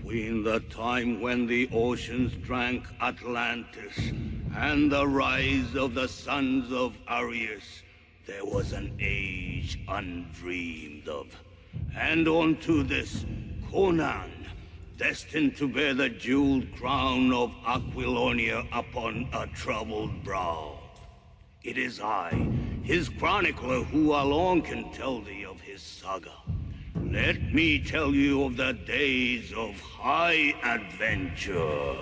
between the time when the oceans drank Atlantis and the rise of the sons of Arius, there was an age undreamed of. And unto this, Conan, destined to bear the jeweled crown of Aquilonia upon a troubled brow. It is I, his chronicler, who alone can tell thee of his saga. Let me tell you of the days of high adventure.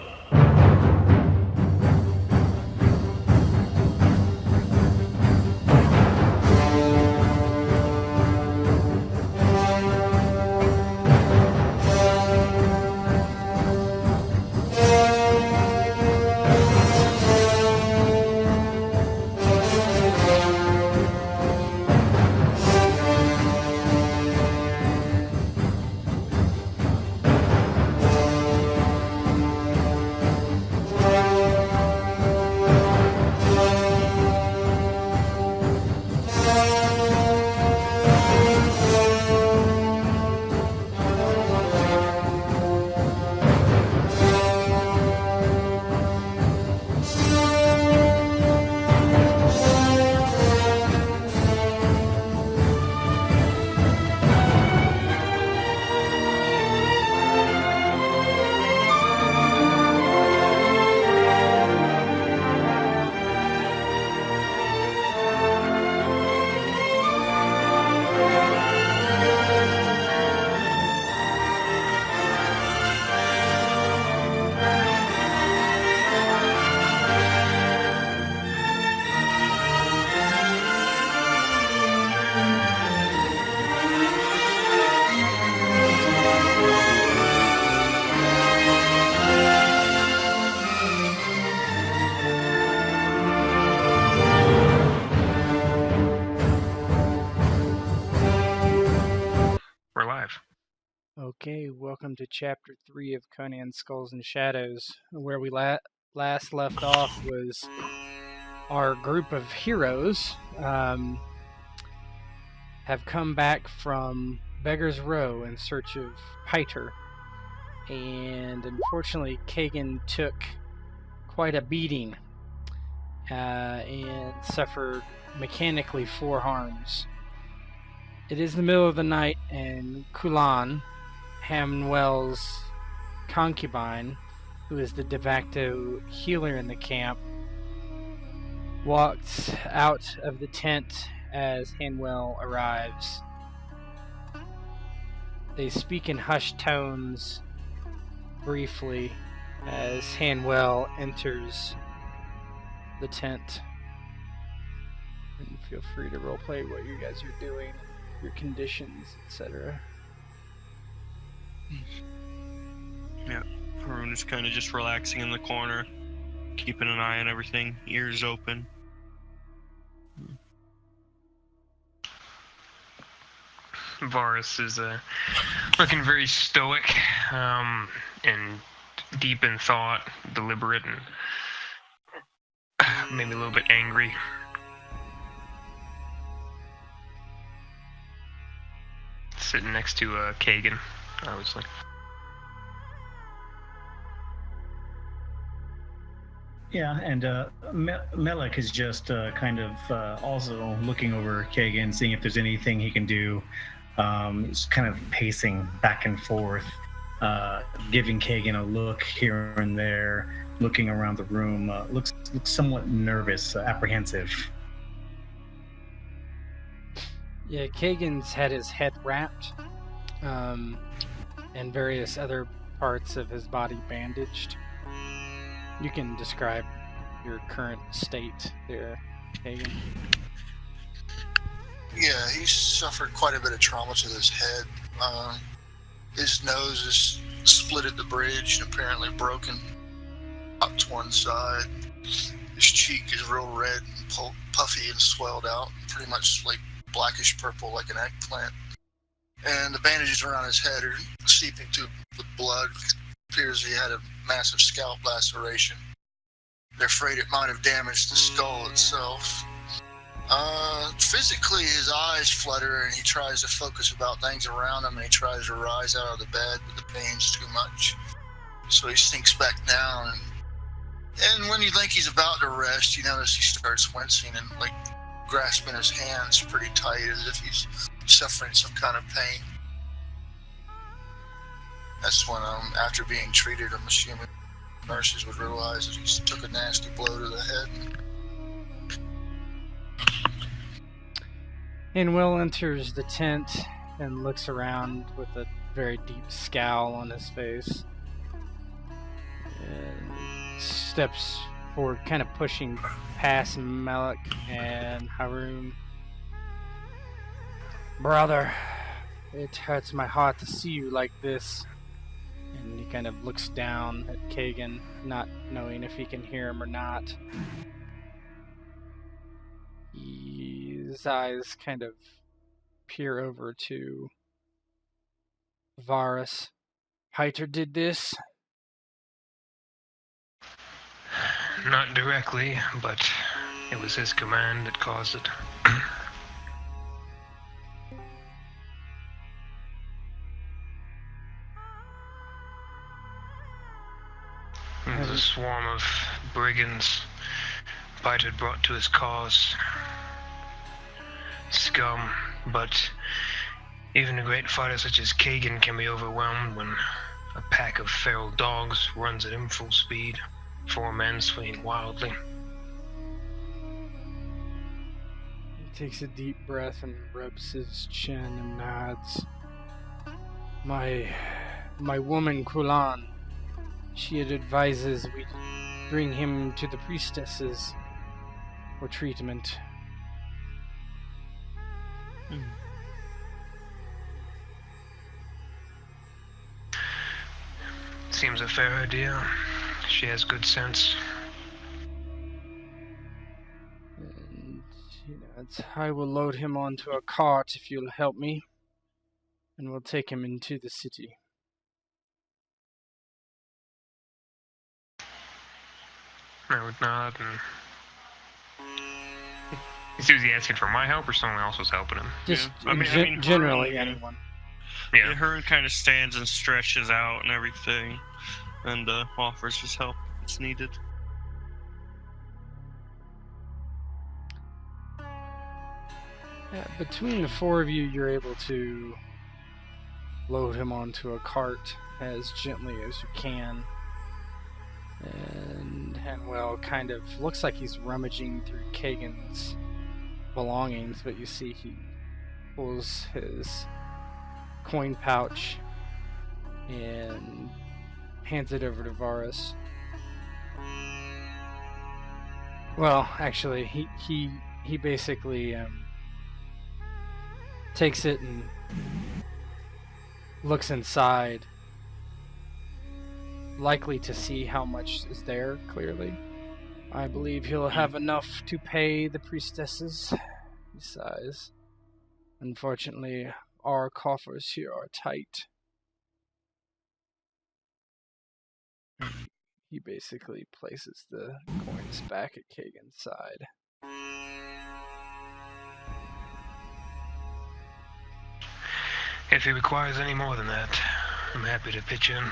Okay, welcome to Chapter 3 of Conan Skulls and Shadows. Where we last left off was our group of heroes have come back from Beggar's Row in search of Pyter. And unfortunately, Kagan took quite a beating and suffered mechanically 4 harms. It is the middle of the night, and Kulan, Hamwell's concubine, who is the de facto healer in the camp, walks out of the tent as Hamwell arrives. They speak in hushed tones briefly as Hamwell enters the tent. And feel free to roleplay what you guys are doing, your conditions, etc. Yeah, Haroun is kind of just relaxing in the corner, keeping an eye on everything, ears open. Varrus is looking very stoic and deep in thought, deliberate, and maybe a little bit angry. Sitting next to Kagan, obviously. Yeah, and Melek is just kind of also looking over Kagan, seeing if there's anything he can do. He's kind of pacing back and forth, giving Kagan a look here and there, looking around the room. Looks somewhat nervous, apprehensive. Yeah, Kagan's had his head wrapped, and various other parts of his body bandaged. You can describe your current state there, Kagan. Yeah, he's suffered quite a bit of trauma to his head. His nose is split at the bridge and apparently broken up to one side. His cheek is real red and puffy and swelled out, pretty much like blackish purple like an eggplant. And the bandages around his head are seeping through with blood. It appears he had a massive scalp laceration. They're afraid it might have damaged the skull itself. Physically, his eyes flutter and he tries to focus about things around him and he tries to rise out of the bed, but the pain's too much. So he sinks back down. And when you think he's about to rest, you notice he starts wincing and like grasping his hands pretty tight as if he's suffering some kind of pain. That's when, after being treated, I'm assuming nurses would realize that he took a nasty blow to the head. And Will enters the tent and looks around with a very deep scowl on his face. And steps forward, kind of pushing past Melek and Haroun. Brother, it hurts my heart to see you like this. And he kind of looks down at Kagan, not knowing if he can hear him or not. His eyes kind of peer over to Varrus. Pyter did this? Not directly, but it was his command that caused it. It was a swarm of brigands Pyter had brought to his cause. Scum, but even a great fighter such as Kagan can be overwhelmed when a pack of feral dogs runs at him full speed, 4 men swinging wildly. He takes a deep breath and rubs his chin and nods. My woman Kulan, she advises we bring him to the priestesses for treatment. Seems a fair idea. She has good sense. And, I will load him onto a cart if you'll help me, and we'll take him into the city. I would nod and... Is he asking for my help or someone else was helping him? Just Yeah. generally Haroun, anyone. Yeah, Haroun kind of stands and stretches out and everything, and offers his help if it's needed. Between the 4 of you, you're able to load him onto a cart as gently as you can. And Hanwell kind of looks like he's rummaging through Kagan's belongings, but you see he pulls his coin pouch and hands it over to Varrus. Well, actually, he basically takes it and looks inside, likely to see how much is there, clearly. I believe he'll have enough to pay the priestesses, he sighs. Unfortunately, our coffers here are tight. He basically places the coins back at Kagan's side. If he requires any more than that, I'm happy to pitch in.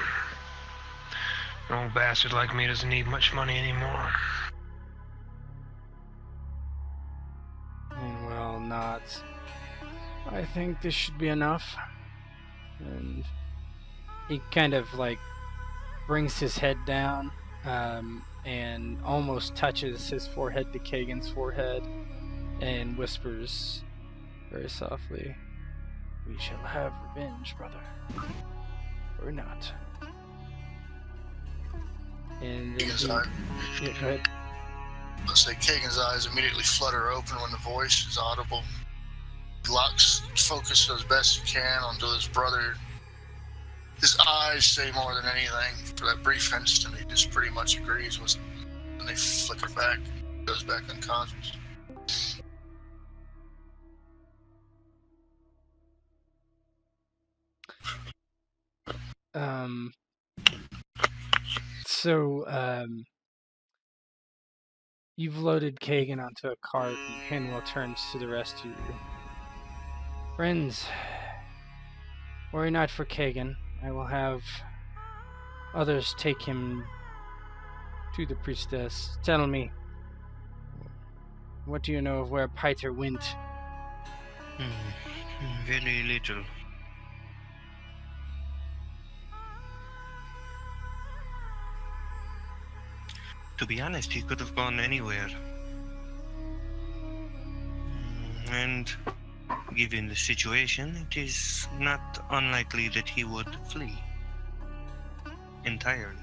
An old bastard like me doesn't need much money anymore. Hanwell nods. I think this should be enough. And he kind of brings his head down and almost touches his forehead to Kagan's forehead and whispers very softly, "We shall have revenge, brother. Or not." And then Kagan's yeah, go ahead. Let's say Kagan's eyes immediately flutter open when the voice is audible. He locks focus as best he can onto his brother. His eyes say more than anything. For that brief instant, he just pretty much agrees with it. Then they flicker back, goes back unconscious. So, You've loaded Kagan onto a cart, and Hanwell turns to the rest of you. Friends, worry not for Kagan. I will have others take him to the priestess. Tell me, what do you know of where Pyter went? Very little. To be honest, he could have gone anywhere. And given the situation, it is not unlikely that he would flee entirely.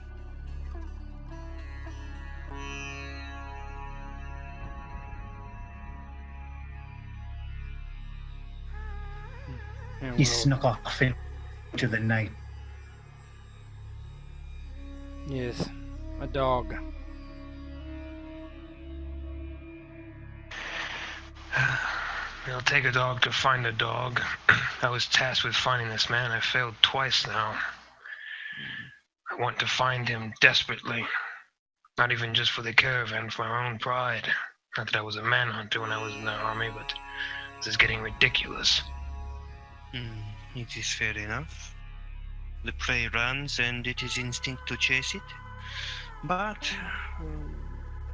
He snuck off into the night. Yes, a dog. It'll take a dog to find a dog. I was tasked with finding this man. I failed twice now. I want to find him desperately. Not even just for the caravan, for my own pride. Not that I was a manhunter when I was in the army, but this is getting ridiculous. It is fair enough. The prey runs and it is instinct to chase it. But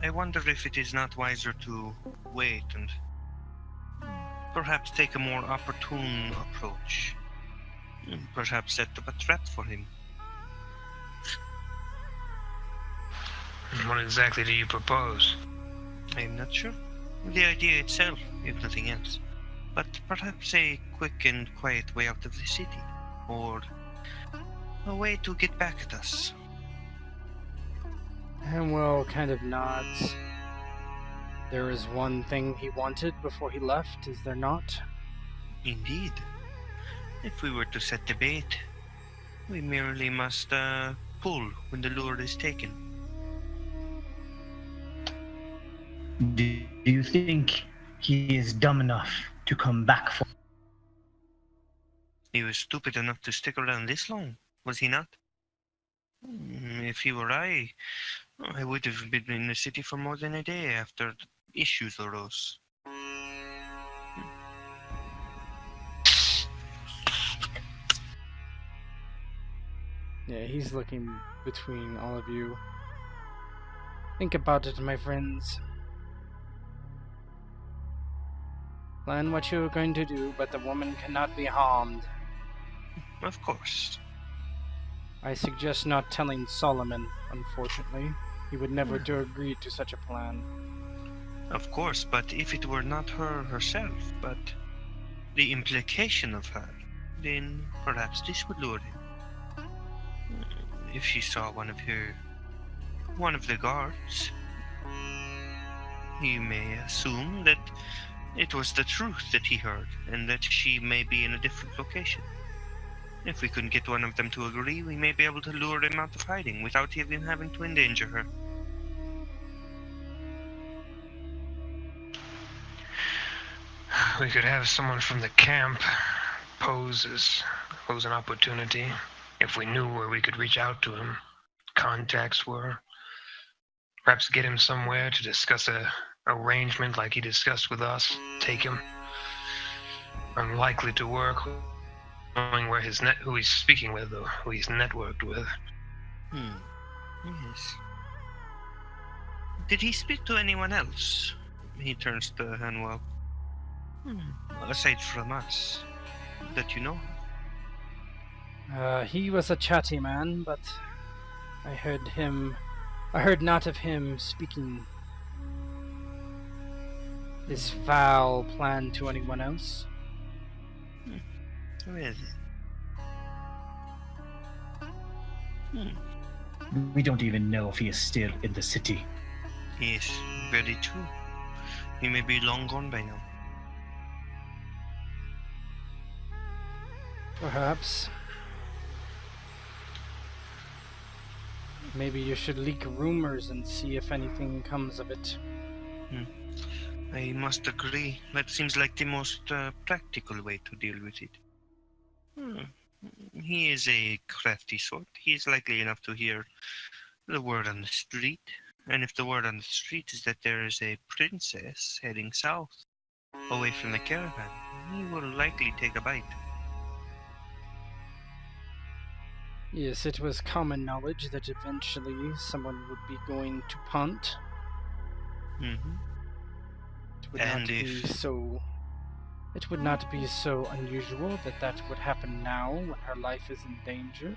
I wonder if it is not wiser to wait and perhaps take a more opportune approach. Perhaps set up a trap for him. What exactly do you propose? I'm not sure. The idea itself, if nothing else. But perhaps a quick and quiet way out of the city. Or a way to get back at us. Hanwell kind of nods. There is one thing he wanted before he left, is there not? Indeed. If we were to set the bait, we merely must pull when the lure is taken. Do you think he is dumb enough to come back for? He was stupid enough to stick around this long, was he not? If he were I would have been in the city for more than a day after issues arose. Yeah, he's looking between all of you. Think about it, my friends. Plan what you are going to do, but the woman cannot be harmed. Of course. I suggest not telling Solomon, unfortunately. He would never agree to such a plan. Of course, but if it were not her herself, but the implication of her, then perhaps this would lure him. If she saw one of the guards, he may assume that it was the truth that he heard, and that she may be in a different location. If we can get one of them to agree, we may be able to lure him out of hiding without even having to endanger her. We could have someone from the camp pose an opportunity. If we knew where we could reach out to him, contacts were. Perhaps get him somewhere to discuss a arrangement like he discussed with us. Take him. Unlikely to work, knowing where who he's speaking with or who he's networked with. Yes. Did he speak to anyone else? He turns to Hanwell. Aside from us, that you know? He was a chatty man, but I heard not of him speaking his foul plan to anyone else. Really? We don't even know if he is still in the city. Yes, very true. He may be long gone by now. Perhaps. Maybe you should leak rumors and see if anything comes of it. I must agree. That seems like the most practical way to deal with it. He is a crafty sort. He is likely enough to hear the word on the street. And if the word on the street is that there is a princess heading south, away from the caravan, he will likely take a bite. Yes, it was common knowledge that eventually someone would be going to punt. Mm-hmm. It would not be so unusual that would happen now when her life is in danger.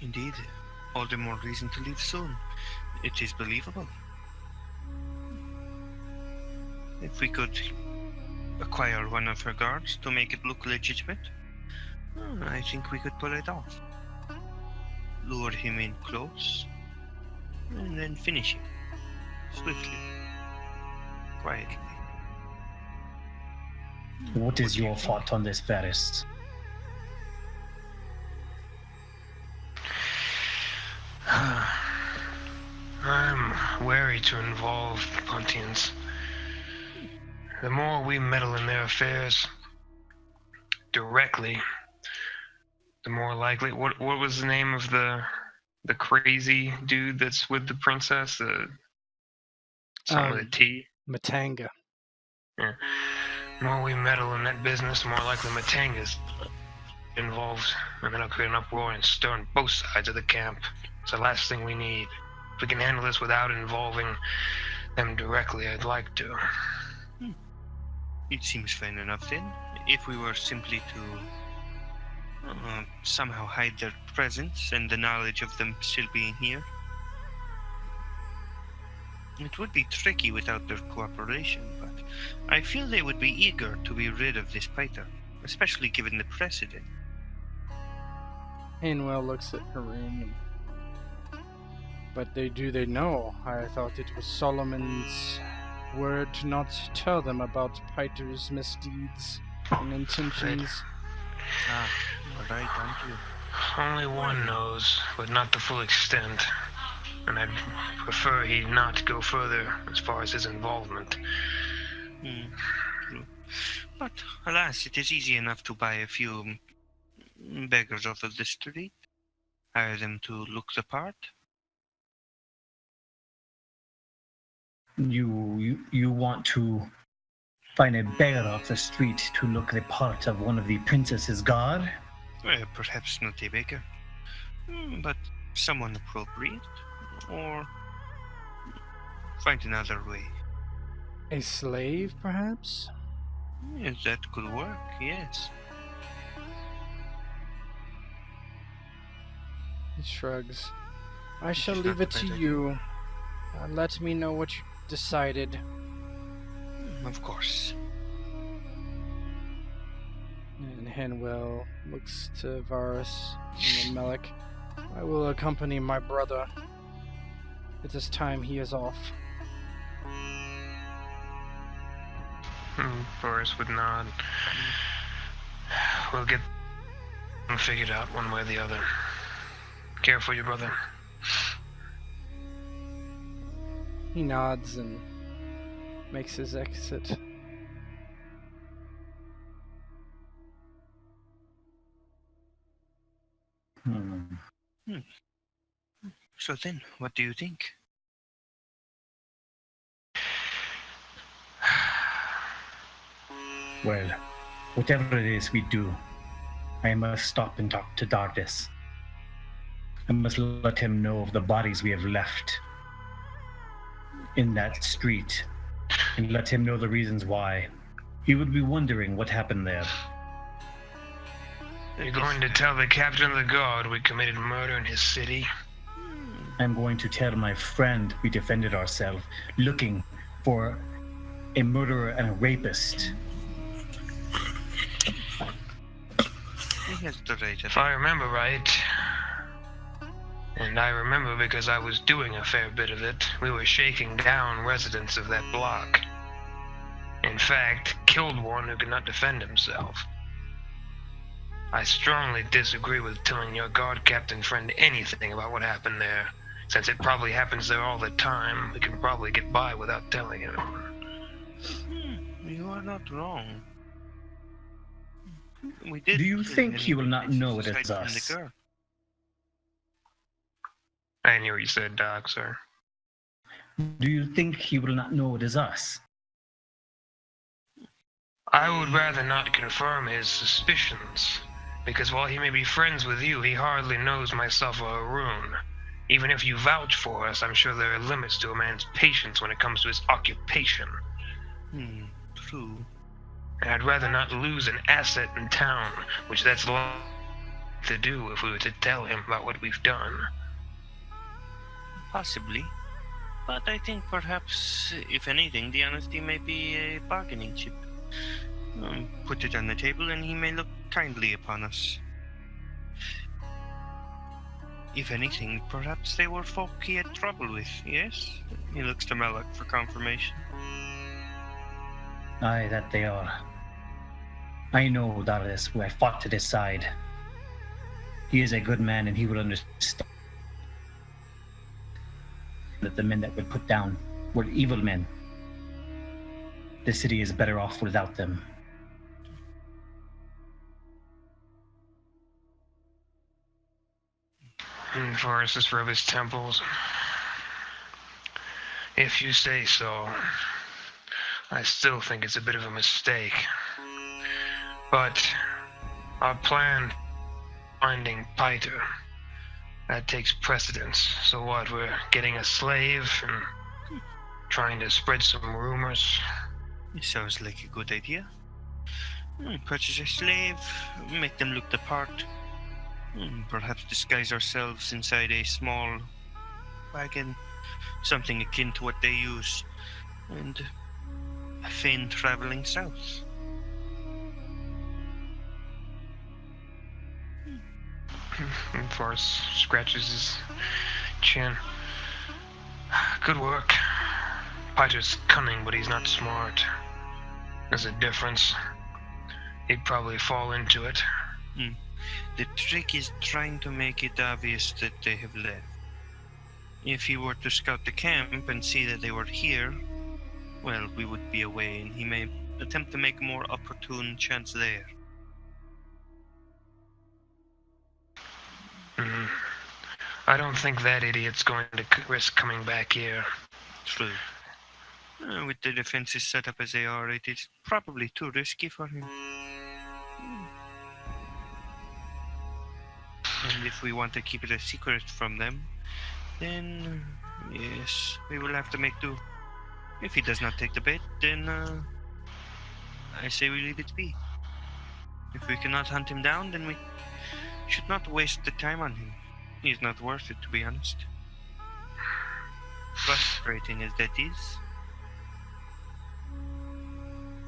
Indeed. All the more reason to leave soon. It is believable. If we could acquire one of her guards to make it look legitimate, I think we could pull it off. Lure him in close, and then finish him. Swiftly. Quietly. What is your thought on this, Varrus? I'm wary to involve Puntians. The more we meddle in their affairs directly, the more likely. What was the name of the crazy dude that's with the princess? Something with a T. Matanga. Yeah. The more we meddle in that business, the more likely Matanga's involved, and then I'll create an uproar and stir on both sides of the camp. It's the last thing we need. If we can handle this without involving them directly, I'd like to. It seems fine enough then. If we were simply to somehow hide their presence and the knowledge of them still being here, it would be tricky without their cooperation, but I feel they would be eager to be rid of this Pyter, especially given the precedent. Hanwell looks at Haroun. But they know. I thought it was Solomon's word to not tell them about Pyter's misdeeds and intentions. Right, aren't you? Only one knows, but not the full extent. And I'd prefer he not go further as far as his involvement. True. But, alas, it is easy enough to buy a few beggars off of the street. Hire them to look the part. You want to find a beggar off the street to look the part of one of the princess's guard? Perhaps not a beggar, but someone appropriate, or find another way. A slave, perhaps? Yes, that could work, yes. He shrugs. I shall is leave not it a to bad idea. you. Let me know what you decided. Of course. And Hanwell looks to Varrus and then Melik. I will accompany my brother. It is time he is off. Varrus would nod. We'll get them figured out one way or the other. Care for your brother. He nods and makes his exit. So then, what do you think? Well, whatever it is we do, I must stop and talk to Dardis. I must let him know of the bodies we have left in that street, and let him know the reasons why. He would be wondering what happened there. You're going to tell the captain of the guard we committed murder in his city? I'm going to tell my friend we defended ourselves, looking for a murderer and a rapist. He has the right If I remember right, and I remember because I was doing a fair bit of it, we were shaking down residents of that block. In fact, killed one who could not defend himself. I strongly disagree with telling your guard captain friend anything about what happened there. Since it probably happens there all the time, we can probably get by without telling him. You are not wrong. We did. Do you think he will not know it is us? I knew what you said, Doc, sir. Do you think he will not know it is us? I would rather not confirm his suspicions, because while he may be friends with you, he hardly knows myself or Haroun. Even if you vouch for us, I'm sure there are limits to a man's patience when it comes to his occupation. True. And I'd rather not lose an asset in town, which that's the to do if we were to tell him about what we've done. Possibly. But I think perhaps, if anything, the honesty may be a bargaining chip. Put it on the table and he may look kindly upon us. If anything, perhaps they were folk he had trouble with, yes? He looks to Malak for confirmation. Aye, that they are. I know Varrus, who I fought at his side. He is a good man and he will understand that the men that were put down were evil men. The city is better off without them. And Varrus is rub his temples. If you say so, I still think it's a bit of a mistake. But our plan, finding Pyter, that takes precedence. So what, we're getting a slave and trying to spread some rumors? It sounds like a good idea. Purchase a slave, make them look the part. Perhaps disguise ourselves inside a small wagon, something akin to what they use, and feign traveling south. And Varrus scratches his chin. Good work. Pyter's cunning, but he's not smart. There's a difference. He'd probably fall into it. The trick is trying to make it obvious that they have left. If he were to scout the camp and see that they were here, well, we would be away, and he may attempt to make a more opportune chance there. I don't think that idiot's going to risk coming back here. True. With the defenses set up as they are, it is probably too risky for him. And if we want to keep it a secret from them, then yes, we will have to make do. If he does not take the bait, then I say we leave it be. If we cannot hunt him down, then we should not waste the time on him. He's not worth it, to be honest. Frustrating as that is.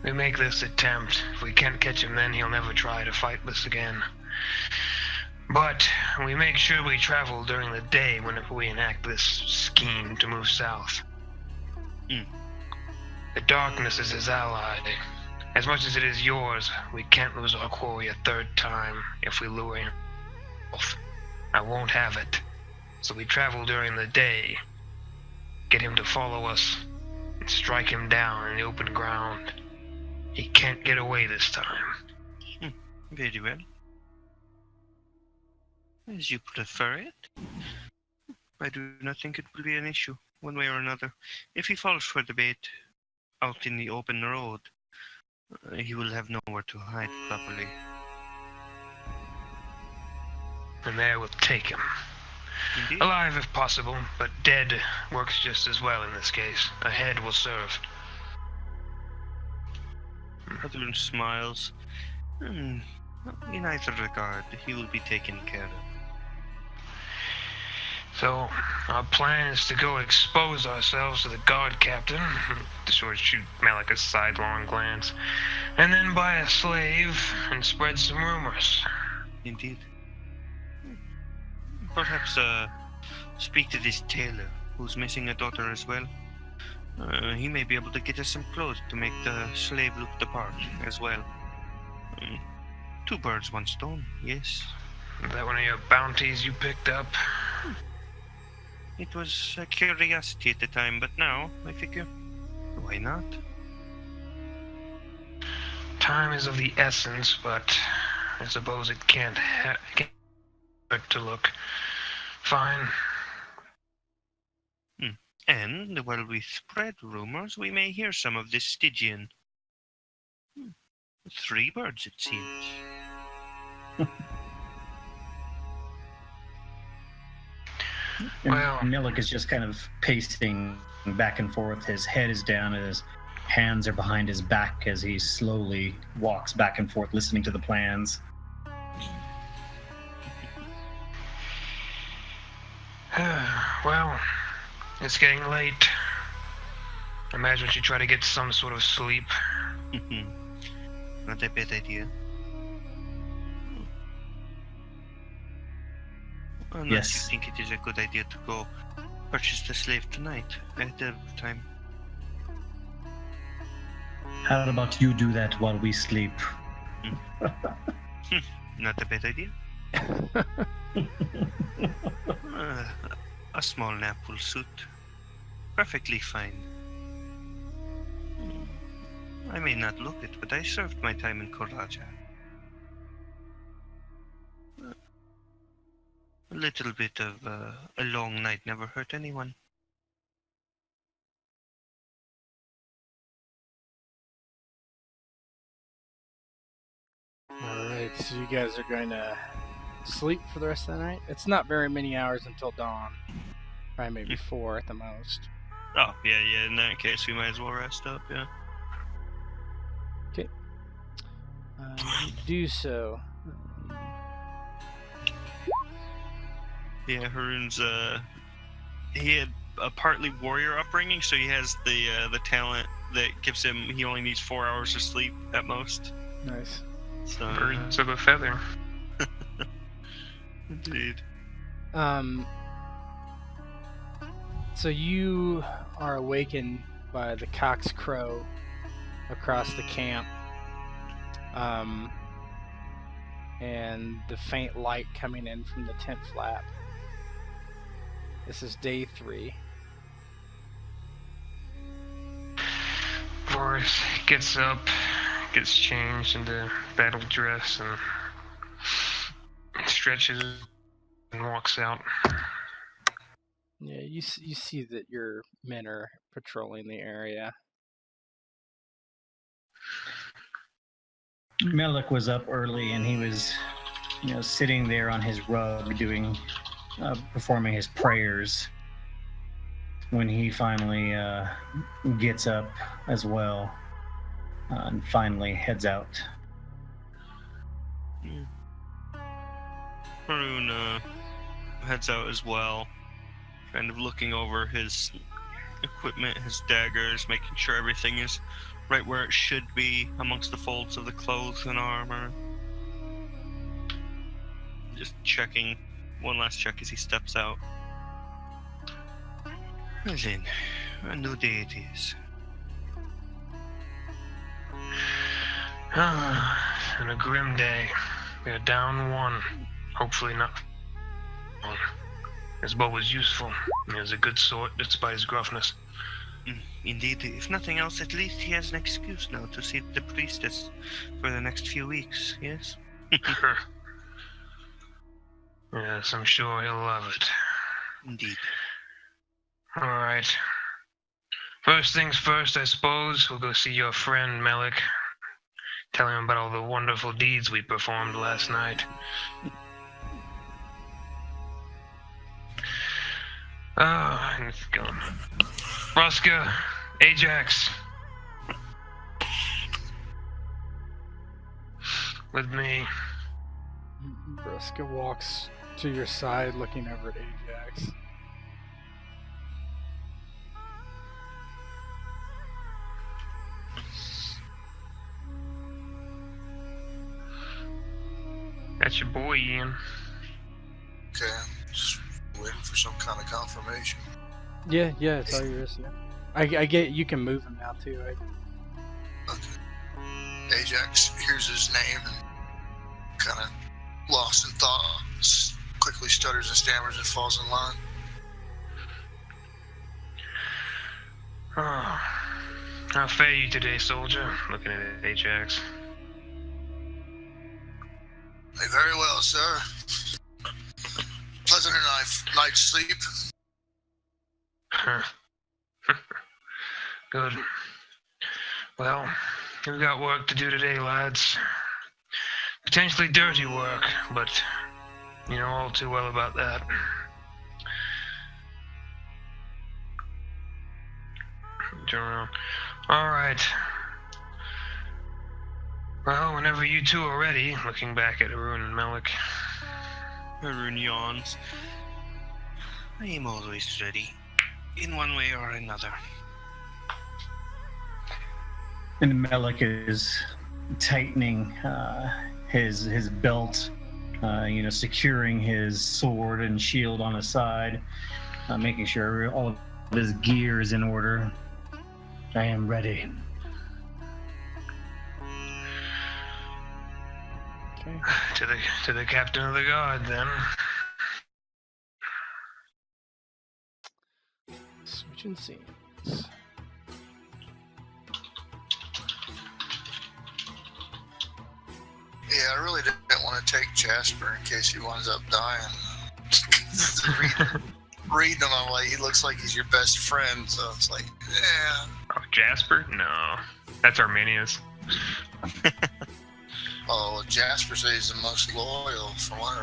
We make this attempt. If we can't catch him then, he'll never try to fight us again. But we make sure we travel during the day whenever we enact this scheme to move south. The darkness is his ally. As much as it is yours, we can't lose our quarry a third time if we lure him off. I won't have it. So we travel during the day, get him to follow us, and strike him down in the open ground. He can't get away this time. Very well. As you prefer it. I do not think it will be an issue, one way or another. If he falls for the bait out in the open road, he will have nowhere to hide properly. And there we'll take him. Indeed. Alive if possible, but dead works just as well in this case. A head will serve. Haroun smiles. In either regard, he will be taken care of. So, our plan is to go expose ourselves to the guard captain, to sort of shoot Malak a sidelong glance, and then buy a slave and spread some rumors. Indeed. Perhaps speak to this tailor, who's missing a daughter as well. He may be able to get us some clothes to make the slave look the part as well. Two birds, one stone, yes. Is that one of your bounties you picked up? It was a curiosity at the time, but now I figure, why not? Time is of the essence, but I suppose it can't hurt to look fine. And while we spread rumors, we may hear some of this Stygian. 3 birds, it seems. And Milik is just kind of pacing back and forth. His head is down and his hands are behind his back as he slowly walks back and forth, listening to the plans. Well, it's getting late. I imagine we should try to get some sort of sleep. Not a bad idea. Unless Yes. you think it is a good idea to go purchase the slave tonight, ahead of time. How about you do that while we sleep? Not a bad idea. A small nap will suit. Perfectly fine. I may not look it, but I served my time in Koraja. A little bit of a long night never hurt anyone. Alright, so you guys are going to sleep for the rest of the night? It's not very many hours until dawn. Probably maybe 4 at the most. Oh, yeah, in that case we might as well rest up, yeah. Do so. Yeah, Haroun's, he had a partly warrior upbringing, so he has the talent that gives him, he only needs 4 hours of sleep at most. Nice. So, Birds of a feather. Indeed. So you are awakened by the cock's crow across the camp. And the faint light coming in from the tent flap. This is day 3. Varrus gets up, gets changed into battle dress, and stretches and walks out. Yeah, you see that your men are patrolling the area. Milik was up early and he was, sitting there on his rug performing his prayers when he finally gets up as well and finally heads out. Haroun heads out as well, kind of looking over his equipment, his daggers, making sure everything is right where it should be amongst the folds of the clothes and armor. Just checking, one last check as he steps out. Well then, a new day it is. And a grim day. We are down 1. Hopefully not. His bow was useful. He was a good sword despite his gruffness. Indeed, if nothing else, at least he has an excuse now to see the priestess for the next few weeks, yes? Yes, I'm sure he'll love it. Indeed. Alright. First things first, I suppose. We'll go see your friend, Milik. Tell him about all the wonderful deeds we performed last night. Oh, it's gone. Ruska, Ajax. With me. Ruska walks to your side, looking over at Ajax. That's your boy, Ian. Okay, just waiting for some kind of confirmation. Yeah, it's all yours. Yeah. I get you can move him now too, right? Okay. Ajax hears his name and kind of lost in thought, quickly stutters and stammers and falls in line. Oh, how fare you today, soldier? Looking at Ajax. Very well, sir. Pleasant night's sleep. Huh. Good. Well, we've got work to do today, lads. Potentially dirty work, but you know all too well about that. Turn around. Alright. Well, whenever you two are ready, looking back at Haroun and Malik. Haroun yawns. I am always ready, in one way or another. And Malik is tightening his belt, securing his sword and shield on his side, making sure all of his gear is in order. I am ready. Okay. To the captain of the guard, then. Switching scenes. Yeah, I really didn't want to take Jasper in case he winds up dying. Reading him, I'm like, he looks like he's your best friend, so it's like, yeah. Oh, Jasper? No. That's Arminius. Oh, Jasper says he's the most loyal, from what I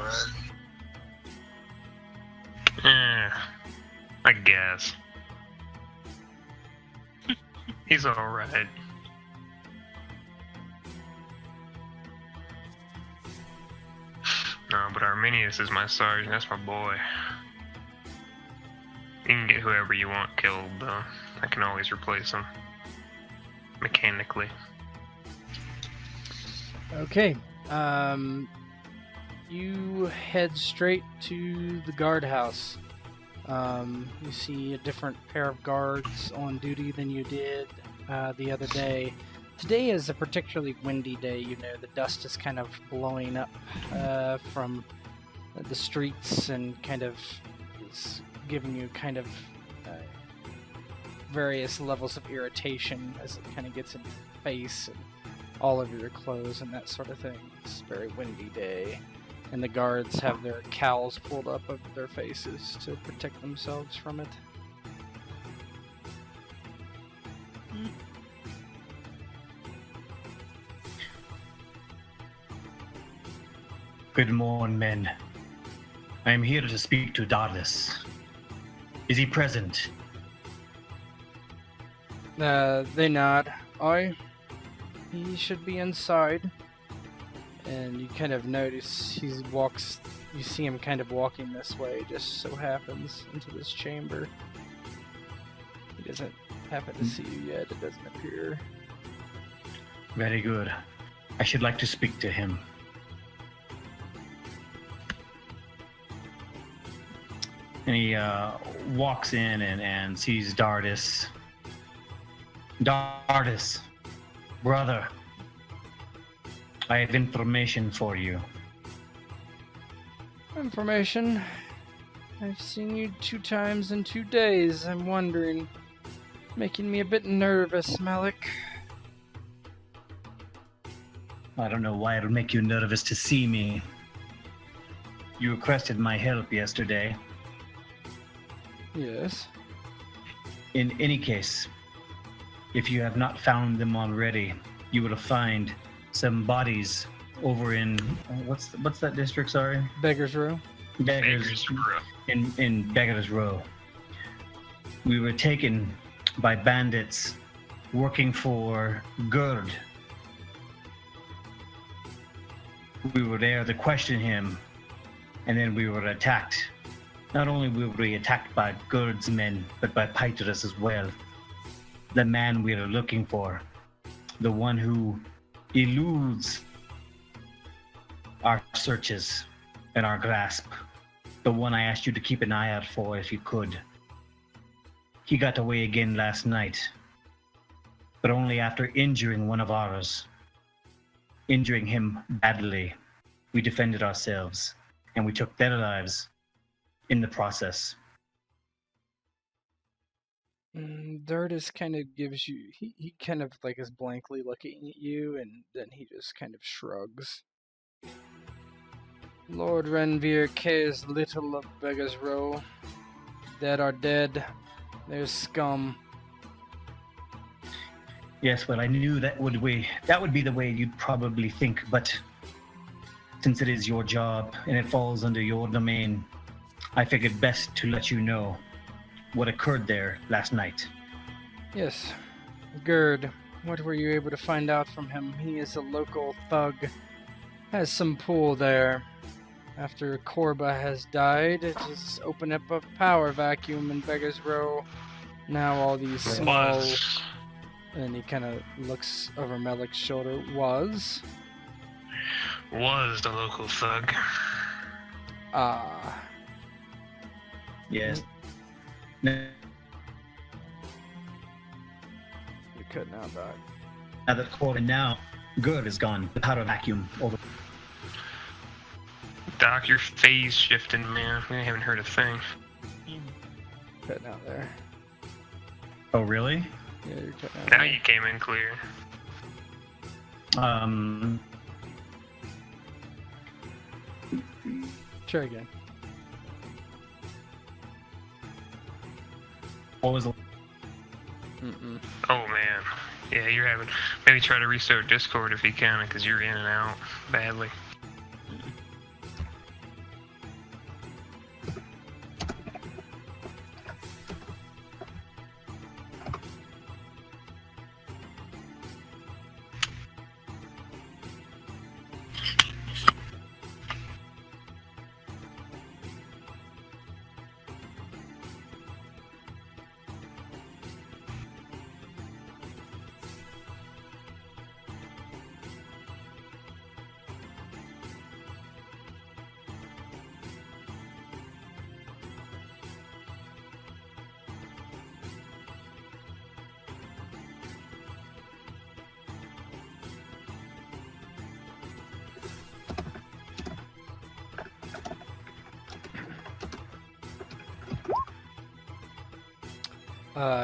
read. I guess. He's alright. No, but Arminius is my sergeant. That's my boy. You can get whoever you want killed, though. I can always replace him. Mechanically. Okay. You head straight to the guardhouse. You see a different pair of guards on duty than you did the other day. Today is a particularly windy day, the dust is kind of blowing up from the streets and kind of is giving you kind of various levels of irritation as it kind of gets in your face and all over your clothes and that sort of thing. It's a very windy day, and the guards have their cowls pulled up over their faces to protect themselves from it. Good morning, men. I am here to speak to Varrus. Is he present? They nod. He should be inside. And you kind of notice you see him kind of walking this way, just so happens, into this chamber. He doesn't happen to see you yet, it doesn't appear. Very good. I should like to speak to him. And he walks in and sees Varrus. Varrus, brother, I have information for you. Information? I've seen you 2 times in 2 days. I'm wondering. Making me a bit nervous, Malik. I don't know why it'll make you nervous to see me. You requested my help yesterday. Yes. In any case, if you have not found them already, you will find some bodies over in what's that district? Sorry, Beggar's Row. Beggar's Row. In Beggar's Row. We were taken by bandits working for Gurd. We were there to question him, and then we were attacked. Not only were we attacked by Gurd's men, but by Pyter as well. The man we are looking for. The one who eludes our searches and our grasp. The one I asked you to keep an eye out for if you could. He got away again last night, but only after injuring one of ours. Injuring him badly. We defended ourselves, and we took their lives in the process. Dirtus kind of gives you... He kind of like is blankly looking at you, and then he just kind of shrugs. Lord Renvir cares little of Beggar's Row. Dead are dead. They're scum. Yes, well, I knew that would be the way you'd probably think, but since it is your job and it falls under your domain, I figured best to let you know what occurred there last night. Yes. Gerd, what were you able to find out from him? He is a local thug. Has some pull there. After Korba has died, it has opened up a power vacuum in Beggar's Row. Now all these small... And he kind of looks over Melik's shoulder. Was the local thug. Ah. Yes. You're cutting out, Doc. Now that Korba now, Gerd is gone. The power vacuum over. Doc, your phase shifting, man. We haven't heard a thing. Cutting out there. Oh, really? Yeah, you're cutting out Now there. you came in clear. Try again. What was the... Mm-mm. Oh, man. Yeah, you're having... Maybe try to restart Discord if you can, because you're in and out badly.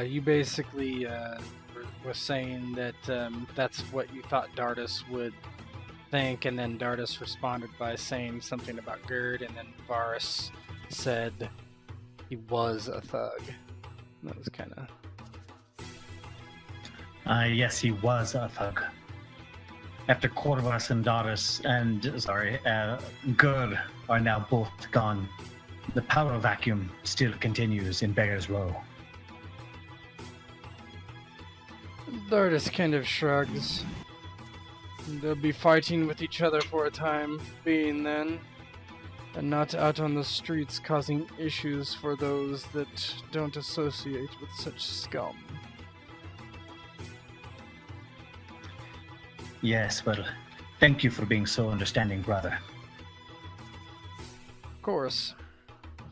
You basically were saying that that's what you thought Dardus would think, and then Dardus responded by saying something about Gerd, and then Varrus said he was a thug. That was kind of... yes, he was a thug. After Korvas and Dardus and, Gerd are now both gone, the power vacuum still continues in Beggar's Row. Dardus kind of shrugs. They'll be fighting with each other for a time being then, and not out on the streets causing issues for those that don't associate with such scum. Yes, well, thank you for being so understanding, brother. Of course.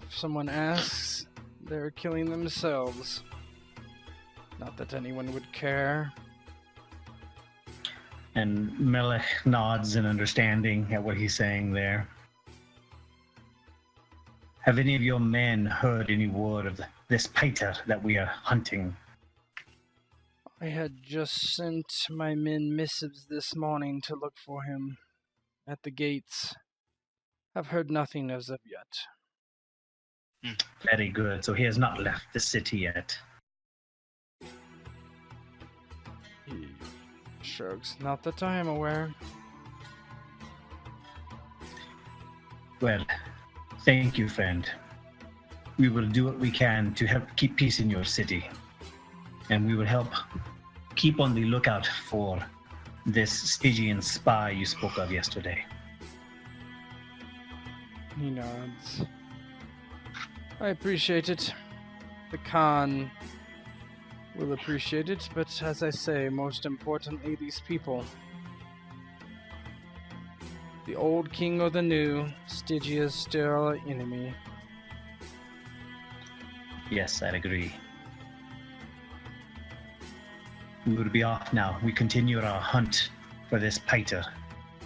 If someone asks, they're killing themselves. Not that anyone would care. And Melech nods in understanding at what he's saying there. Have any of your men heard any word of this Pyter that we are hunting? I had just sent my men missives this morning to look for him at the gates. I've heard nothing as of yet. Very good. So he has not left the city yet. He shrugs. Not that I am aware. Well, thank you, friend. We will do what we can to help keep peace in your city. And we will help keep on the lookout for this Stygian spy you spoke of yesterday. He nods. I appreciate it. The Khan will appreciate it, but as I say, most importantly, these people. The old king or the new, Stygia is still our enemy. Yes, I'd agree. We will be off now. We continue our hunt for this Pyter,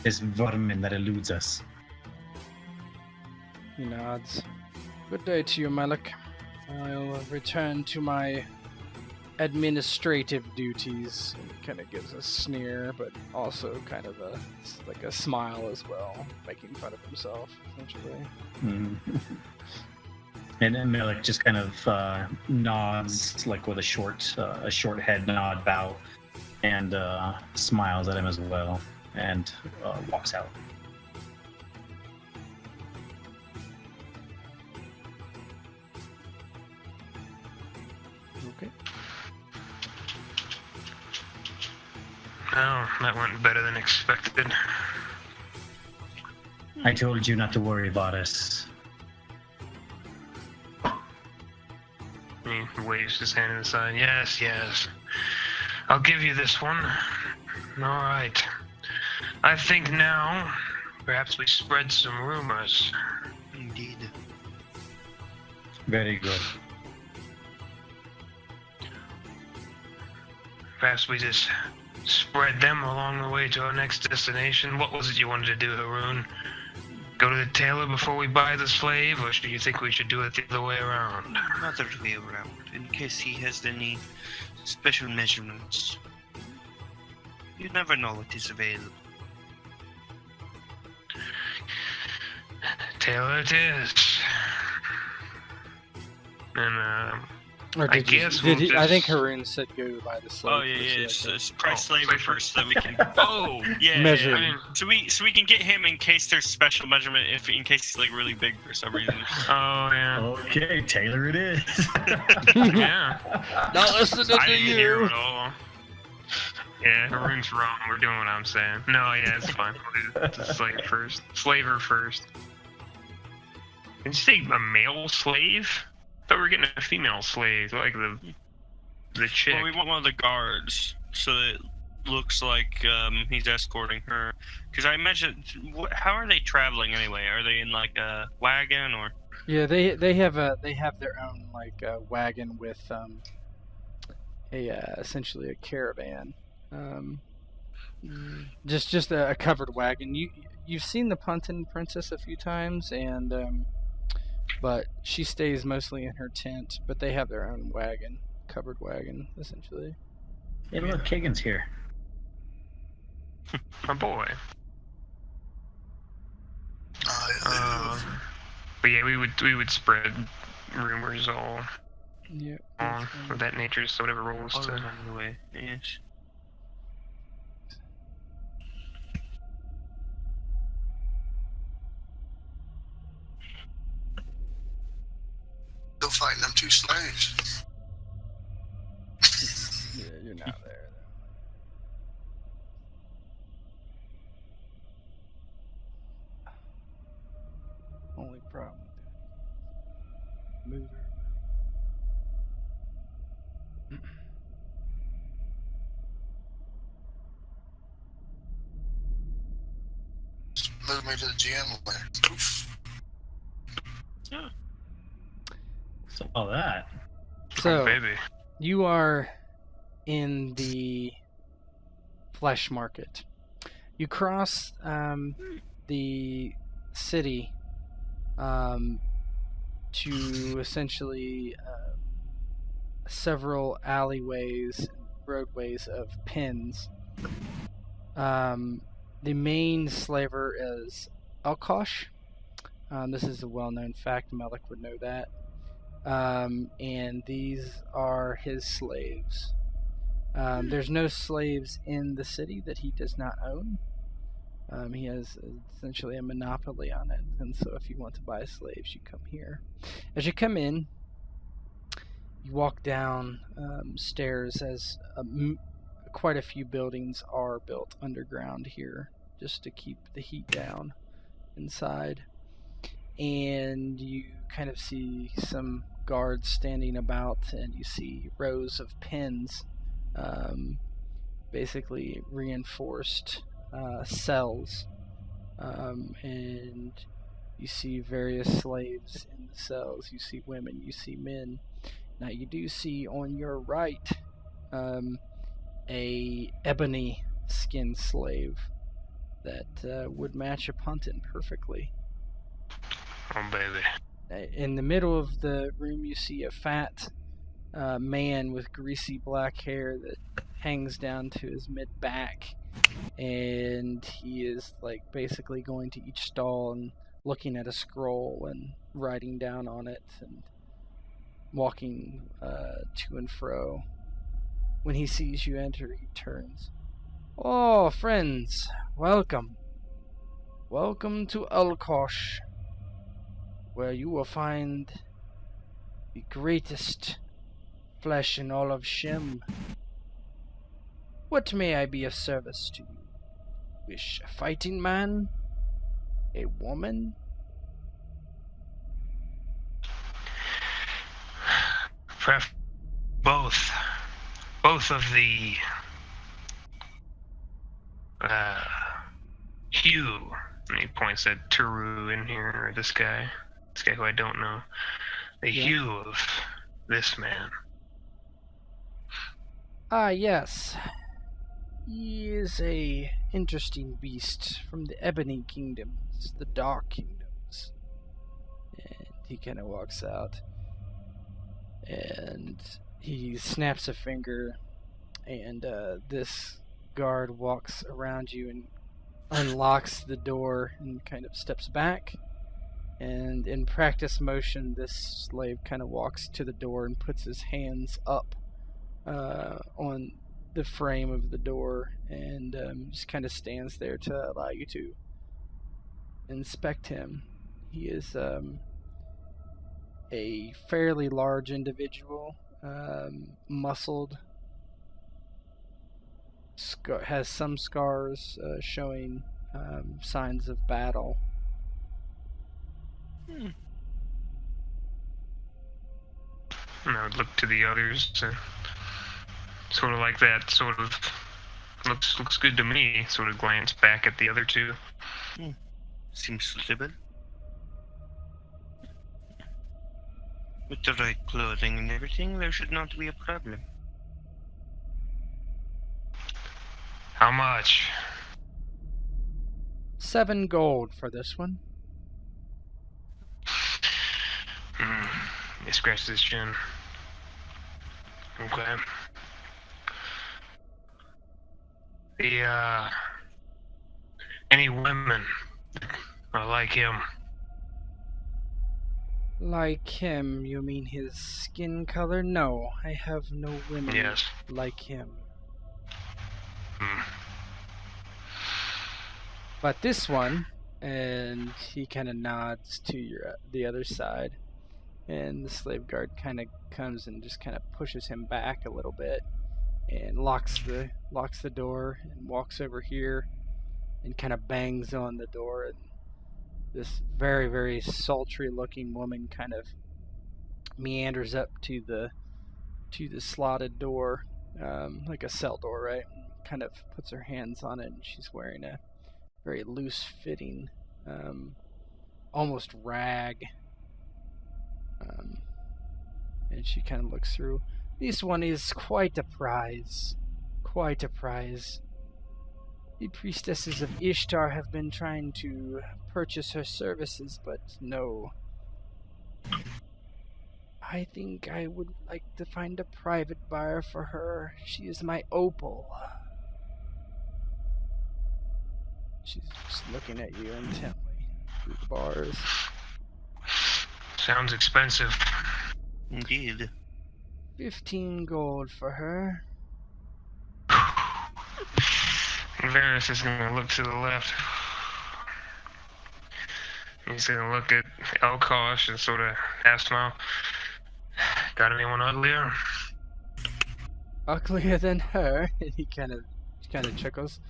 this vermin that eludes us. He nods. Good day to you, Malik. I'll return to my administrative duties. He kind of gives a sneer, but also kind of a smile as well, making fun of himself, essentially. Mm-hmm. And then Melik just kind of nods, like with a short head nod, bow, and smiles at him as well, and walks out. Okay. Oh, that went better than expected. I told you not to worry, Varrus. He waves his hand aside. Yes, yes. I'll give you this one. All right. I think now, perhaps we spread some rumors. Indeed. Very good. Perhaps we just spread them along the way to our next destination. What was it you wanted to do, Haroun? Go to the tailor before we buy the slave, or do you think we should do it the other way around? Other way around, in case he has any special measurements. You never know what is available. Tailor it is. And, Or I did you, guess did we'll he, I think just- Haroun said go by the slave. Oh yeah, yeah. It's price slavery first, so that we can. oh, Yeah, Measure. yeah, yeah. So we can get him in case there's special measurement in case he's like really big for some reason. oh yeah, Okay, Taylor it is. yeah. Not listening I to didn't hear you. it all. Yeah, Haroun's wrong. We're doing what I'm saying. No, yeah, it's fine. We'll do the slave first. Slaver first. Did you say a male slave? I thought we were getting a female slave, like the chick. Well, we want one of the guards, so that it looks like he's escorting her. Because I imagine, how are they traveling anyway? Are they in like a wagon or? Yeah, they have their own like wagon with essentially a caravan, just a covered wagon. You've seen the Punton Princess a few times, and but she stays mostly in her tent. But they have their own wagon, covered wagon, essentially. Hey, look, Kagan's here. My boy. But yeah, we would spread rumors all Yeah. of that nature, so whatever rolls All to. along the way, yes. Go find them two slaves. Yeah, you're not there. Only problem with that. Move everybody. Move me to the GM layer. Poof. Saw that. So, Oh, baby. you are in the flesh market. You cross the city to essentially several alleyways, roadways of pens. The main slaver is Elkosh. This is a well-known fact. Melik would know that. And these are his slaves. There's no slaves in the city that he does not own. He has essentially a monopoly on it, and so if you want to buy slaves, you come here. As you come in, you walk down stairs as quite a few buildings are built underground here just to keep the heat down inside. And you kind of see some guards standing about, and you see rows of pens, basically reinforced cells, and you see various slaves in the cells. You see women, you see men. Now you do see on your right a ebony skin slave that would match a Punton perfectly. Oh, baby. In the middle of the room, you see a fat man with greasy black hair that hangs down to his mid-back, and he is like basically going to each stall and looking at a scroll and writing down on it and walking to and fro. When he sees you enter, he turns. Oh, friends, welcome. Welcome to Ulkosh, where you will find the greatest flesh in all of Shem. What may I be of service to you? Wish a fighting man? A woman? Both. Both of the hue. And he points at Turu in here, or this guy who I don't know. The hue of this man. Ah, yes. He is a interesting beast from the Ebony Kingdoms, the Dark Kingdoms. And he kind of walks out. And he snaps a finger, and this guard walks around you and unlocks the door and kind of steps back. And in practice motion, this slave kind of walks to the door and puts his hands up on the frame of the door, and just kind of stands there to allow you to inspect him. He is a fairly large individual, muscled, has some scars showing signs of battle. And I would look to the others, sort of like that, sort of looks good to me, sort of glance back at the other two. Seems suitable. With the right clothing and everything, there should not be a problem. How much? 7 gold for this one. He scratches his chin. Okay. Any women are like him? Like him, you mean his skin color? No, I have no women like him. But this one, and he kind of nods to the other side, and the slave guard kind of comes and just kind of pushes him back a little bit, and locks the door, and walks over here, and kind of bangs on the door. And this very, very sultry looking woman kind of meanders up to the slotted door, like a cell door, right? Kind of puts her hands on it, and she's wearing a very loose fitting, almost rag. And she kind of looks through. This one is quite a prize. Quite a prize. The priestesses of Ishtar have been trying to purchase her services, but no. I think I would like to find a private buyer for her. She is my opal. She's just looking at you intently through the bars. Sounds expensive. Indeed. 15 gold for her. Varrus is going to look to the left. He's going to look at Elkosh and sort of half smile. Got anyone uglier? Uglier than her? He kind of chuckles.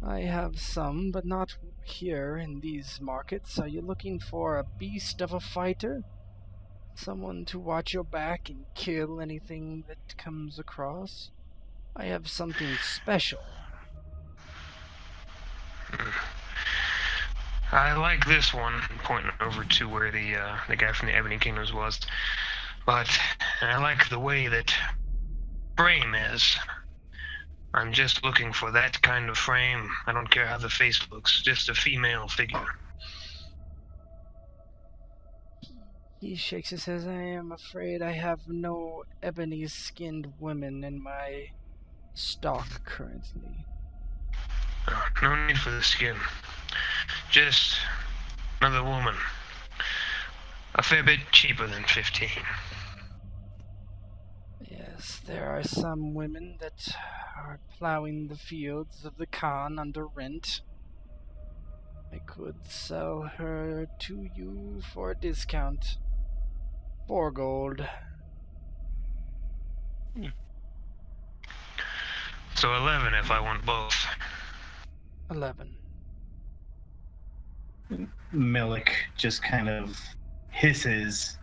I have some, but not here in these markets. Are you looking for a beast of a fighter? Someone to watch your back and kill anything that comes across? I have something special. I like this one, pointing over to where the guy from the Ebony Kingdoms was. But I like the way that frame is. I'm just looking for that kind of frame. I don't care how the face looks, just a female figure. He shakes his head. I am afraid I have no ebony-skinned women in my stock currently. No need for the skin. Just another woman. A fair bit cheaper than 15. Yes, Yes, there are some women that are plowing the fields of the Khan under rent. I could sell her to you for a discount. 4 gold. So 11 if I want both. 11. Melik just kind of hisses.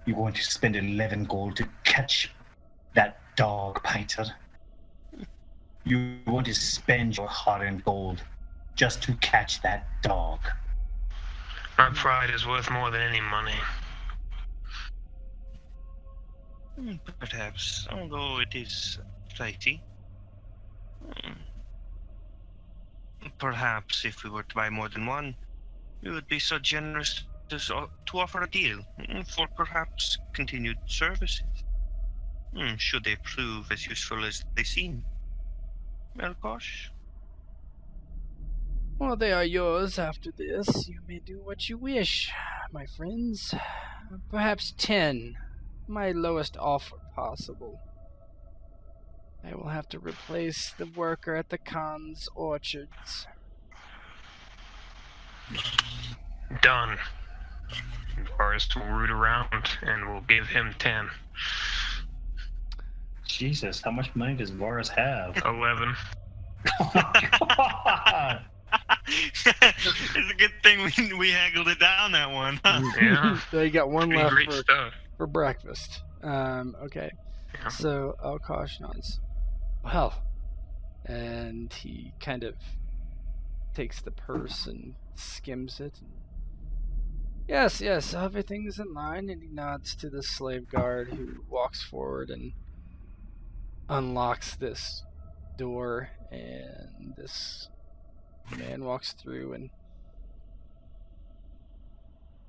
You want to spend 11 gold to catch that dog, Pyter? You want to spend your hard-earned gold just to catch that dog? My pride is worth more than any money. Perhaps, although it is pricey. Perhaps if we were to buy more than one, we would be so generous to offer a deal for perhaps continued services. Should they prove as useful as they seem. Well, gosh. Well, they are yours after this. You may do what you wish, my friends. Perhaps 10. My lowest offer possible. I will have to replace the worker at the Khan's orchards. Done. Varrus will root around and we'll give him 10. Jesus, how much money does Varrus have? 11. Oh my God! It's a good thing we haggled it down that one. Huh? Yeah. So you got one Pretty left great stuff. for breakfast. Okay. Yeah. So Elkosh nods. Well, and he kind of takes the purse and skims it. Yes, everything's in line, and he nods to the slave guard who walks forward and unlocks this door, and this man walks through, and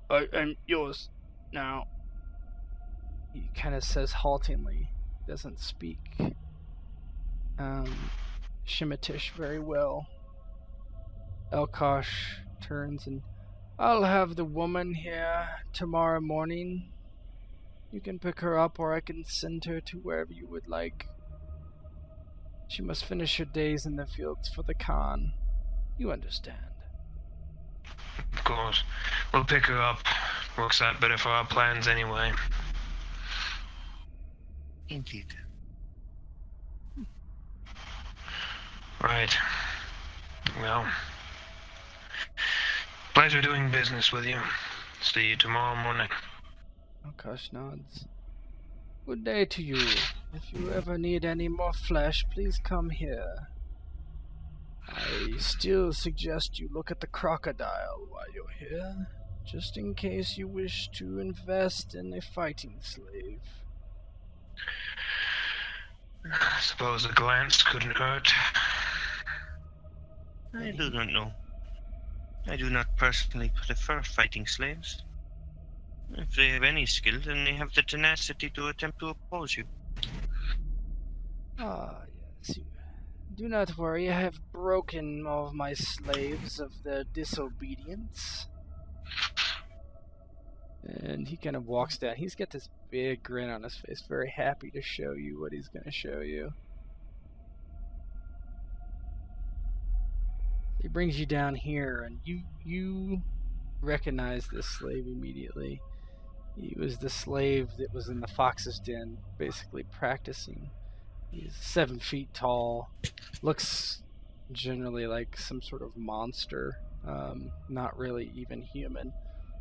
I'm yours now. He kind of says haltingly, doesn't speak Shemitish very well. Elkosh turns and, I'll have the woman here tomorrow morning. You can pick her up, or I can send her to wherever you would like. She must finish her days in the fields for the Khan. You understand. Of course. We'll pick her up. Works out better for our plans anyway. Indeed. Right. Well, pleasure doing business with you. See you tomorrow morning. Elkosh nods. Good day to you. If you ever need any more flesh, please come here. I still suggest you look at the crocodile while you're here, just in case you wish to invest in a fighting slave. I suppose a glance couldn't hurt. I do not know. I do not personally prefer fighting slaves. If they have any skill, then they have the tenacity to attempt to oppose you. Ah, yes. Do not worry, I have broken all of my slaves of their disobedience. And he kind of walks down. He's got this big grin on his face, very happy to show you what he's going to show you. He brings you down here, and you recognize this slave immediately. He was the slave that was in the fox's den, basically practicing. He's 7 feet tall, looks generally like some sort of monster, not really even human.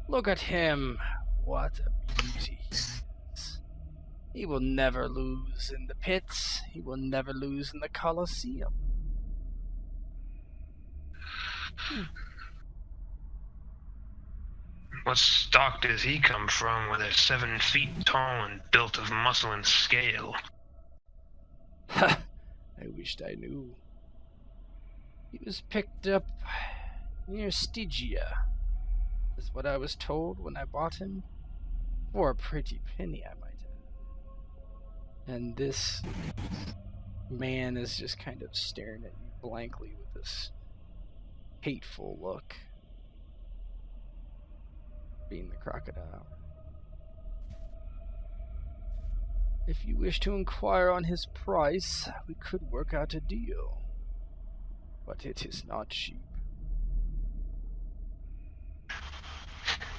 Look at him! What a beauty he is. He will never lose in the pits. He will never lose in the Colosseum. What stock does he come from with a 7 feet tall and built of muscle and scale? Ha! I wished I knew. He was picked up near Stygia, is what I was told when I bought him. For a pretty penny, I might add. And this man is just kind of staring at you blankly with this hateful look. Being the crocodile. If you wish to inquire on his price, we could work out a deal. But it is not cheap.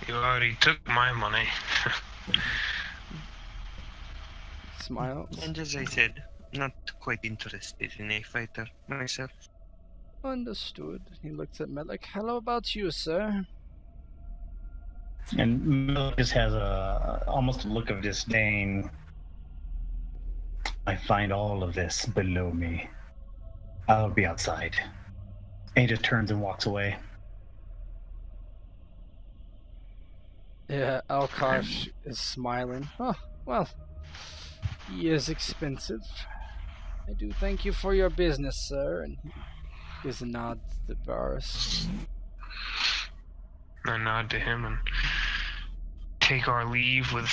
You already took my money. Smiles. And as I said, not quite interested in a fighter myself. Understood. He looks at Melik. How about you, sir? And Melik just has almost a look of disdain. I find all of this below me. I'll be outside. And he just turns and walks away. Yeah, Alkosh is smiling. Oh, well, he is expensive. I do thank you for your business, sir. And he gives a nod to Varrus. I nod to him and take our leave with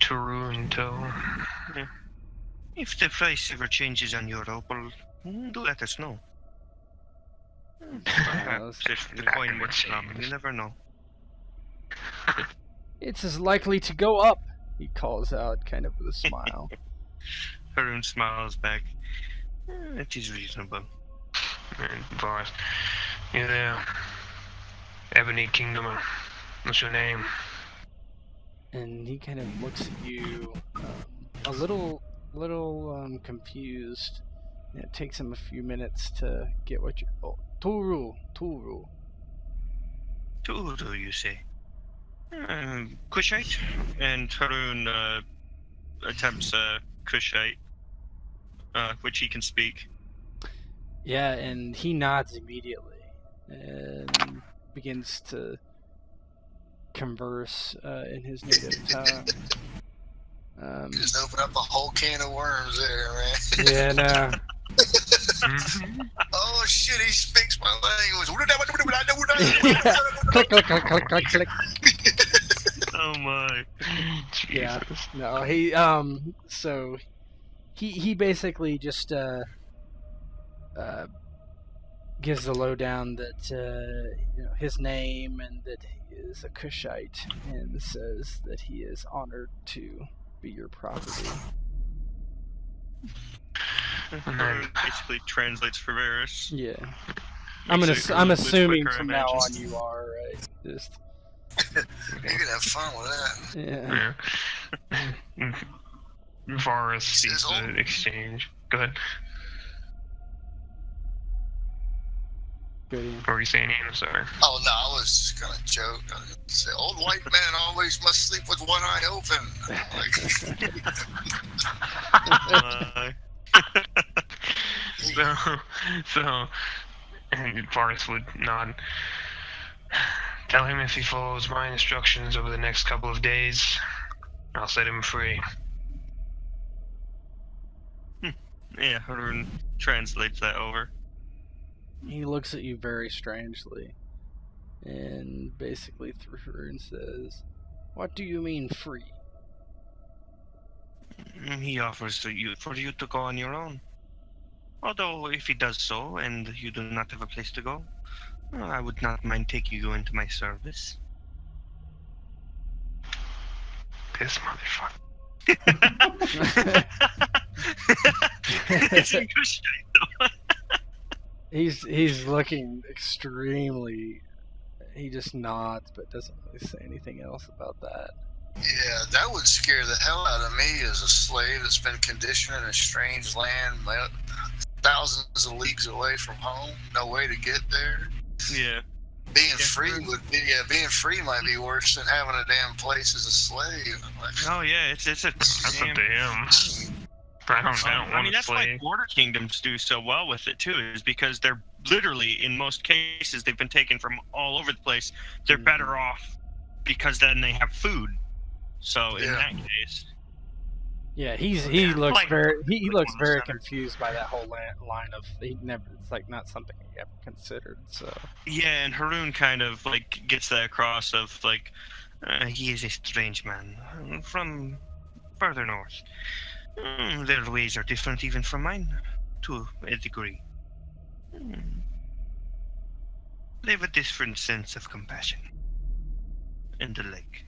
Haroun in tow. If the price ever changes on your opal, do let us know. Perhaps if the coin were to come, you never know. It's as likely to go up, he calls out, kind of with a smile. Haroun smiles back. It is reasonable. And Varrus, you there? Ebony Kingdom, what's your name? And he kind of looks at you, a little confused. And it takes him a few minutes to get what you. Oh, Turu. Turu, you say? Kushite? And Haroun attempts Kushite, which he can speak. Yeah, and he nods immediately and begins to converse in his native tongue. Just open up a whole can of worms there, man. Yeah, no. Oh shit, he speaks my language. Yeah. Click, click, click, click, click, click. Oh my. Yeah. No, he so he basically just gives the lowdown that his name and that he is a Kushite, and says that he is honored to be your property. Haroun basically translates for Varrus. Yeah. I'm assuming from now on you are, right? Just You can have fun with that. yeah. Varrus sees the exchange. Go ahead. Good. What were you saying, Ian? I'm sorry. Oh no, I was just gonna joke. I was gonna say, old white man always must sleep with one eye open. So, and Varrus would nod. Tell him if he follows my instructions over the next couple of days, I'll set him free. Yeah, Haroun translates that over. He looks at you very strangely, and basically through her and says, "What do you mean free?" He offers for you to go on your own. Although, if he does so, and you do not have a place to go, I would not mind taking you into my service. This motherfucker. It's in Kushite, though. He's looking extremely. He just nods, but doesn't really say anything else about that. Yeah, that would scare the hell out of me as a slave that's been conditioned in a strange land, thousands of leagues away from home, no way to get there. Yeah. Being free might be worse than having a damn place as a slave. Oh yeah, it's a That's damn. up to him. I don't I mean, want that's to why slave. border kingdoms do so well with it too, is because they're literally, in most cases, they've been taken from all over the place. They're better off because then they have food. So in that case, Yeah, he looks very confused by that whole line of it's like not something he ever considered. So yeah, and Haroun kind of like gets that across of like he is a strange man from further north. Their ways are different even from mine, to a degree. They have a different sense of compassion and the like.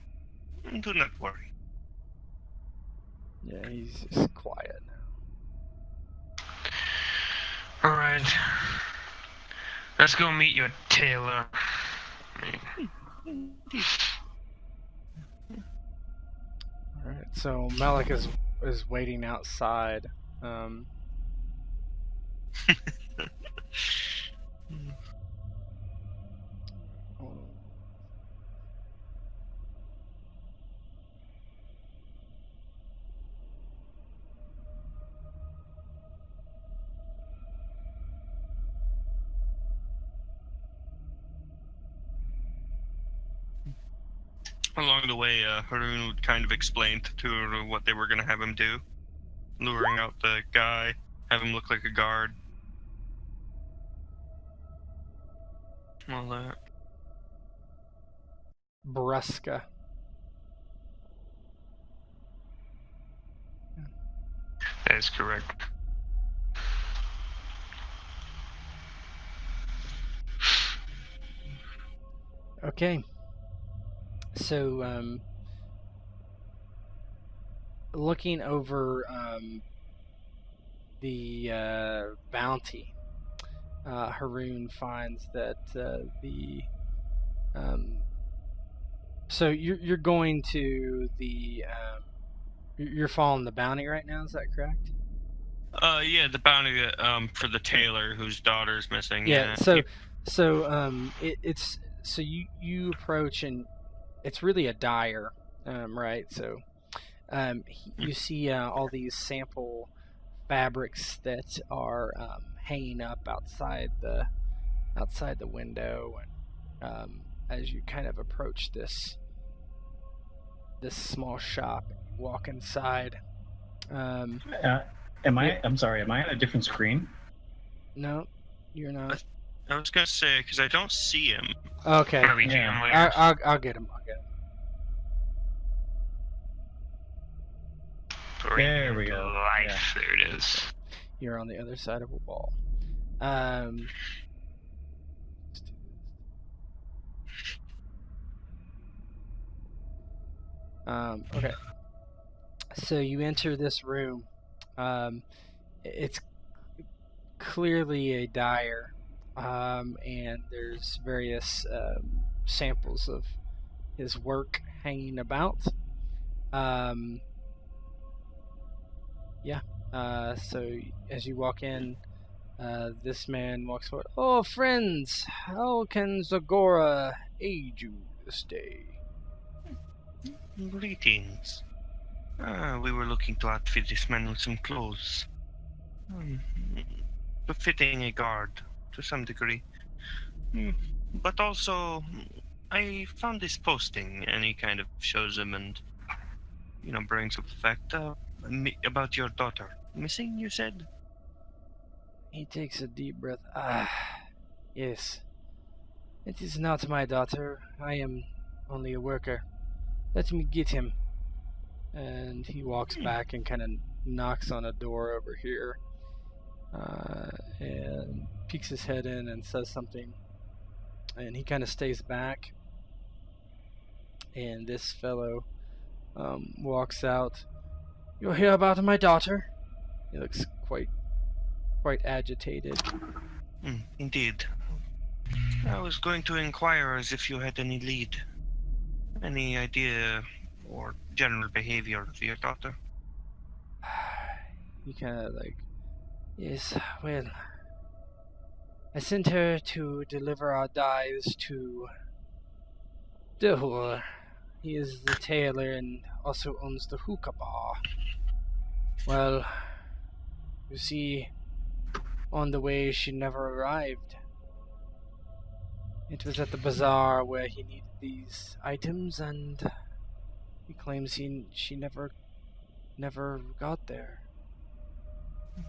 Do not worry. Yeah, he's just quiet now. All right. Let's go meet your tailor. Alright, so Malik is waiting outside. Along the way, Haroun would kind of explain to her what they were going to have him do. Luring out the guy, have him look like a guard. All that. Brusca. That is correct. Okay. So, looking over the bounty, Haroun finds that so you're going to the you're following the bounty right now. Is that correct? Yeah, the bounty for the tailor whose daughter's missing. Yeah. It's so you approach, and it's really a dyer, right? So you see all these sample fabrics that are hanging up outside the window, and as you kind of approach this small shop, you walk inside. I'm sorry. Am I on a different screen? No, you're not. I was gonna say because I don't see him. Okay. I'll get him later. I'll get him. There we go. Life. Yeah. There it is. You're on the other side of a wall. Okay. So you enter this room. It's clearly a dyer, and there's various samples of his work hanging about. So as you walk in, this man walks forward. Oh, friends, how can Zagora aid you this day? Greetings. We were looking to outfit this man with some clothes. Befitting a guard, to some degree. But also, I found this posting, and he kind of shows him and, brings up the fact about your daughter. Missing, you said? He takes a deep breath. Yes. It is not my daughter. I am only a worker. Let me get him. And he walks back and kind of knocks on a door over here. And peeks his head in and says something. And he kind of stays back. And this fellow walks out. You're here about my daughter? He looks quite agitated. Indeed. I was going to inquire as if you had any lead. Any idea or general behavior of your daughter? He kind of yes, well, I sent her to deliver our dyes to Dehor. He is the tailor and also owns the hookah bar. Well, you see, on the way she never arrived. It was at the bazaar where he needed these items, and he claims she never got there.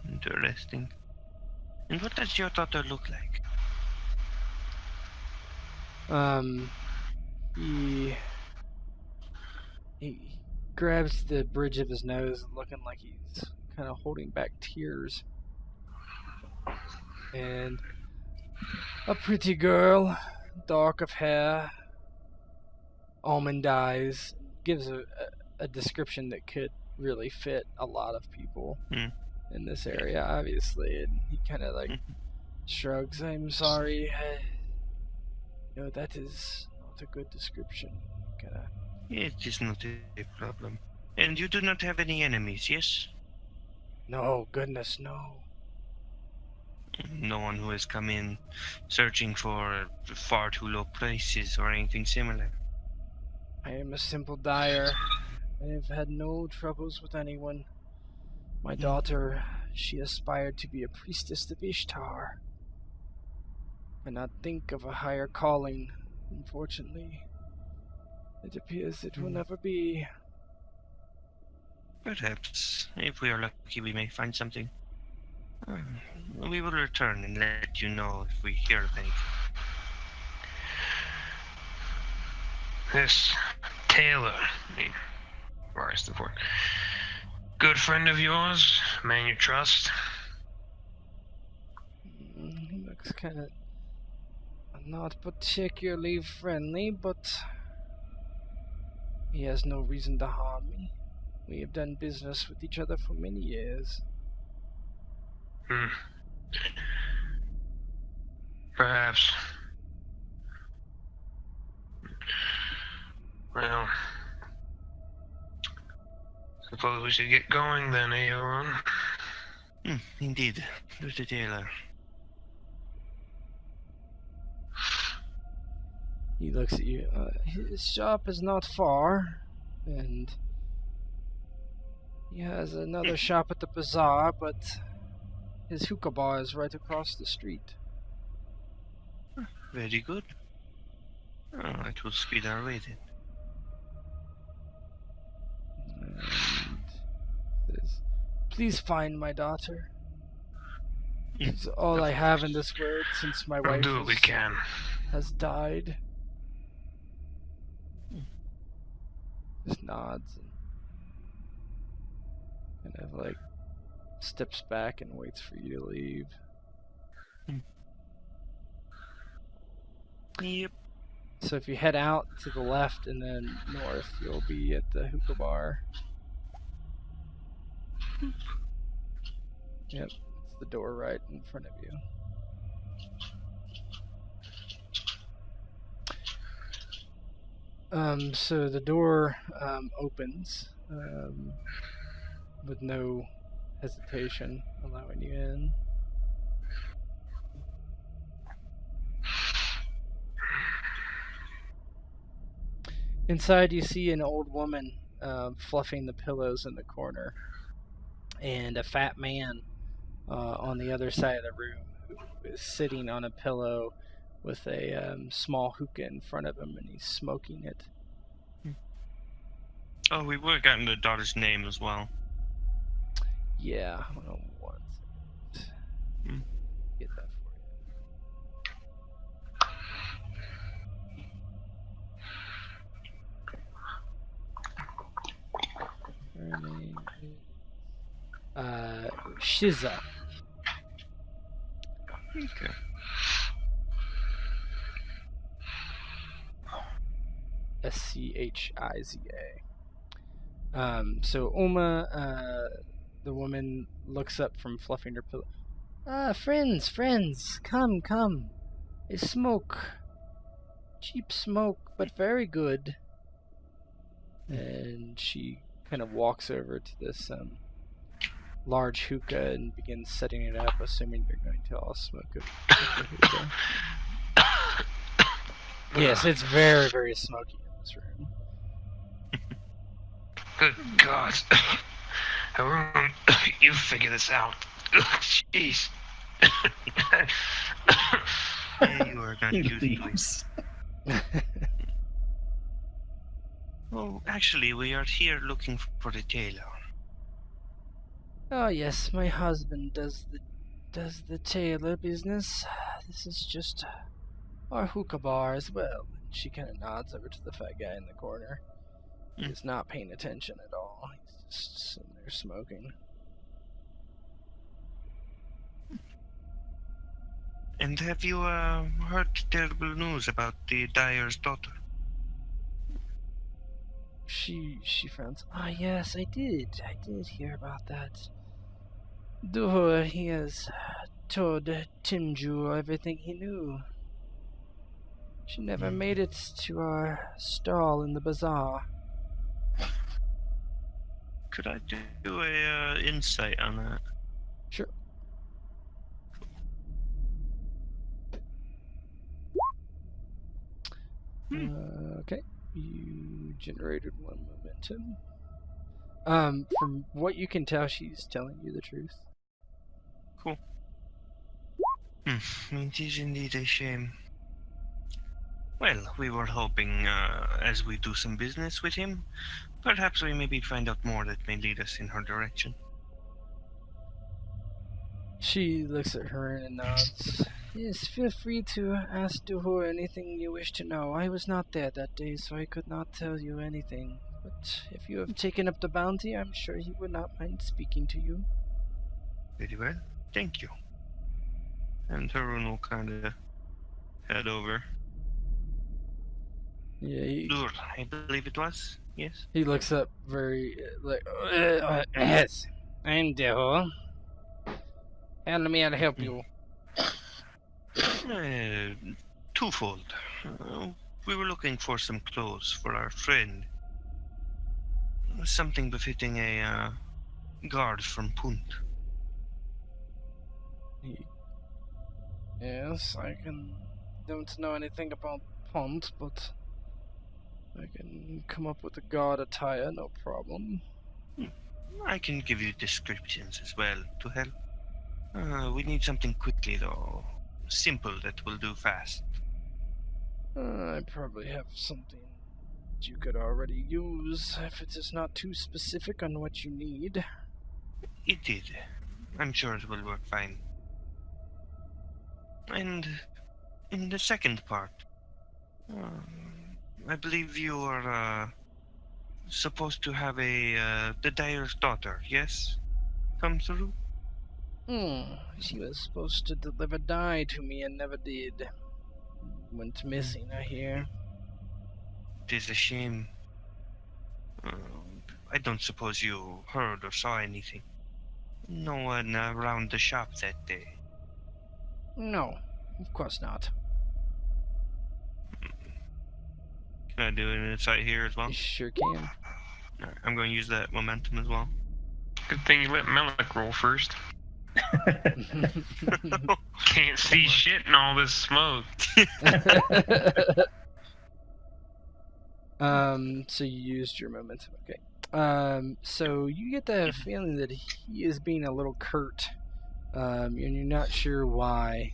Interesting. And what does your daughter look like? He grabs the bridge of his nose, looking like he's kind of holding back tears. And a pretty girl, dark of hair, almond eyes, gives a description that really fit a lot of people Mm. in this area, obviously. And he kind of like shrugs. I'm sorry. No, that is not a good description. Kinda. It is not a problem. And you do not have any enemies, yes? No, goodness, no. No one who has come in searching for far too low prices or anything similar. I am a simple dyer. I have had no troubles with anyone. My daughter, she aspired to be a priestess of Ishtar. I not think of a higher calling, unfortunately. It appears it will never be. Perhaps, if we are lucky, we may find something. We will return and let you know if we hear of anything. This Taylor, Varrus the Fourth, good friend of yours, man you trust. He looks kind of not particularly friendly, but he has no reason to harm me. We have done business with each other for many years. Perhaps. Well, suppose we should get going then, Haroun. Indeed, Mr. Taylor. He looks at you. His shop is not far, and he has another shop at the bazaar, but his hookah bar is right across the street. Very good. It will speed our way then. And says, please find my daughter. It's all I have in this world since my We'll wife do what we can. has died. Just nods and kind of like steps back and waits for you to leave. Yep. So if you head out to the left and then north, you'll be at the hookah bar. Yep, it's the door right in front of you. So the door opens with no hesitation, allowing you in. Inside, you see an old woman fluffing the pillows in the corner, and a fat man on the other side of the room who is sitting on a pillow with a small hookah in front of him, and he's smoking it. Oh, we would have gotten the daughter's name as well. Yeah, hold on one second. Get that for you. Her name is Shiza. Okay. Schiza. So Uma, the woman, looks up from fluffing her pillow. Friends, come. A smoke. Cheap smoke, but very good. And she kind of walks over to this large hookah and begins setting it up, assuming you're going to all smoke it with the hookah. Yes, it's very, very smoky in this room. Good God. Haroun, you figure this out. Jeez. You are not used to it. Oh, actually, we are here looking for the tailor. Oh yes, my husband does the tailor business. This is just our hookah bar as well. She kind of nods over to the fat guy in the corner. He's not paying attention at all. He's just sitting there smoking. And have you heard terrible news about the dyer's daughter? She frowns. Ah, yes, I did hear about that. Duhur, he has told Timju everything he knew. She never made it to our stall in the bazaar. Could I do a insight on that? Sure. Okay. You generated 1 momentum. From what you can tell, she's telling you the truth. Cool. It is indeed a shame. Well, we were hoping, as we do some business with him, perhaps we maybe find out more that may lead us in her direction. She looks at her and nods. Yes, feel free to ask Duhur anything you wish to know. I was not there that day, so I could not tell you anything. But if you have taken up the bounty, I'm sure he would not mind speaking to you. Very well. Thank you. And Haroun will kind of head over. Yeah, Dur, I believe it was. Yes. he looks up very yes, I'm Duhur. How may I help you? Twofold. We were looking for some clothes for our friend. Something befitting a guard from Punt. Yes, don't know anything about Pont, but I can come up with a guard attire, no problem. I can give you descriptions as well to help. We need something quickly though. Simple that will do fast. I probably have something that you could already use, if it is not too specific on what you need. It did. I'm sure it will work fine. And in the second part, I believe you are supposed to have the Dyer's daughter, yes? Come through? She was supposed to deliver dye to me and never did. Went missing, I hear. It is a shame. I don't suppose you heard or saw anything. No one around the shop that day. No, of course not. Can I do an insight here as well? You sure can. Alright, I'm going to use that momentum as well. Good thing you let Melik roll first. Can't see shit in all this smoke. So you used your momentum, okay. So you get the feeling that he is being a little curt, and you're not sure why.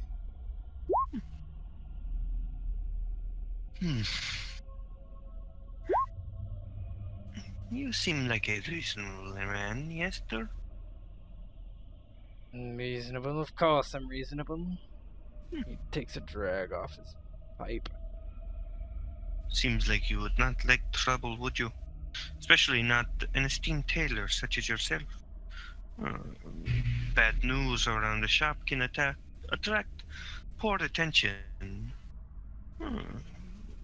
You seem like a reasonable man, yes, sir? Reasonable, of course I'm reasonable. He takes a drag off his pipe. Seems like you would not like trouble, would you? Especially not an esteemed tailor such as yourself. Bad news around the shop can attract poor attention.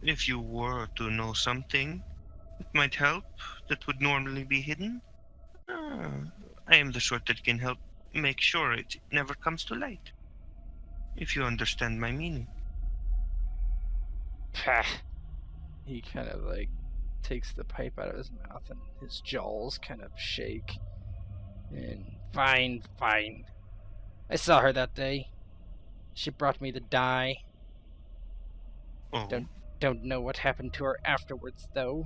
If you were to know something that might help, that would normally be hidden, I am the sort that can help make sure it never comes to light. If you understand my meaning. He kind of takes the pipe out of his mouth and his jaws kind of shake. And fine. I saw her that day. She brought me the dye. Oh. Don't know what happened to her afterwards, though.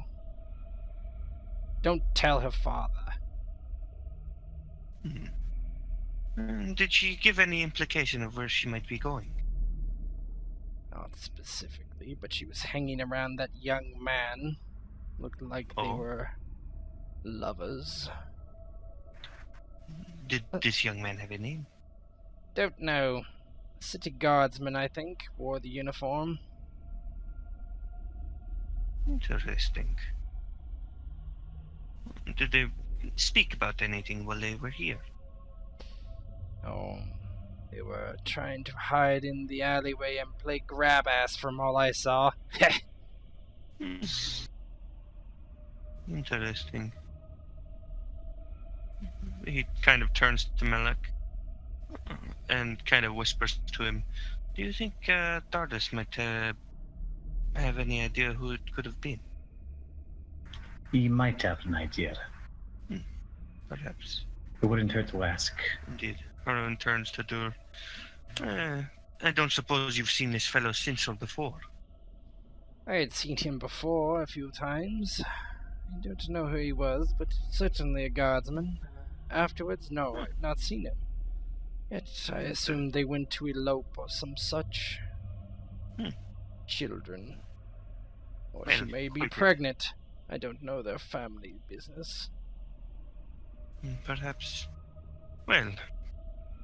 Don't tell her father. Did she give any implication of where she might be going? Not specifically, but she was hanging around that young man. Looked like they were lovers. Did this young man have a name? Don't know. City guardsman, I think, wore the uniform. Interesting. Did they speak about anything while they were here? Oh, they were trying to hide in the alleyway and play grab ass from all I saw. Interesting. He kind of turns to Malak and kind of whispers to him, "Do you think Tardis might have any idea who it could have been?" He might have an idea. Perhaps. It wouldn't hurt to ask. Indeed. Haroun turns to Dur. I don't suppose you've seen this fellow since or before. I had seen him before a few times. I don't know who he was, but certainly a guardsman. Afterwards, no, I've not seen him. Yet I assumed they went to elope or some such. Children. Or she may be pregnant. I don't know their family business. Perhaps. Well,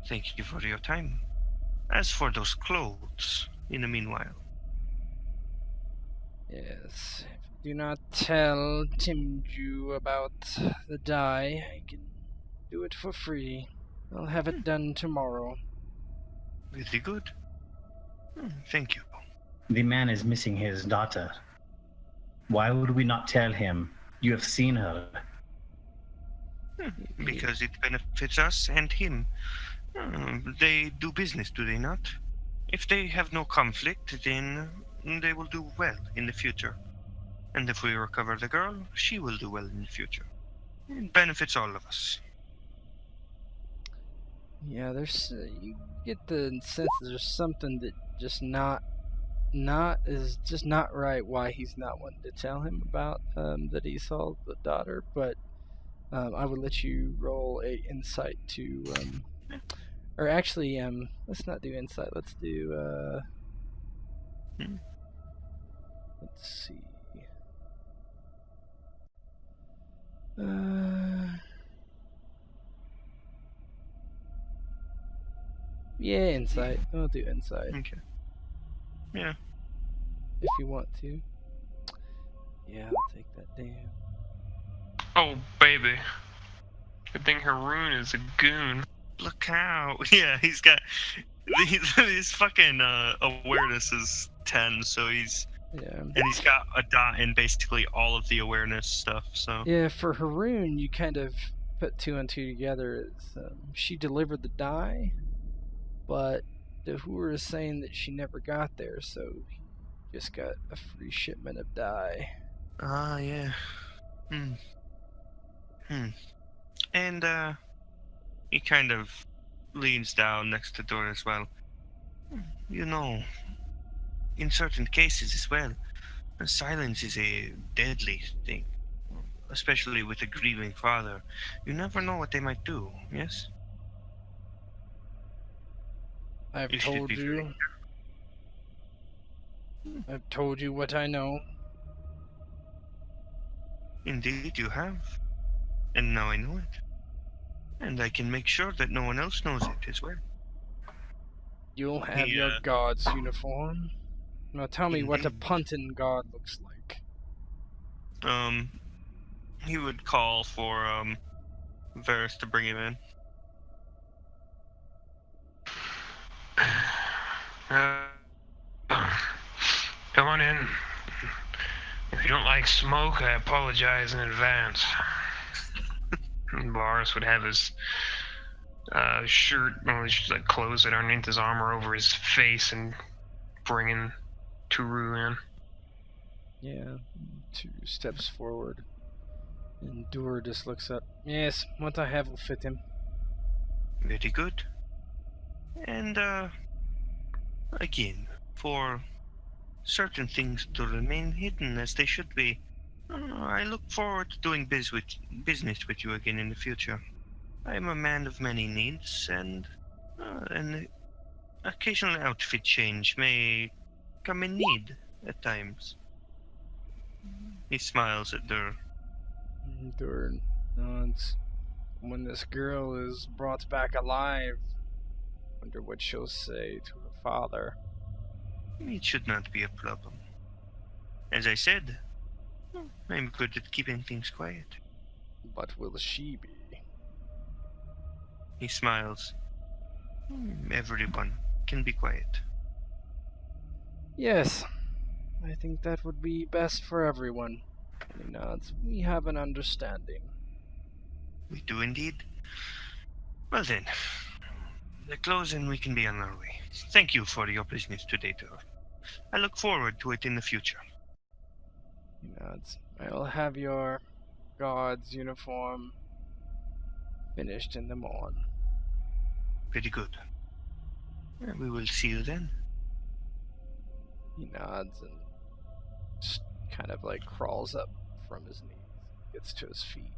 thank you for your time. As for those clothes, in the meanwhile. Yes, if you do not tell Timju about the dye, I can do it for free. I'll have it done tomorrow. Very good. Thank you. The man is missing his daughter. Why would we not tell him? You have seen her. Because it benefits us and him. They do business, do they not? If they have no conflict, then they will do well in the future. And if we recover the girl, she will do well in the future. It benefits all of us. Yeah, there's you get the sense there's something that just not right. Why he's not wanting to tell him about that he saw the daughter, but I would let you roll a insight to or actually let's not do insight. Let's do let's see. Yeah, insight. I'll do insight. Okay. Yeah. If you want to. Yeah, I'll take that down. Oh, baby. Good thing Haroun is a goon. Look out. Yeah, he's got... His fucking awareness is 10, so he's... Yeah. And he's got a dot in basically all of the awareness stuff, so... Yeah, for Haroun, you kind of put two and two together. She delivered the dye, but the Hooer is saying that she never got there, so he just got a free shipment of dye. Ah, yeah. And, he kind of leans down next to Dora as well. You know, in certain cases as well, silence is a deadly thing. Especially with a grieving father. You never know what they might do, yes? I've You should told be you. I've told you what I know. Indeed you have. And now I know it. And I can make sure that no one else knows it as well. You'll have your guard's uniform. Now tell me what a puntin guard looks like. He would call for, Varrus to bring him in. Come on in. If you don't like smoke, I apologize in advance. Varrus would have his shirt, well, his like clothes that are underneath his armor over his face and bringing Turu in. Yeah, 2 steps forward. And Dur just looks up. Yes, what I have will fit him. Very good. And, again, for certain things to remain hidden as they should be, I look forward to doing business with you again in the future. I am a man of many needs, and an occasional outfit change may come in need at times. He smiles at Dur. Dur nods. When this girl is brought back alive, wonder what she'll say to her father. It should not be a problem. As I said, I'm good at keeping things quiet. But will she be? He smiles. Everyone can be quiet. Yes, I think that would be best for everyone. And he nods. We have an understanding. We do indeed. Well then, the close and we can be on our way. Thank you for your business today, Thor. I look forward to it in the future. He nods. I'll have your guard's uniform finished in the morn. Pretty good. We will see you then. He nods and just kind of like crawls up from his knees, gets to his feet,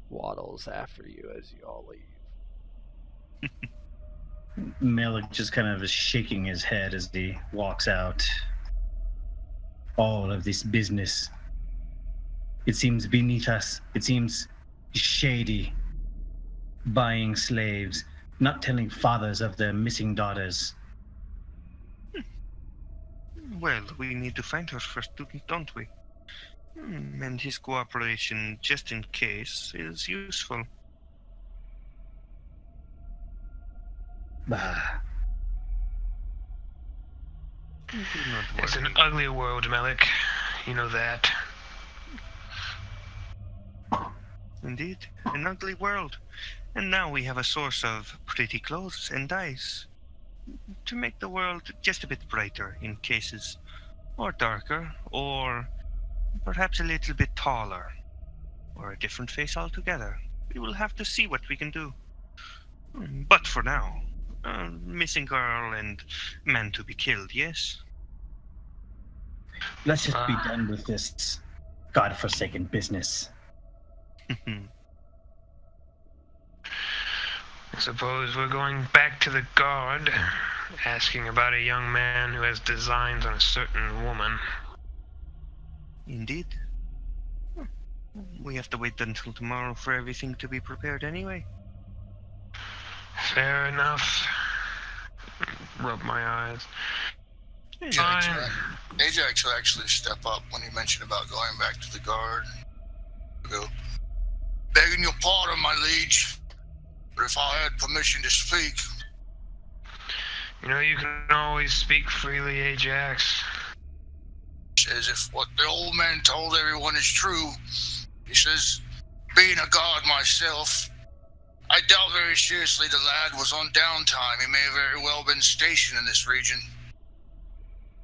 waddles after you as you all leave. Malik just kind of is shaking his head as he walks out. All of this business, it seems beneath us. It seems shady. Buying slaves, not telling fathers of their missing daughters. Well, we need to find her first, don't we? And his cooperation, just in case, is useful. Bah. Do not It's an worry. ugly world, Malik. You know that. Indeed, an ugly world. And now we have a source of pretty clothes and dyes to make the world just a bit brighter in cases, or darker, or perhaps a little bit taller, or a different face altogether. We will have to see what we can do. But for now, missing girl and man to be killed, yes? Let's just be done with this godforsaken business. I suppose we're going back to the guard, asking about a young man who has designs on a certain woman. Indeed. We have to wait until tomorrow for everything to be prepared anyway. Fair enough. Rub my eyes. Ajax will actually step up when he mentioned about going back to the guard. He'll go, begging your pardon, my liege, but if I had permission to speak... You know, you can always speak freely, Ajax. Says if what the old man told everyone is true, he says, being a god myself, I doubt very seriously the lad was on downtime. He may have very well been stationed in this region.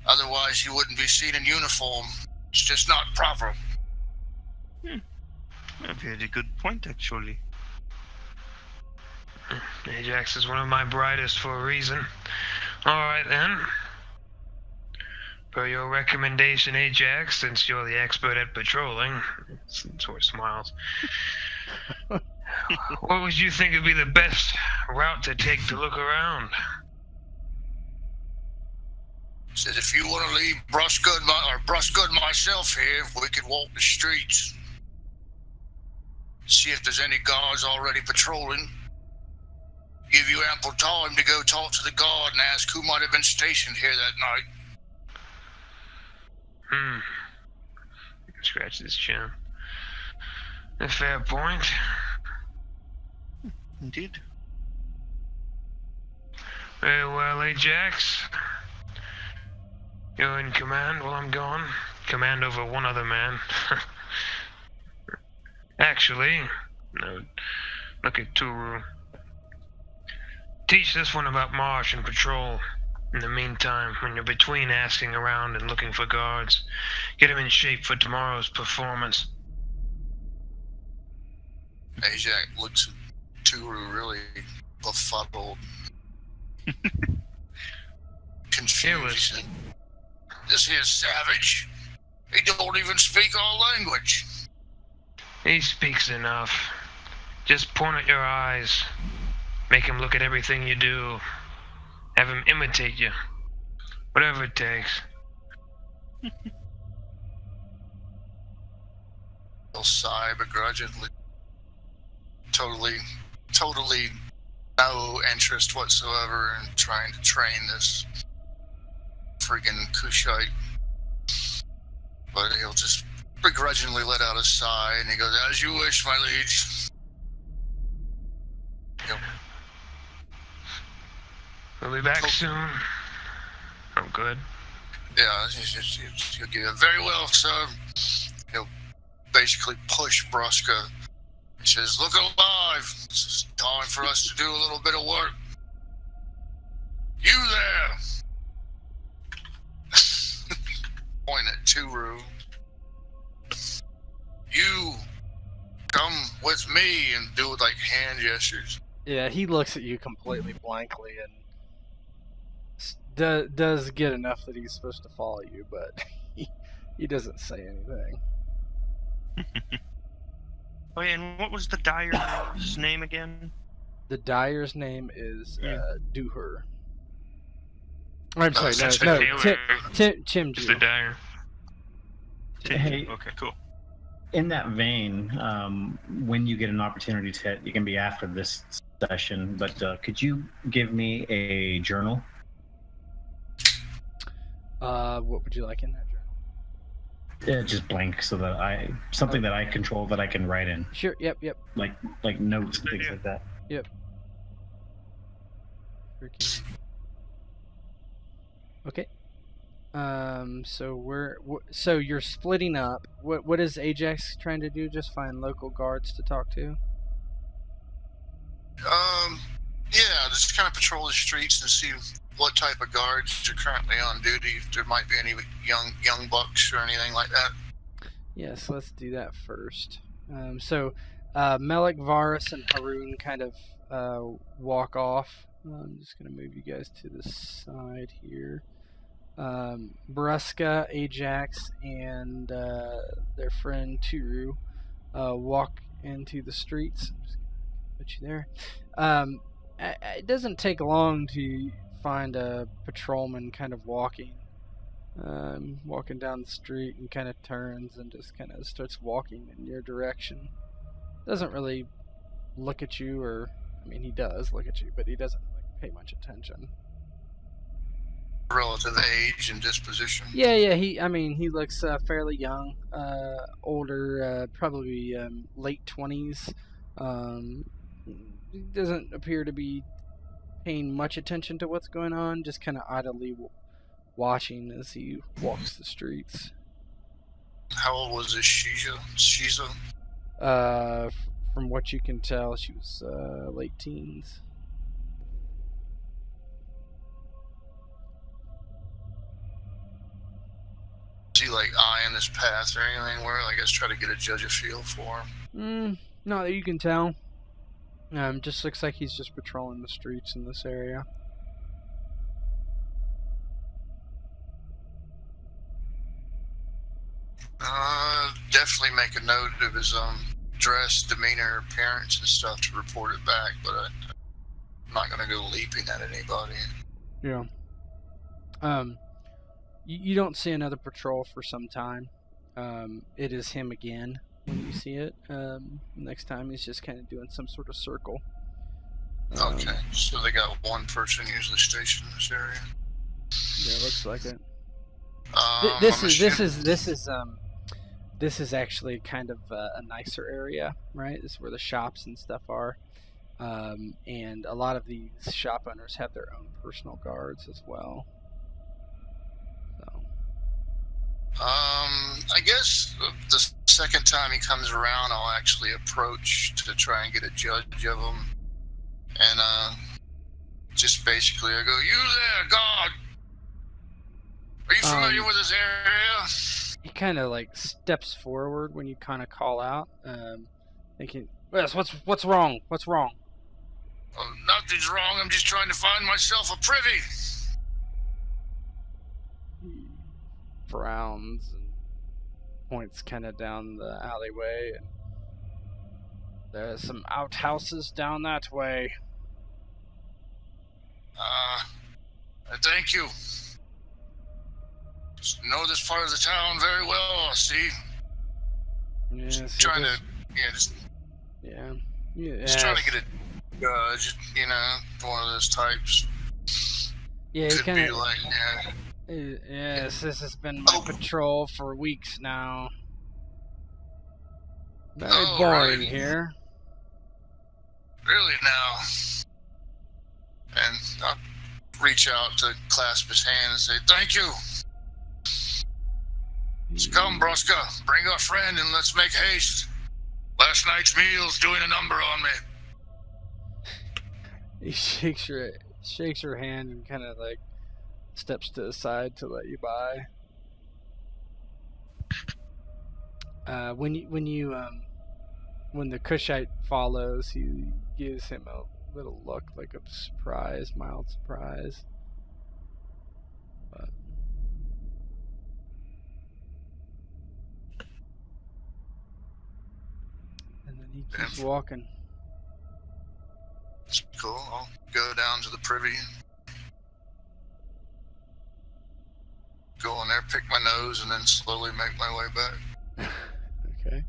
Otherwise, he wouldn't be seen in uniform. It's just not proper. A very good point, actually. Ajax is one of my brightest for a reason. Alright then. Per your recommendation, Ajax, since you're the expert at patrolling, sort of smiles. What would you think would be the best route to take to look around? Says if you want to leave Brusgood myself here, we could walk the streets. See if there's any guards already patrolling. Give you ample time to go talk to the guard and ask who might have been stationed here that night. Scratches his chin. A fair point. Indeed. Very well, Ajax. You're in command while I'm gone. Command over one other man. Actually, no. Look at Turu. Teach this one about march and patrol. In the meantime, when you're between asking around and looking for guards, get him in shape for tomorrow's performance. Ajax looks at Turu really befuddled. Confused. This here's savage. He don't even speak our language. He speaks enough. Just point at your eyes. Make him look at everything you do. Have him imitate you. Whatever it takes. He'll sigh begrudgingly. Totally no interest whatsoever in trying to train this friggin' Kushite. But he'll just begrudgingly let out a sigh and he goes, as you wish, my liege. He'll We'll be back soon. I'm good. Yeah, he'll give it very well, sir. he'll basically push Bruska. He says, "Look alive! It's time for us to do a little bit of work. You there!" Point at Turu. "You come with me," and do like hand gestures. Yeah, he looks at you completely blankly and does get enough that he's supposed to follow you, but he doesn't say anything. Oh yeah, and what was the dyer's name again? The dyer's name is Duher. I'm sorry, Since the no, tailor Chimju. is the dyer. Hey, Okay, cool. in that vein, when you get an opportunity to hit, you can be after this session, but could you give me a journal? What would you like in that journal? Yeah, just blank, so that something that I control that I can write in, Sure. Yep. like notes and things like that. Yep. Okay. So you're splitting up. What is Ajax trying to do? Just find local guards to talk to? Yeah, just kind of patrol the streets and see what type of guards are currently on duty. If there might be any young bucks or anything like that. Yes, let's do that first. Melik, Varrus, and Haroun kind of walk off. I'm just going to move you guys to the side here. Bruska, Ajax, and their friend Turu walk into the streets. I'm just going to put you there. It doesn't take long to find a patrolman kind of walking down the street and kind of turns and just kind of starts walking in your direction. Doesn't really look at you, or I mean, he does look at you, but he doesn't pay much attention. Relative age and disposition. Yeah. He looks fairly young, older, probably late 20s. He doesn't appear to be paying much attention to what's going on, just kind of idly watching as he walks the streets. How old was this Shiza? From what you can tell, she was late teens. Is he like eyeing this path or anything where I guess try to get a judge a feel for him? Not that you can tell. Just looks like he's just patrolling the streets in this area. Definitely make a note of his dress, demeanor, appearance, and stuff to report it back. But I'm not gonna go leaping at anybody. Yeah. You don't see another patrol for some time. It is him again when you see it. Next time he's just kind of doing some sort of circle. Okay, so they got one person usually stationed in this area. Yeah, looks like it. This is actually kind of a nicer area, right? This is where the shops and stuff are, and a lot of these shop owners have their own personal guards as well. So, I guess the second time he comes around, I'll actually approach to try and get a judge of him, and just basically I go, "You there, God? Are you familiar with this area?" He kind of like steps forward when you kind of call out, thinking, "Yes, what's wrong? What's wrong?" "Oh, nothing's wrong. I'm just trying to find myself a privy." He frowns and points kind of down the alleyway, and there's some outhouses down that way. Thank you. Know this part of the town very well, I see. Yes, just trying to get a judge, one of those types. Yeah, could be like, yes, this has been my patrol for weeks now. Very boring really? here. Really now? And I'll reach out to clasp his hand and say, "Thank you." It's Come, Broska, bring a friend and let's make haste. Last night's meal's doing a number on me. He shakes your hand and kind of like steps to the side to let you by. When the Cushite follows, he gives him a little look, like of surprise, mild surprise. But and then he keeps walking. It's cool. I'll go down to the privy. Go in there, pick my nose, and then slowly make my way back. Okay.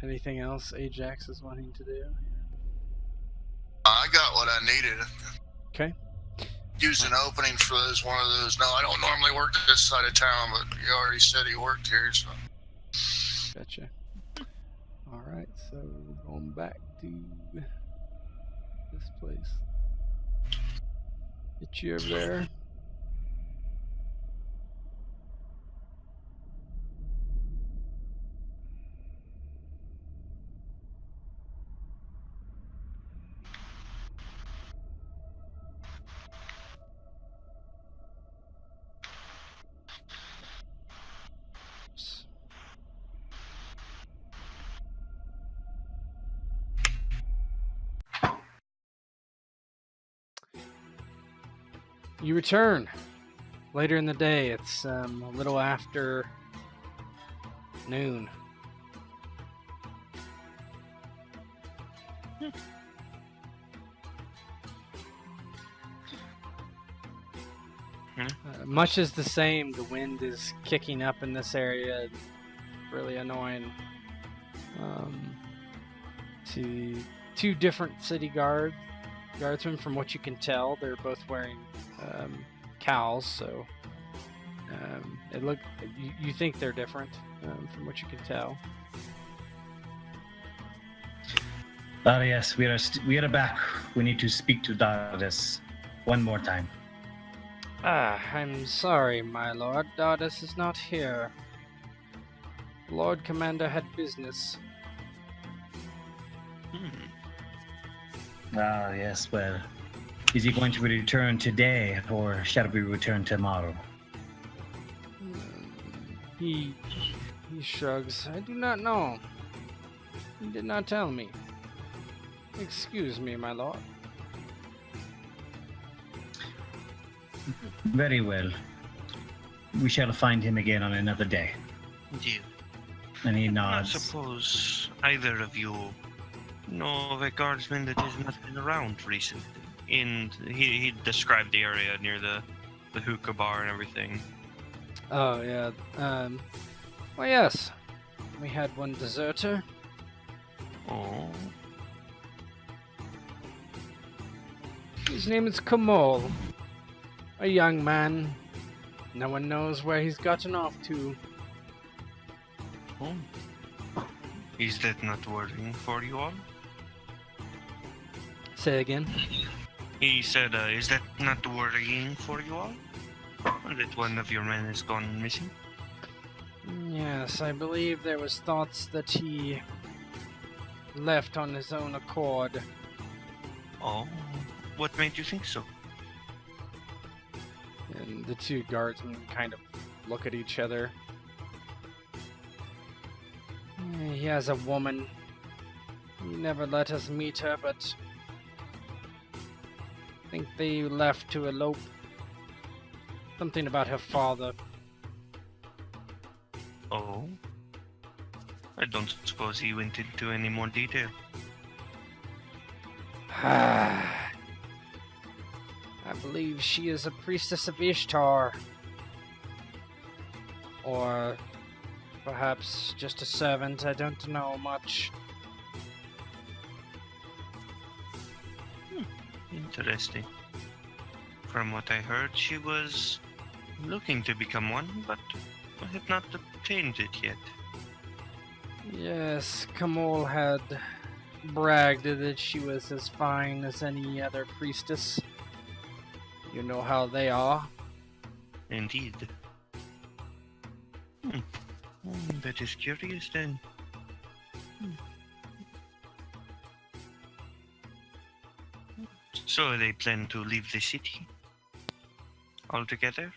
Anything else Ajax is wanting to do? I got what I needed. Okay. Used an opening for those, one of those. No, I don't normally work this side of town, but he already said he worked here, so. Gotcha. Alright, so going back to this place. Get you over there. You return later in the day. It's a little after noon. Much is the same. The wind is kicking up in this area. Really annoying. See two different city guardsmen, from what you can tell. They're both wearing cowls, so you think they're different from what you can tell. Yes, we are back. We need to speak to Dardis one more time. I'm sorry, my lord. Dardis is not here. Lord Commander had business. Yes, well, is he going to return today, or shall we return tomorrow? He shrugs. I do not know. He did not tell me. Excuse me, my lord. Very well. We shall find him again on another day. Deal. And he I nods. suppose either of you know of a guardsman that has not been around recently. And he described the area near the hookah bar and everything. Oh, yeah. Well, yes. We had one deserter. Oh. His name is Kamal. A young man. No one knows where he's gotten off to. Oh. Is that not worrying for you all? Say again. He said, is that not worrying for you all? That one of your men has gone missing? Yes, I believe there was thoughts that he left on his own accord. Oh. What made you think so? And the two guardsmen kind of look at each other. He has a woman. He never let us meet her, but I think they left to elope. Something about her father. Oh? I don't suppose he went into any more detail. I believe she is a priestess of Ishtar. Or perhaps just a servant. I don't know much. Interesting. From what I heard, she was looking to become one, but had not obtained it yet. Yes, Kamal had bragged that she was as fine as any other priestess. You know how they are. Indeed. That is curious then. So they plan to leave the city altogether?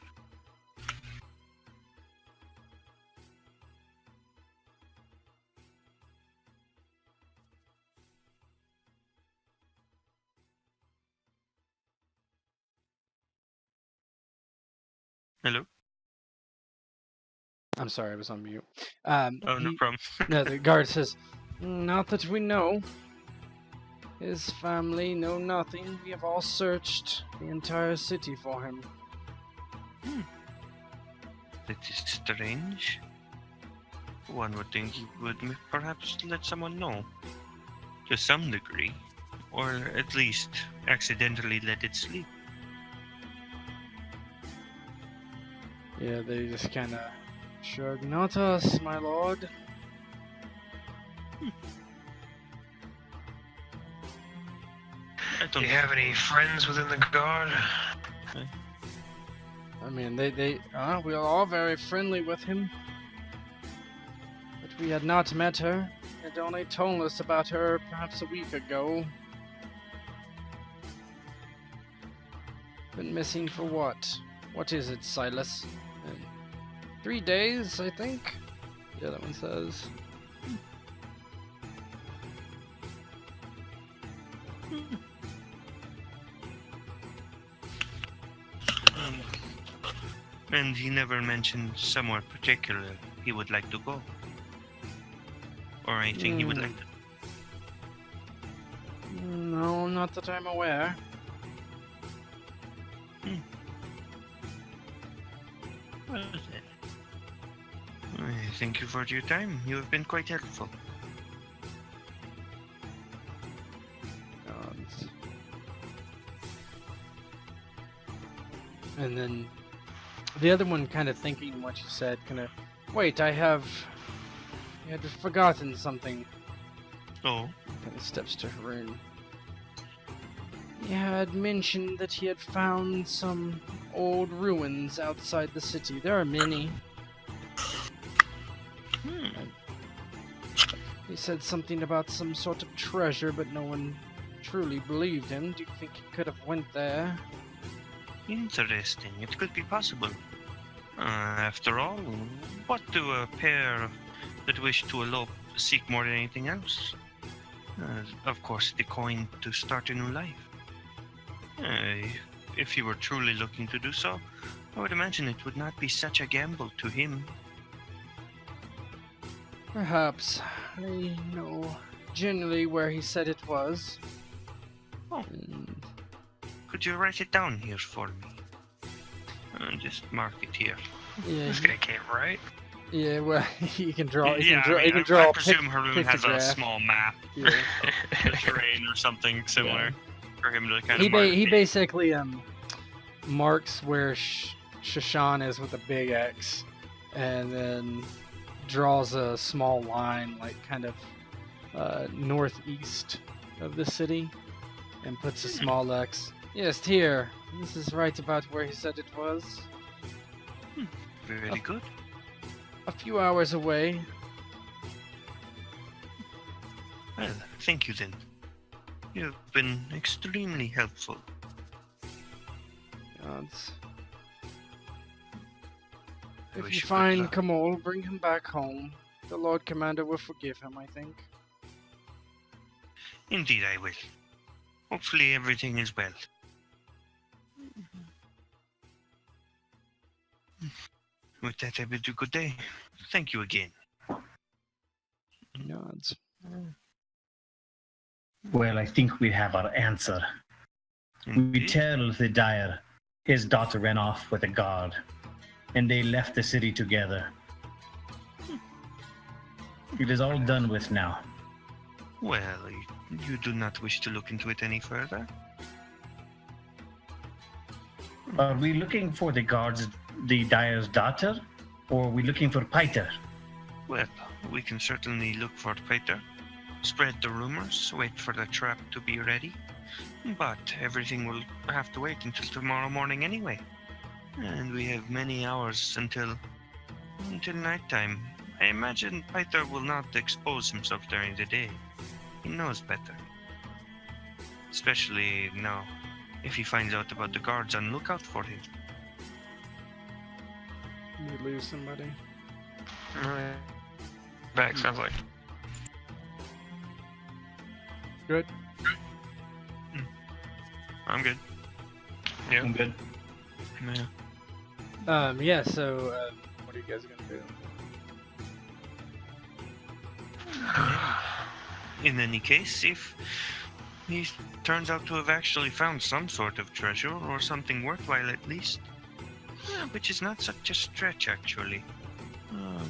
Hello? I'm sorry, I was on mute. Oh, no problem. No, the guard says, "Not that we know. His family know nothing. We have all searched the entire city for him." That is strange. One would think he would perhaps let someone know. To some degree. Or at least accidentally let it sleep. Yeah, they just kind of shrug. "Not us, my lord." Do you have any friends within the guard? I mean, we are all very friendly with him. But we had not met her. He had only told us about her perhaps a week ago. Been missing for what? What is it, Silas? 3 days, I think? The other one says. And he never mentioned somewhere particular he would like to go. Or anything he would like to do. No, not that I'm aware. Well, then. Thank you for your time. You have been quite helpful. And then the other one, kind of thinking what you said, kind of, wait, I had forgotten something. Oh. Kind of steps to Haroun. He had mentioned that he had found some old ruins outside the city. There are many. He said something about some sort of treasure, but no one truly believed him. Do you think he could have went there? Interesting. It could be possible. After all, what do a pair that wish to elope seek more than anything else? Of course, the coin to start a new life. If he were truly looking to do so, I would imagine it would not be such a gamble to him. Perhaps. I know generally where he said it was. Oh. Could you write it down here for me? Just mark it here. Yeah. This guy can't write. Yeah, well, he can draw. I presume Haroun has a small map Yeah. of the terrain or something similar for him to kind of He basically marks where Shushan is with a big X, and then draws a small line, like kind of northeast of the city, and puts a small X. Yes, here. This is right about where he said it was. Very good. A few hours away. Well, thank you then. You've been extremely helpful. Gods. I If wish you you good find luck. Kamal, bring him back home. The Lord Commander will forgive him, I think. Indeed, I will. Hopefully everything is well. With that, I bid you good day. Thank you again. Nods. Well, I think we have our answer. We Indeed. tell the dyer his daughter ran off with a guard, and they left the city together. It is all done with now. Well, you do not wish to look into it any further? Are we looking for the dyer's daughter, or are we looking for Pyter? Well, we can certainly look for Pyter, spread the rumors, wait for the trap to be ready. But everything will have to wait until tomorrow morning anyway. And we have many hours until nighttime. I imagine Pyter will not expose himself during the day. He knows better. Especially now, if he finds out about the guards on lookout for him. We lose somebody. Alright. Back, sounds like. Good. I'm good. Yeah. I'm good. Yeah. Yeah, so, what are you guys gonna do? In any case, if he turns out to have actually found some sort of treasure, or something worthwhile at least, which is not such a stretch actually,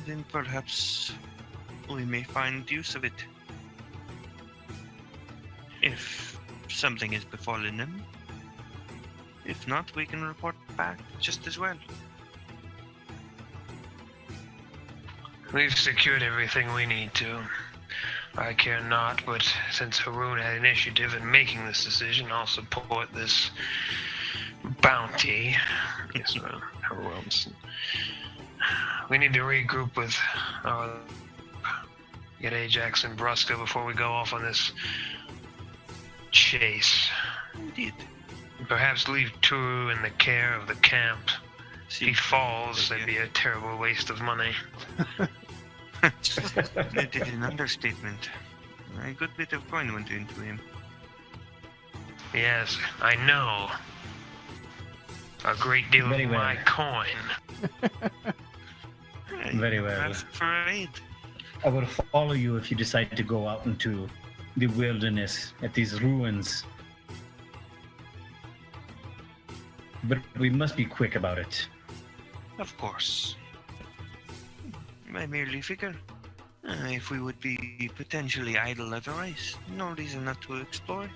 then perhaps we may find use of it. If something has befallen him. If not, we can report back just as well. We've secured everything we need to. I care not, but since Haroun had initiative in making this decision, I'll support this bounty. Yes, Haroun's. We need to regroup with get Ajax and Bruska before we go off on this chase. Indeed. Perhaps leave Turu in the care of the camp. If he falls, that'd be a terrible waste of money. That is an understatement. A good bit of coin went into him. Yes, I know. A great deal Very of well. my coin. Very well. I'm afraid. I will follow you if you decide to go out into the wilderness at these ruins. But we must be quick about it. Of course. I merely figure, if we would be potentially idle otherwise, no reason not to explore.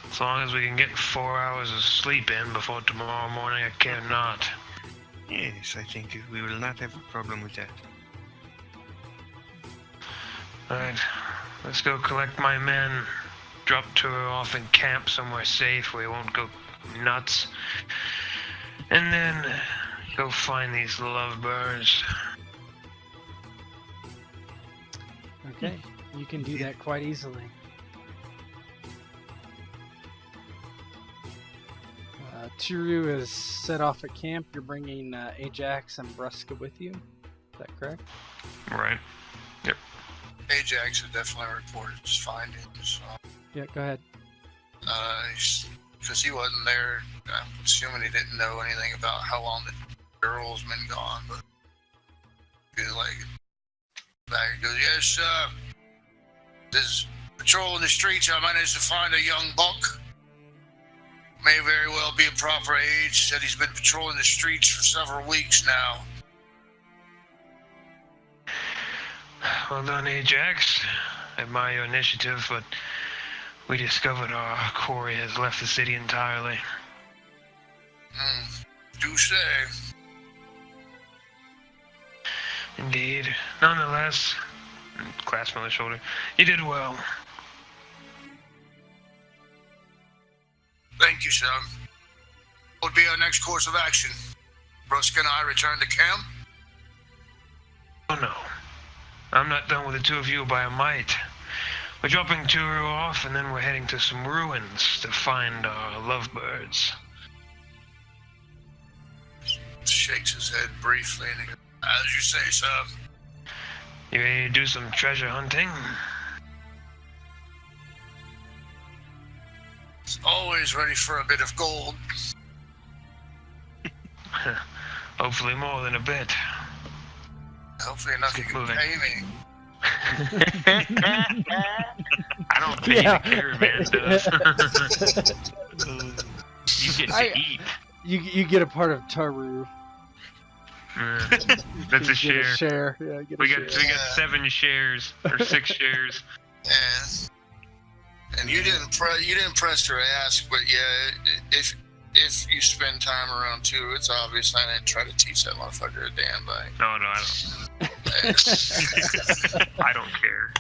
As long as we can get 4 hours of sleep in before tomorrow morning, I care not. Yes, I think we will not have a problem with that. Alright, let's go collect my men. Drop Turu off in camp somewhere safe where he won't go nuts. And then go find these lovebirds. Okay, you can do that quite easily. Turu is set off at camp. You're bringing Ajax and Bruska with you. Is that correct? Right. Ajax had definitely reported his findings. Yeah, go ahead. Because he wasn't there, I'm assuming he didn't know anything about how long the girl's been gone, but he was like, back and goes, yes, this patrol in the streets, I managed to find a young buck. May very well be a proper age. Said he's been patrolling the streets for several weeks now. Well done, Ajax. I admire your initiative, but we discovered our quarry has left the city entirely. Do say. Indeed. Nonetheless, clasp on the shoulder, you did well. Thank you, sir. What would be our next course of action? Bruska and I return to camp? Oh no. I'm not done with the two of you by a mite. We're dropping Turu off, and then we're heading to some ruins to find our lovebirds. Shakes his head briefly and he goes, as you say, sir. You ready to do some treasure hunting? Always ready for a bit of gold. Hopefully more than a bit. Hopefully enough you Keep can moving. pay me. I don't pay Yeah. the caravan does. You get to eat. You get a part of Turu. That's a You share. get a share. Yeah, get We a got share. 7 shares or 6 shares. And you didn't press her ask, but yeah, if you spend time around too, it's obvious I didn't try to teach that motherfucker a damn thing. No, I don't. I don't care.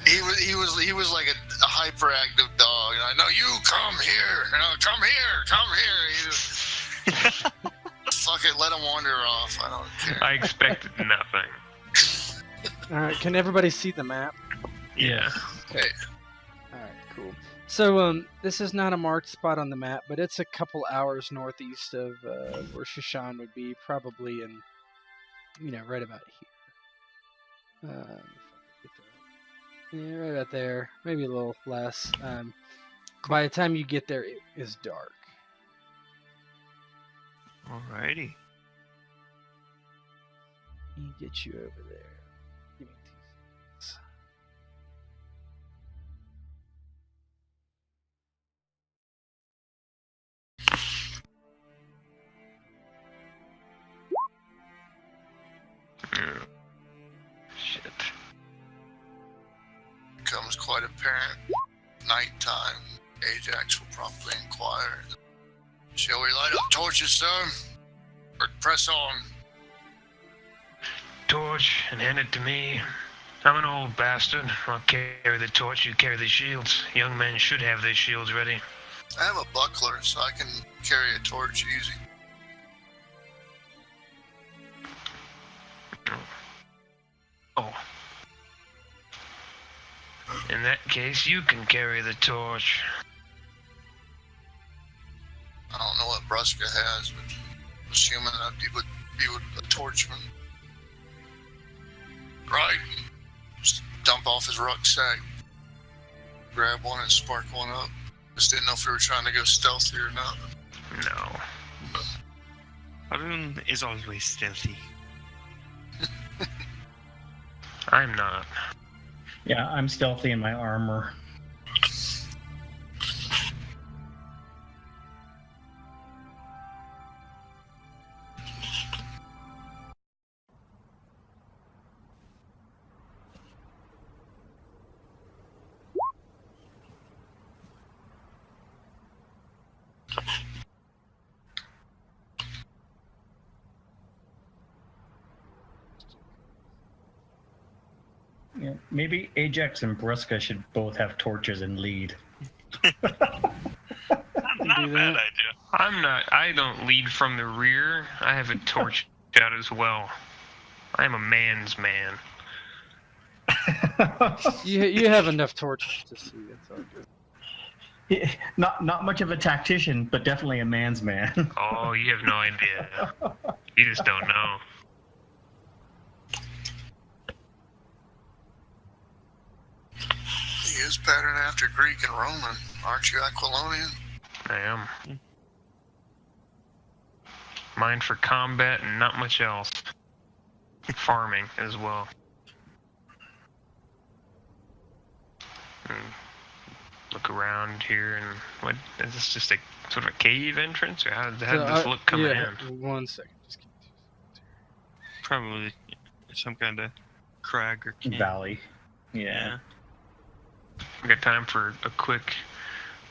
He was like a hyperactive dog. And I know you come here, come here. He was Fuck it, let them wander off. I don't care. I expected nothing. Alright, can everybody see the map? Yeah. Okay. Alright, cool. So, this is not a marked spot on the map, but it's a couple hours northeast of where Shushan would be, probably in, right about here. If I can get that. Yeah, right about there. Maybe a little less. By the time you get there, it is dark. Alrighty. Let me get you over there. Give me 2 seconds. Shit. Becomes quite apparent. Nighttime. Ajax will promptly inquire. Shall we light up torches, sir? Or press on? Torch and hand it to me. I'm an old bastard. I'll carry the torch, you carry the shields. Young men should have their shields ready. I have a buckler, so I can carry a torch easy. Oh. In that case, you can carry the torch. I don't know what Bruska has, but assuming that he would be a torchman. Right. Just dump off his rucksack. Grab one and spark one up. Just didn't know if we were trying to go stealthy or not. No. Haroun is always stealthy. I'm not. Yeah, I'm stealthy in my armor. Yeah, maybe Ajax and Bruska should both have torches and lead. Not a bad idea. I don't lead from the rear. I have a torch out as well. I'm a man's man. You have enough torches to see. It's all good. Yeah, not much of a tactician, but definitely a man's man. Oh, you have no idea. You just don't know. He is patterned after Greek and Roman. Aren't you Aquilonian? I am. Mine for combat and not much else. Farming as well. And look around here and what is this, just a sort of a cave entrance, or how did this look coming in? 1 second. Just give me 2 seconds. Probably some kind of crag or camp. Valley. Yeah. We got time for a quick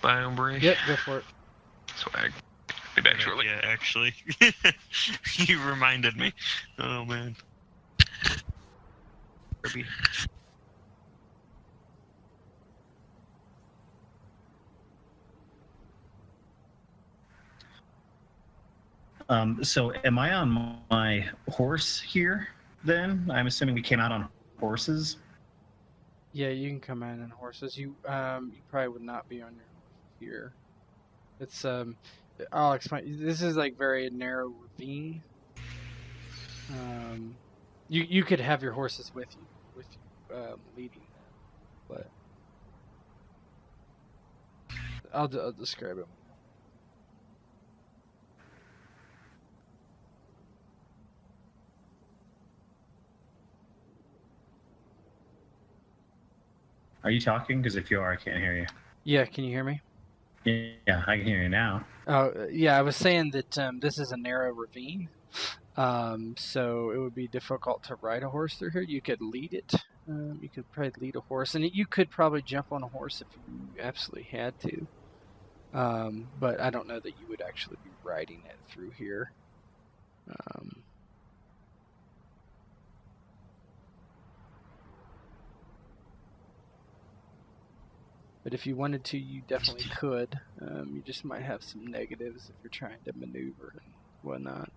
biome break. Yep, go for it. Swag. Be back shortly. Yeah, actually. You reminded me. Oh, man. Kirby. So am I on my horse here then? I'm assuming we came out on horses. Yeah, you can come in on horses. You probably would not be on your horse here. It's I'll explain. This is like very narrow ravine. You could have your horses with you leading them, but I'll describe it. Are you talking? Because if you are, I can't hear you. Yeah, can you hear me? Yeah, I can hear you now. Oh, yeah, I was saying that this is a narrow ravine, so it would be difficult to ride a horse through here. You could lead it. You could probably lead a horse, and you could probably jump on a horse if you absolutely had to. But I don't know that you would actually be riding it through here. But if you wanted to, you definitely could. You just might have some negatives if you're trying to maneuver and whatnot.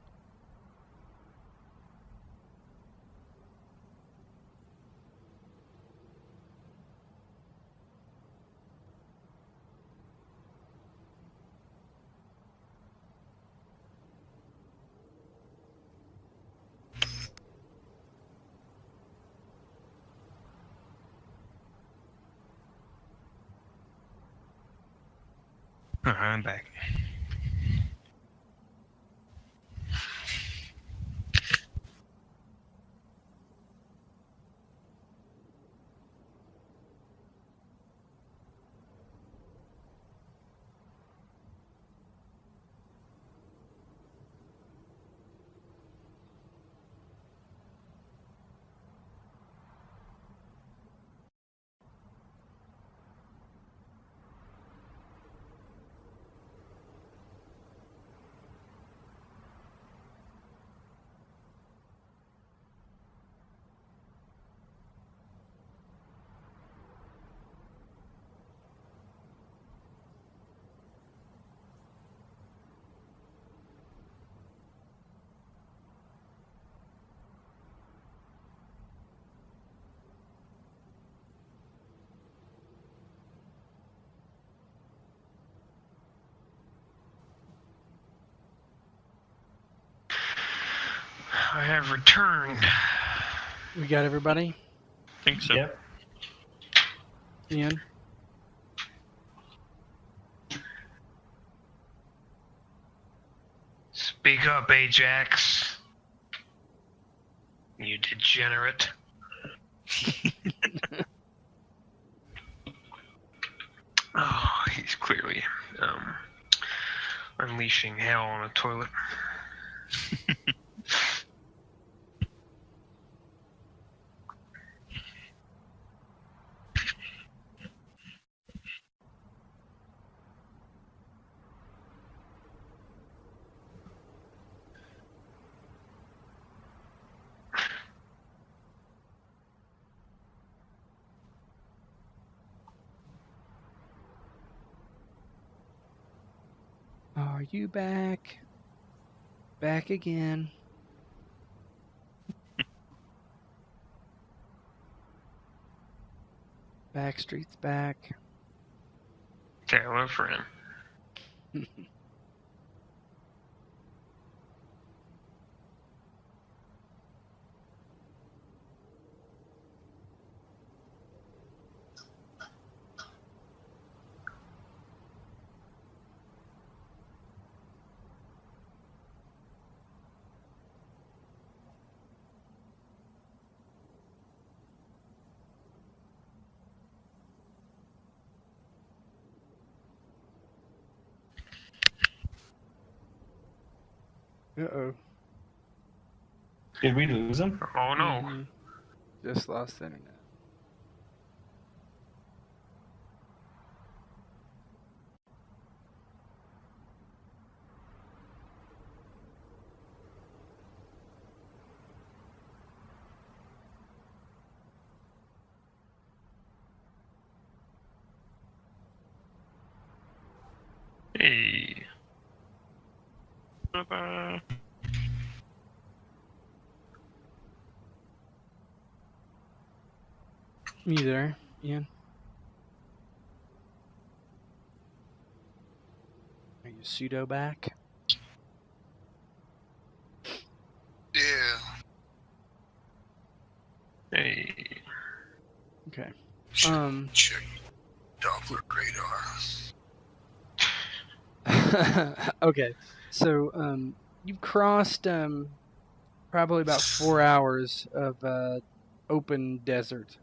I'm back. I have returned. We got everybody? Think so. Yep. Ian? Speak up, Ajax. You degenerate. Oh, he's clearly unleashing hell on a toilet. Are you back? Back again. Backstreet's back. Tell a friend. Uh-oh. Did we lose him? Oh no. Mhm. Just lost internet. Hey. Bye-bye. You there, Ian? Are you pseudo back? Yeah. Hey. Okay. Check Doppler radar. Okay. So, you've crossed probably about 4 hours of open desert.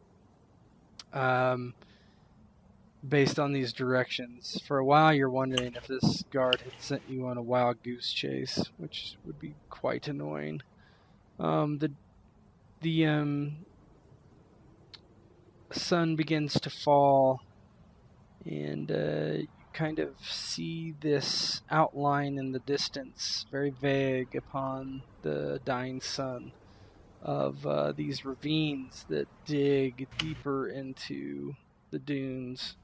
Based on these directions. For a while, you're wondering if this guard had sent you on a wild goose chase, which would be quite annoying. The sun begins to fall, and you kind of see this outline in the distance, very vague upon the dying sun, of these ravines that dig deeper into the dunes.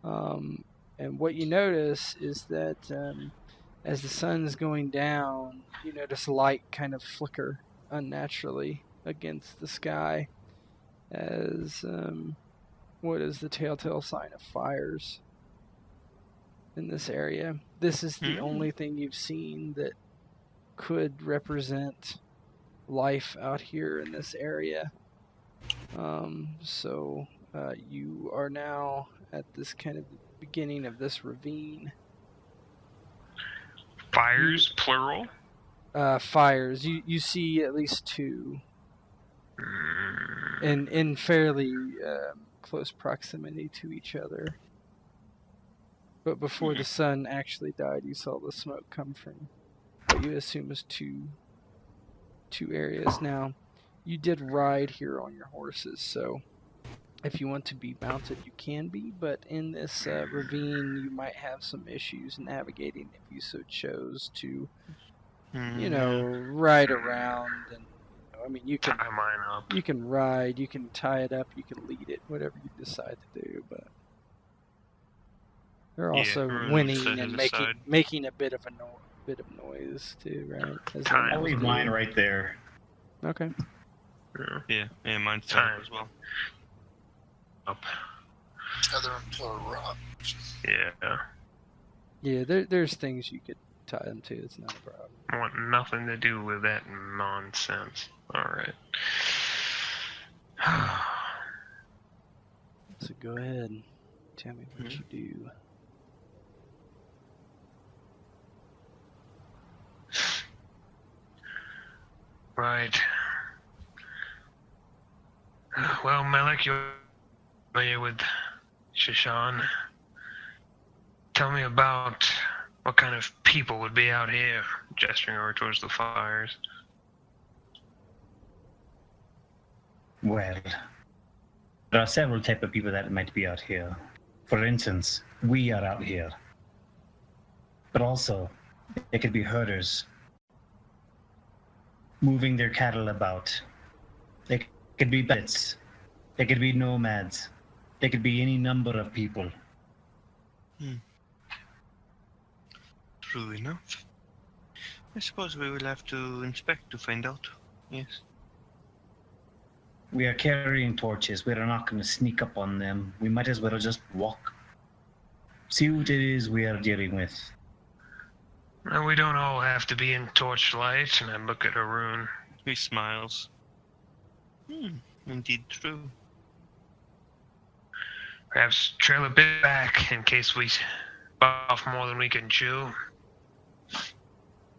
And what you notice is that as the sun is going down, you notice light kind of flicker unnaturally against the sky as what is the telltale sign of fires in this area. This is the only thing you've seen that could represent life out here in this area. So you are now at this kind of beginning of this ravine, Fires, plural? Fires. You see at least two, in fairly close proximity to each other. But before the sun actually died, you saw the smoke come from what you assume is two areas. Now, you did ride here on your horses, so if you want to be mounted, you can be. But in this ravine, you might have some issues navigating if you so chose to, ride around. And I mean, you can tie mine up. You can ride, you can tie it up, you can lead it, whatever you decide to do. But they're also whinnying and making a bit of noise too, right? I'll leave mine right there. Okay. Yeah, mine's tied as well. Up. Tether them to a rock. Yeah. Yeah, there's things you could tie them to. It's not a problem. I want nothing to do with that nonsense. Alright. So go ahead and tell me what you do. Right. Well, Melek, you're familiar with Shushan. Tell me about what kind of people would be out here, gesturing over towards the fires. Well, there are several types of people that might be out here. For instance, we are out here. But also, there could be herders moving their cattle about. There could be bandits. There could be nomads. There could be any number of people. True enough. I suppose we will have to inspect to find out. Yes. We are carrying torches. We are not going to sneak up on them. We might as well just walk. See what it is we are dealing with. Well, we don't all have to be in torchlight, and I look at Haroun. He smiles. Indeed true. Perhaps trail a bit back in case we bite off more than we can chew.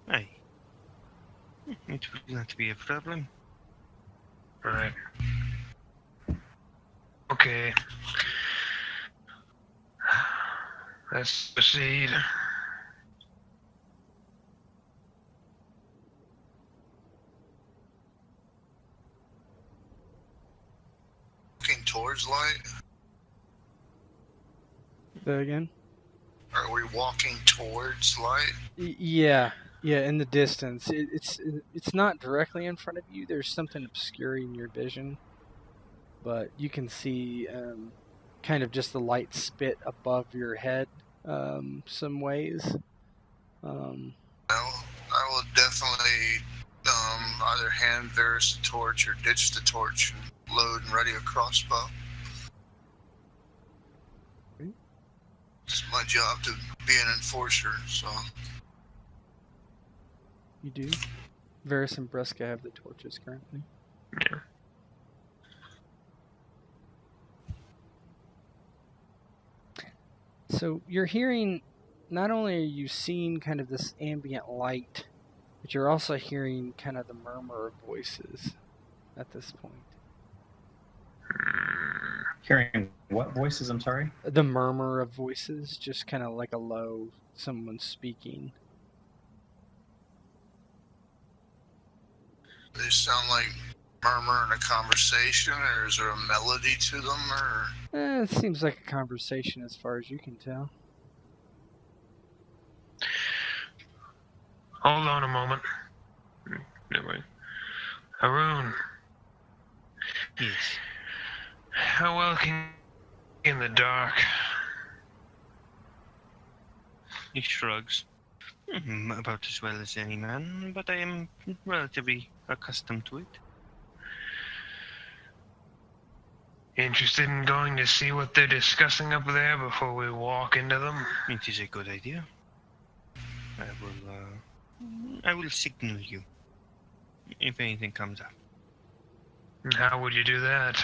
Aye. It will not be a problem. Right. Okay. Let's proceed. Looking towards light? Say again? Are we walking towards light? Yeah, in the distance. It's not directly in front of you. There's something obscuring your vision, but you can see kind of just the light spit above your head some ways. Well, I will definitely either hand Varrus the torch or ditch the torch and load and ready a crossbow. It's my job to be an enforcer, so... You do? Varrus and Bruska have the torches currently. Yeah. So you're hearing, not only are you seeing kind of this ambient light, but you're also hearing kind of the murmur of voices at this point. Hearing what voices, I'm sorry? The murmur of voices, just kind of like a low, someone speaking. They sound like murmur in a conversation, or is there a melody to them, or... It seems like a conversation as far as you can tell. Hold on a moment. Anyway. Haroun. Yes. How well can you in the dark? He shrugs. About as well as any man, but I am relatively accustomed to it. Interested in going to see what they're discussing up there before we walk into them? It is a good idea. I will signal you if anything comes up. And how would you do that?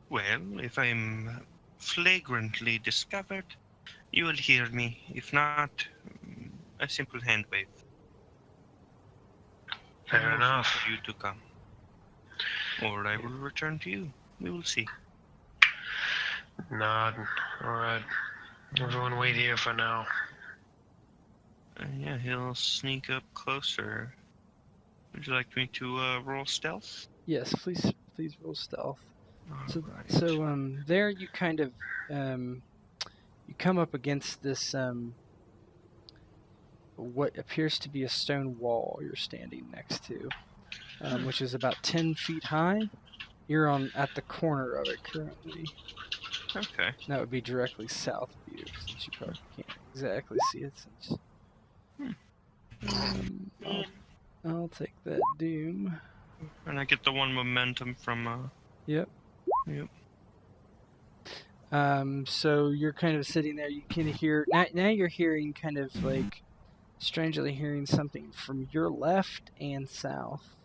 Well, if I'm flagrantly discovered, you will hear me. If not, a simple hand wave. Fair I'm waiting enough. For you to come. Or I will return to you. We will see. Nod. Alright. Everyone wait here for now. Yeah, he'll sneak up closer. Would you like me to roll stealth? Yes, please roll stealth. Alright. So there you kind of you come up against this what appears to be a stone wall you're standing next to, which is about 10 feet high. You're at the corner of it currently. Okay. That would be directly south of you, since you probably can't exactly see it. I'll take that doom. And I get the one momentum from. Yep. Yep. So you're kind of sitting there. You can hear now. You're hearing kind of like strangely hearing something from your left and south.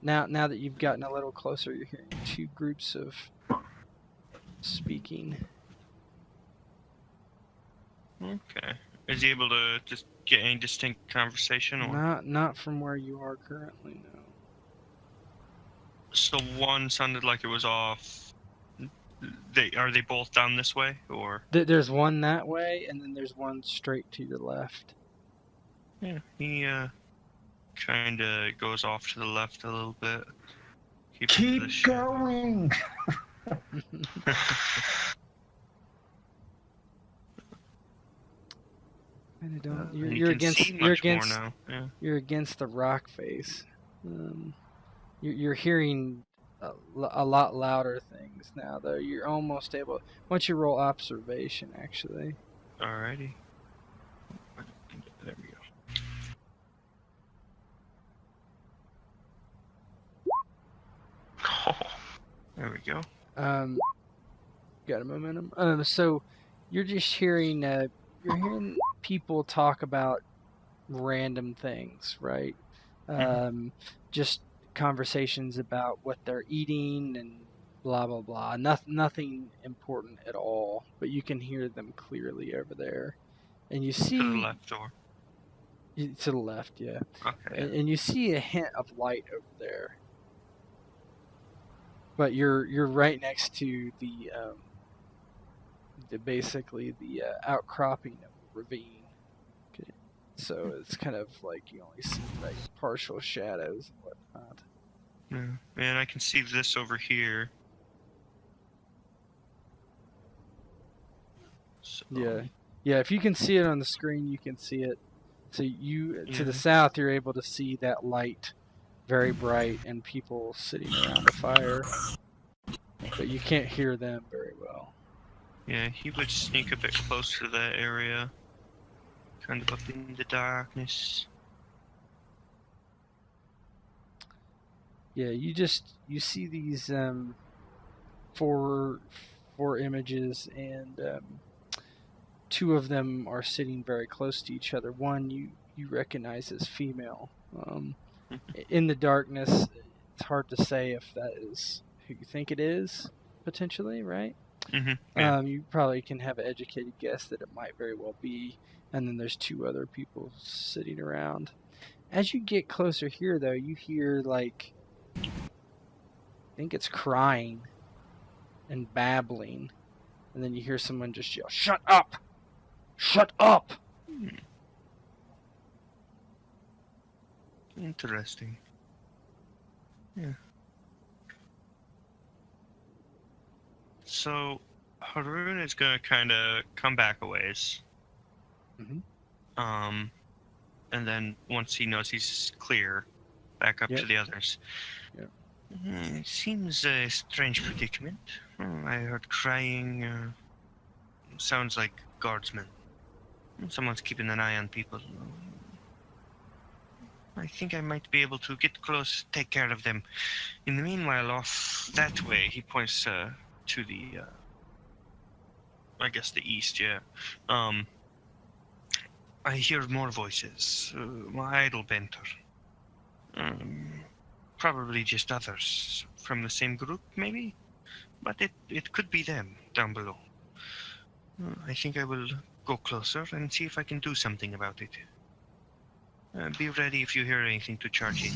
Now that you've gotten a little closer, you're hearing two groups of speaking. Okay. Is he able to just get any distinct conversation? Or? Not from where you are currently, no. So one sounded like it was off. Are they both down this way, or? There's one that way, and then there's one straight to your left. Yeah, he kind of goes off to the left a little bit. Keep going. You're against now. Yeah. you're against the rock face. You're hearing a lot louder things now, though. You're almost able. Once you roll observation, actually. Alrighty. There we go. Oh, There we go. Got a momentum. So you're just hearing you're hearing people talk about random things, right? Just conversations about what they're eating and blah blah blah. Nothing important at all, but you can hear them clearly over there, and you see To the left door. to the left, yeah. Okay. And you see a hint of light over there, but you're right next to the basically the outcropping of the ravine. Okay. So it's kind of like you only see like partial shadows and whatnot. Yeah. And I can see this over here. So, Yeah. If you can see it on the screen, you can see it. So to the south, you're able to see that light, very bright, and people sitting around a fire, but you can't hear them very well. Yeah, he would sneak a bit closer to that area. Kind of up in the darkness. Yeah, you see these four images, and two of them are sitting very close to each other. One you recognize as female. In the darkness, it's hard to say if that is who you think it is, potentially, right? Mm-hmm. Yeah. You probably can have an educated guess that it might very well be. And then there's two other people sitting around. As you get closer here, though, you hear, like, I think it's crying and babbling. And then you hear someone just yell, "Shut up! Shut up!" Interesting. Yeah. So, Haroun is gonna kind of come back a ways. Mhm. And then once he knows he's clear, back up to the others. Yep. It seems a strange predicament. I heard crying. Sounds like guardsmen. Someone's keeping an eye on people. I think I might be able to get close, take care of them. In the meanwhile, off that way, he points to the, I guess the east, yeah. I hear more voices. My idol benter. Probably just others from the same group, maybe? But it could be them down below. I think I will go closer and see if I can do something about it. Be ready if you hear anything to charge in.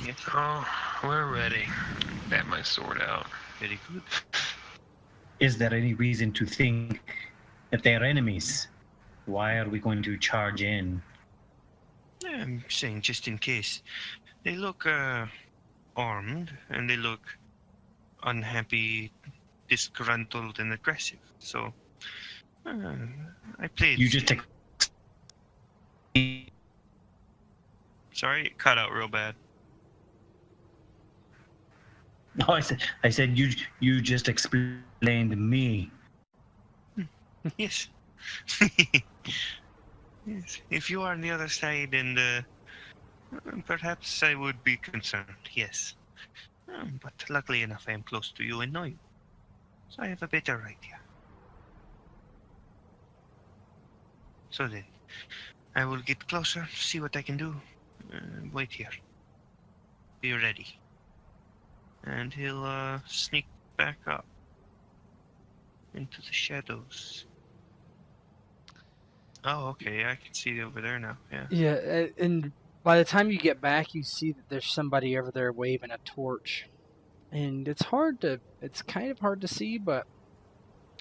Yes? Oh, we're ready. Got my sword out. Very good. Is there any reason to think that they are enemies? Why are we going to charge in? I'm saying just in case. They look armed, and they look unhappy, disgruntled, and aggressive. So, I played... You just Sorry, it cut out real bad. No, I said you just explained me. Yes. Yes. If you are on the other side, and perhaps I would be concerned. Yes. But luckily enough, I am close to you and know you, so I have a better idea. So then, I will get closer, see what I can do. Wait here. Be ready. And he'll sneak back up into the shadows. Oh, okay, I can see over there now, yeah. Yeah, and by the time you get back, you see that there's somebody over there waving a torch. And it's kind of hard to see, but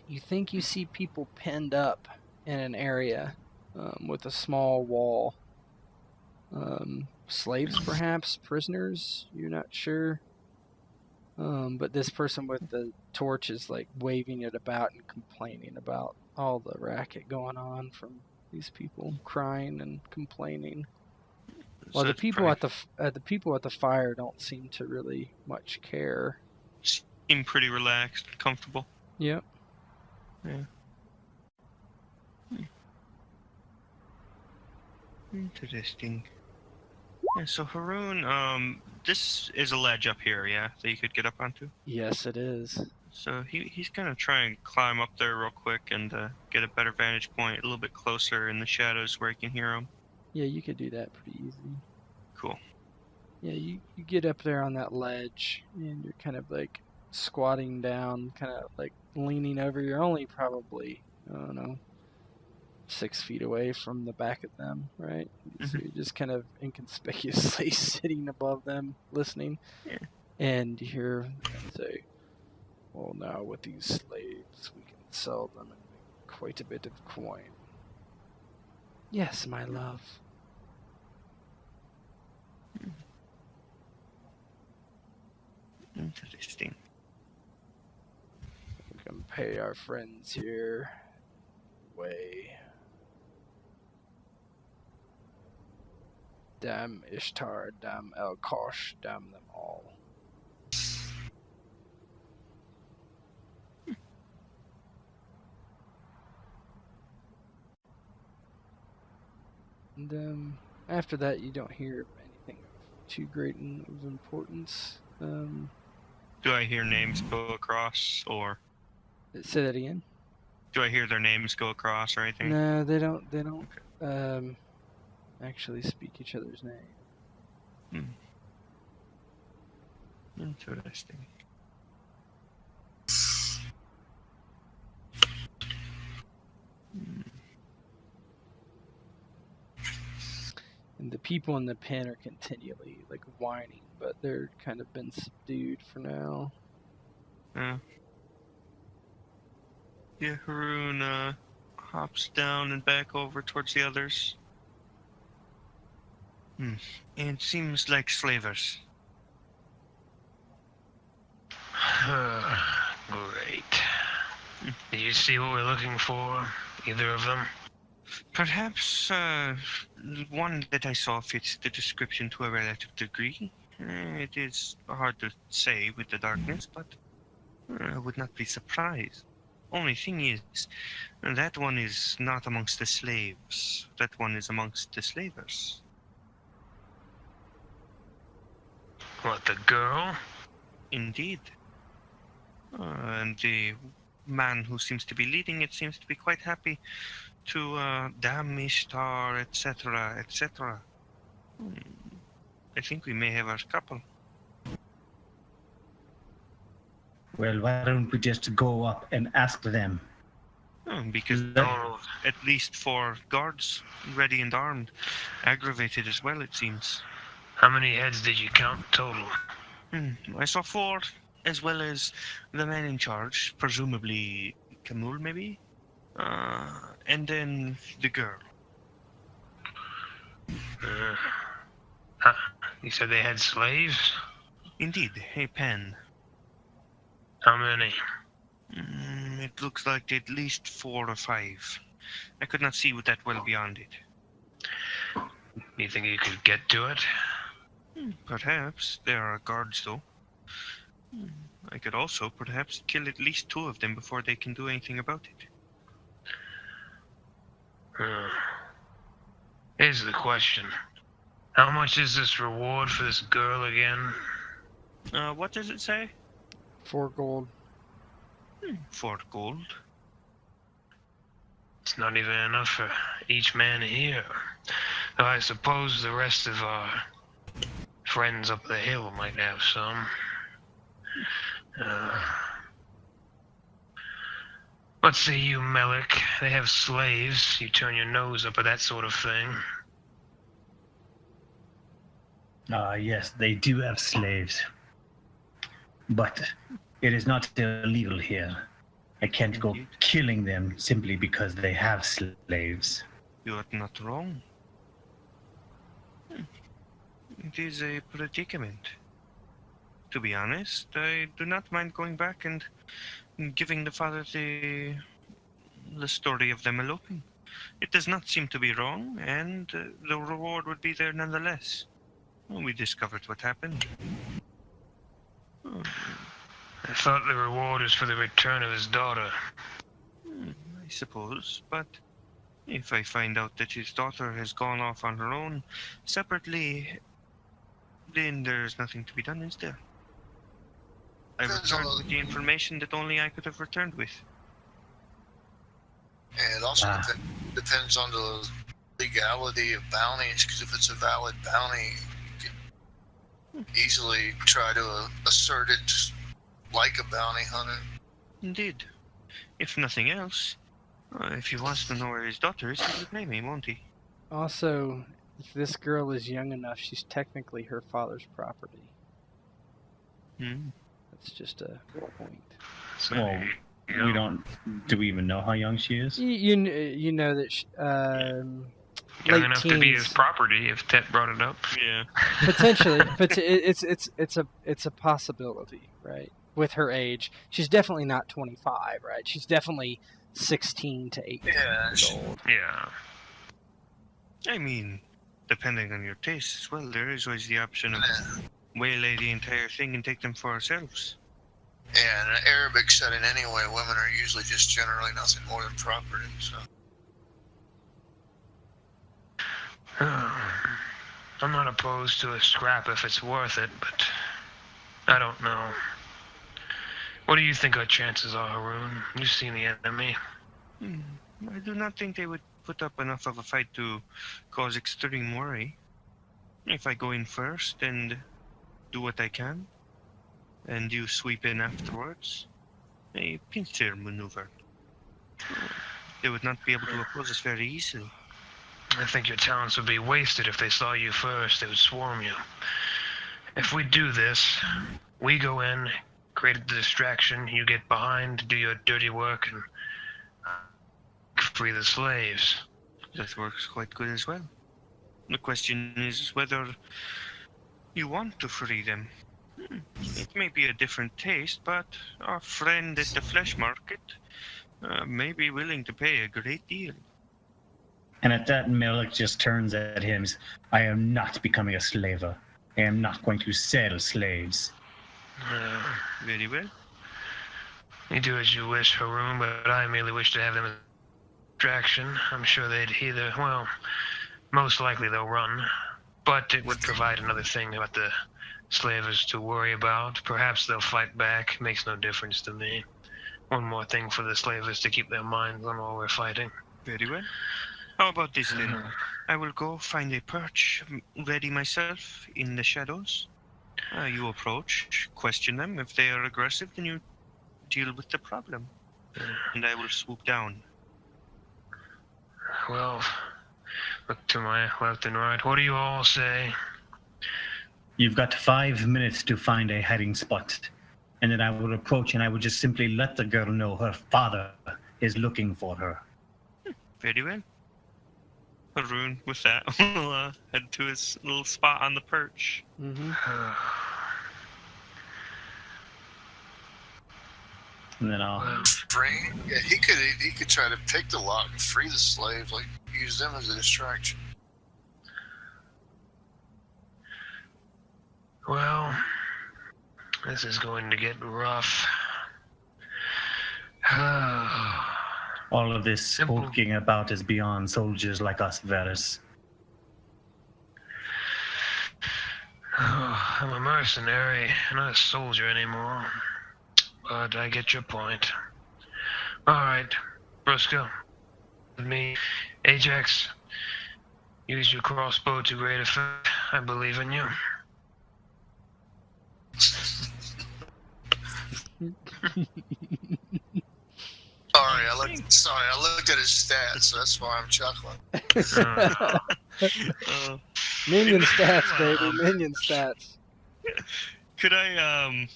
you think you see people pinned up in an area with a small wall. Slaves, perhaps? Prisoners? You're not sure. But this person with the torch is like waving it about and complaining about all the racket going on from these people crying and complaining. Well, the people at the fire don't seem to really much care. Seem pretty relaxed, comfortable. Yep. Yeah. Interesting. Yeah, so Haroun, this is a ledge up here, yeah, that you could get up onto? Yes, it is. So he's gonna try and climb up there real quick and get a better vantage point, a little bit closer in the shadows where he can hear him. Yeah, you could do that pretty easy. Cool. Yeah, you get up there on that ledge, and you're kind of like squatting down, kind of like leaning over. You're only probably, I don't know, 6 feet away from the back of them, right? Mm-hmm. So you're just kind of inconspicuously sitting above them, listening. Yeah. And you hear them say, well, now with these slaves, we can sell them and make quite a bit of coin. Yes, my love. Interesting. We can pay our friends here way. Damn Ishtar, damn El-Kosh, damn them all. And after that, you don't hear anything of too great of importance. Do I hear names go across, or? Say that again. Do I hear their names go across or anything? No, they don't. They don't. Okay. Actually speak each other's name. Interesting. And the people in the pen are continually like whining, but they're kind of been subdued for now. Yeah, Haroun hops down and back over towards the others. And seems like slavers. Great. Did you see what we're looking for? Either of them? Perhaps one that I saw fits the description to a relative degree. It is hard to say with the darkness, but I would not be surprised. Only thing is, that one is not amongst the slaves. That one is amongst the slavers. What, the girl? Indeed. And the man who seems to be leading it seems to be quite happy to damn Ishtar, etc., etc. I think we may have our couple. Well, why don't we just go up and ask them? Because there are at least 4 guards ready and armed. Aggravated as well, it seems. How many heads did you count total? I saw 4, as well as the man in charge, presumably Camille, maybe? And then the girl. You said they had slaves? Indeed, a pen. How many? It looks like at least 4 or 5. I could not see with that well beyond it. You think you could get to it? Perhaps. There are guards, though. I could also perhaps kill at least 2 of them before they can do anything about it. Here's the question. How much is this reward for this girl again? What does it say? 4 gold. 4 gold. It's not even enough for each man here. Though I suppose the rest of our friends up the hill might have some. Let's say you, Melik. They have slaves. You turn your nose up at that sort of thing. Yes, they do have slaves. But it is not illegal here. I can't go killing them simply because they have slaves. You are not wrong. It is a predicament. To be honest, I do not mind going back and giving the father the story of them eloping. It does not seem to be wrong, and the reward would be there nonetheless. We discovered what happened. I thought the reward was for the return of his daughter. I suppose, but if I find out that his daughter has gone off on her own, separately, then there's nothing to be done, is there? I returned with the information that only I could have returned with. And it also depends on the legality of bounties, because if it's a valid bounty, you can easily try to assert it like a bounty hunter. Indeed. If nothing else, if he wants to know where his daughter is, he will pay me, won't he? Also, if this girl is young enough, she's technically her father's property. That's just a point. Well, we don't. Do we even know how young she is? You know that Young enough to be his property if Tet brought it up. Yeah. Potentially, but it's a possibility, right? With her age, she's definitely not 25, right? She's definitely 16 to 18 years old. Yeah. I mean, depending on your taste as well, there is always the option of waylay the entire thing and take them for ourselves. Yeah, in an Arabic setting anyway, women are usually just generally nothing more than property, so. I'm not opposed to a scrap if it's worth it, but I don't know. What do you think our chances are, Haroun? You've seen the enemy. I do not think they would put up enough of a fight to cause extreme worry. If I go in first and do what I can, and you sweep in afterwards, a pincer maneuver. They would not be able to oppose us very easily. I think your talents would be wasted if they saw you first. They would swarm you. If we do this, we go in, create a distraction, you get behind, do your dirty work, and free the slaves. That works quite good as well. The question is whether you want to free them. It may be a different taste, but our friend at the flesh market may be willing to pay a great deal. And at that, Melik just turns at him. I am not becoming a slaver. I am not going to sell slaves. Very well. You do as you wish, Haroun, but I merely wish to have them as a distraction. I'm sure they'd either, well, most likely they'll run. But it would provide another thing about the slavers to worry about. Perhaps they'll fight back. Makes no difference to me. One more thing for the slavers to keep their minds on while we're fighting. Very well. How about this then? I will go find a perch, ready myself, in the shadows. You approach, question them. If they are aggressive, then you deal with the problem. And I will swoop down well, look to my left and right. What do you all say? You've got 5 minutes to find a hiding spot. And then I would approach and I would just simply let the girl know her father is looking for her. Very well. Haroun, with that, will head to his little spot on the perch. Mm-hmm. And then I'll... Yeah, he could try to pick the lock and free the slave, like use them as a distraction. Well, this is going to get rough. All of this poking about is beyond soldiers like us, Varrus. I'm a mercenary, not a soldier anymore. But I get your point. Alright, Brusco. With me. Ajax, use your crossbow to great effect. I believe in you. Sorry, I looked at his stats, so that's why I'm chuckling. Minion stats, baby. Minion stats. Could I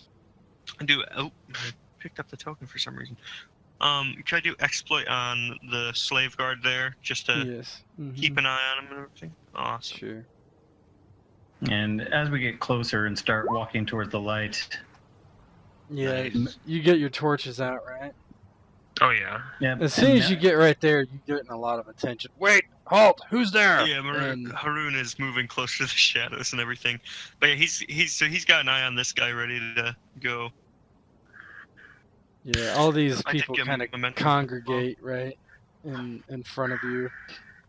do? Oh, I picked up the token for some reason. Could I do exploit on the slave guard there, just to keep an eye on him and everything? Awesome. Sure. And as we get closer and start walking towards the light... Yeah, you get your torches out, right? Oh, yeah. Yep. As soon as you get right there, you're getting a lot of attention. Wait! Halt! Who's there? Yeah, Haroun is moving closer to the shadows and everything. But yeah, he's got an eye on this guy ready to go. Yeah, all these people give kind him of momentum. congregate right in front of you,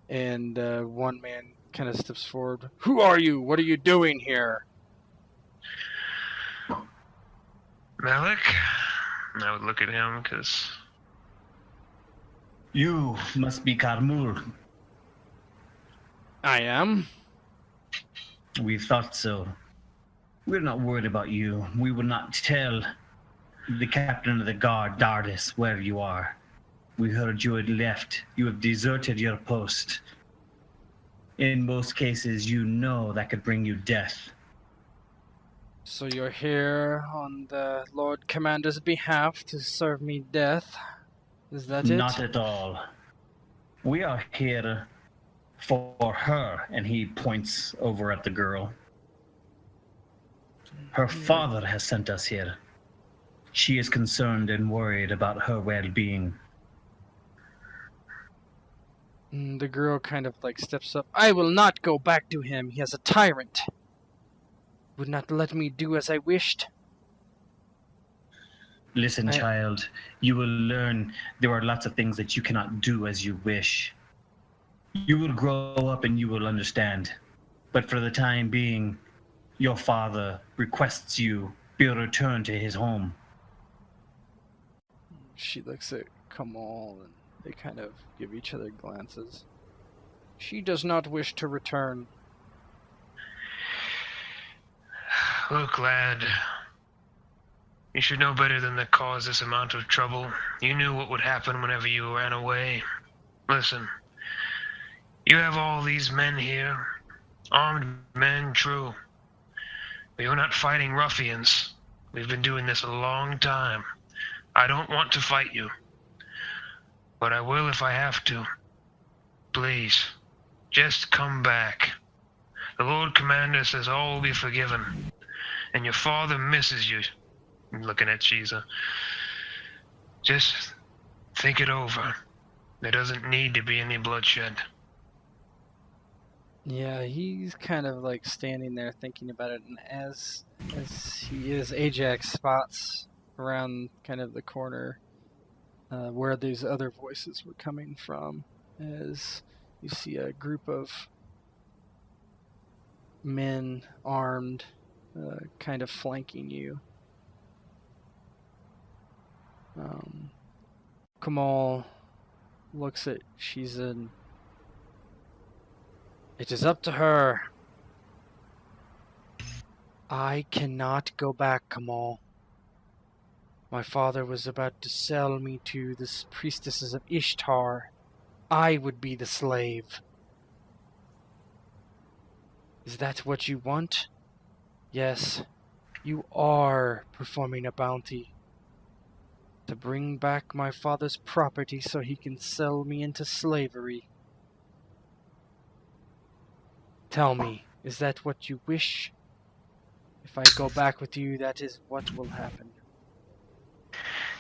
and one man kind of steps forward. Who are you? What are you doing here? Malik? I would look at him because... You must be Karmur. I am. We thought so. We're not worried about you. We will not tell the captain of the guard, Dardis, where you are. We heard you had left. You have deserted your post. In most cases, you know that could bring you death. So you're here on the Lord Commander's behalf to serve me death? Is that it? Not at all. We are here for her, and he points over at the girl. Her father has sent us here. She is concerned and worried about her well-being. The girl kind of like steps up. I will not go back to him. He is a tyrant. Would not let me do as I wished. Listen, child, you will learn there are lots of things that you cannot do as you wish. You will grow up and you will understand. But for the time being, your father requests you be returned to his home. She looks at Kamal and they kind of give each other glances. She does not wish to return. Look, lad. You should know better than to cause this amount of trouble. You knew what would happen whenever you ran away. Listen, you have all these men here. Armed men, true. But you're not fighting ruffians. We've been doing this a long time. I don't want to fight you. But I will if I have to. Please, just come back. The Lord Commander says all will be forgiven. And your father misses you. I'm looking at Shiza. Just think it over. There doesn't need to be any bloodshed. Yeah, he's kind of like standing there thinking about it, and as he is, Ajax spots around kind of the corner where these other voices were coming from, as you see a group of men armed kind of flanking you. Kamal looks at Shiza. It is up to her. I cannot go back, Kamal. My father was about to sell me to the priestesses of Ishtar. I would be the slave. Is that what you want? Yes, you are performing a bounty to bring back my father's property so he can sell me into slavery. Tell me, is that what you wish? If I go back with you, that is what will happen.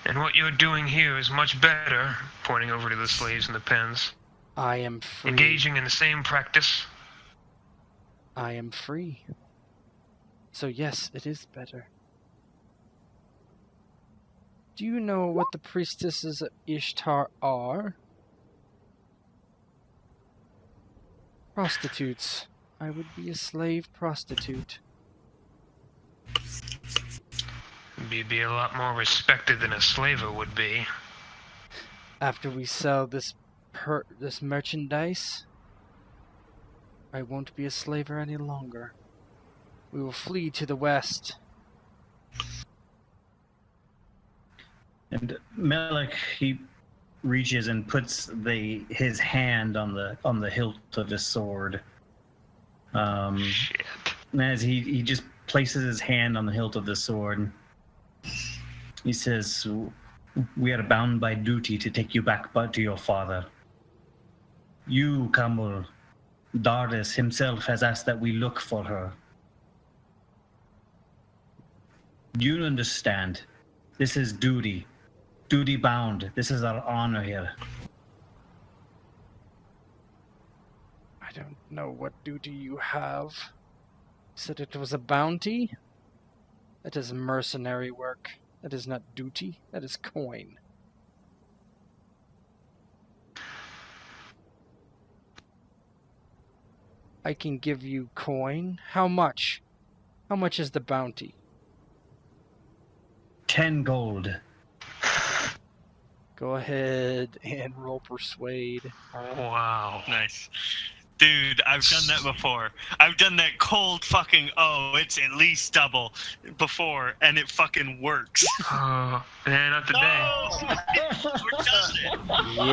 And what you're doing here is much better, pointing over to the slaves in the pens. I am free. Engaging in the same practice. I am free. So yes, it is better. Do you know what the priestesses of Ishtar are? Prostitutes. I would be a slave prostitute. You'd be a lot more respected than a slaver would be. After we sell this merchandise, I won't be a slaver any longer. We will flee to the west. And Melek, he reaches and puts his hand on the hilt of his sword. Shit. And as he just places his hand on the hilt of the sword, he says, "We are bound by duty to take you back to your father. You, Kamul, Dardis himself has asked that we look for her. You understand. This is duty. Duty bound. This is our honor here." I don't know what duty you have. You said it was a bounty? That is mercenary work. That is not duty. That is coin. I can give you coin. How much? How much is the bounty? 10 gold. Go ahead and roll persuade. Wow. Nice. Dude, I've done that before. I've done that cold fucking, it's at least double before, and it fucking works. Yeah, not today. We're done it.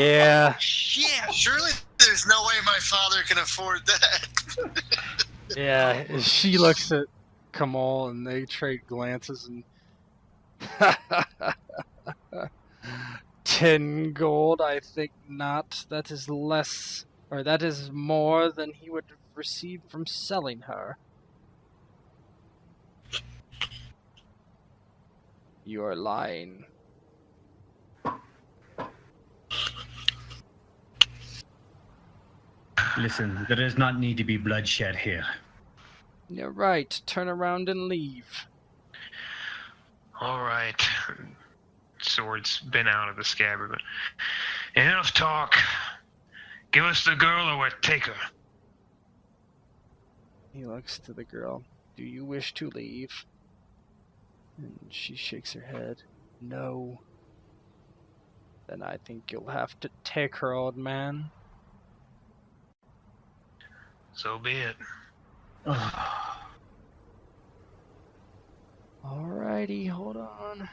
Yeah. Yeah. Surely there's no way my father can afford that. Yeah. She looks at Kamal and they trade glances and 10 gold, I think not. That is less, or that is more than he would receive from selling her. You are lying. Listen, there does not need to be bloodshed here. You're right. Turn around and leave. All right. Sword's been out of the scabbard, but enough talk. Give us the girl or we'll take her. He looks to the girl. Do you wish to leave? And she shakes her head. No. Then I think you'll have to take her, old man. So be it. Alrighty, hold on.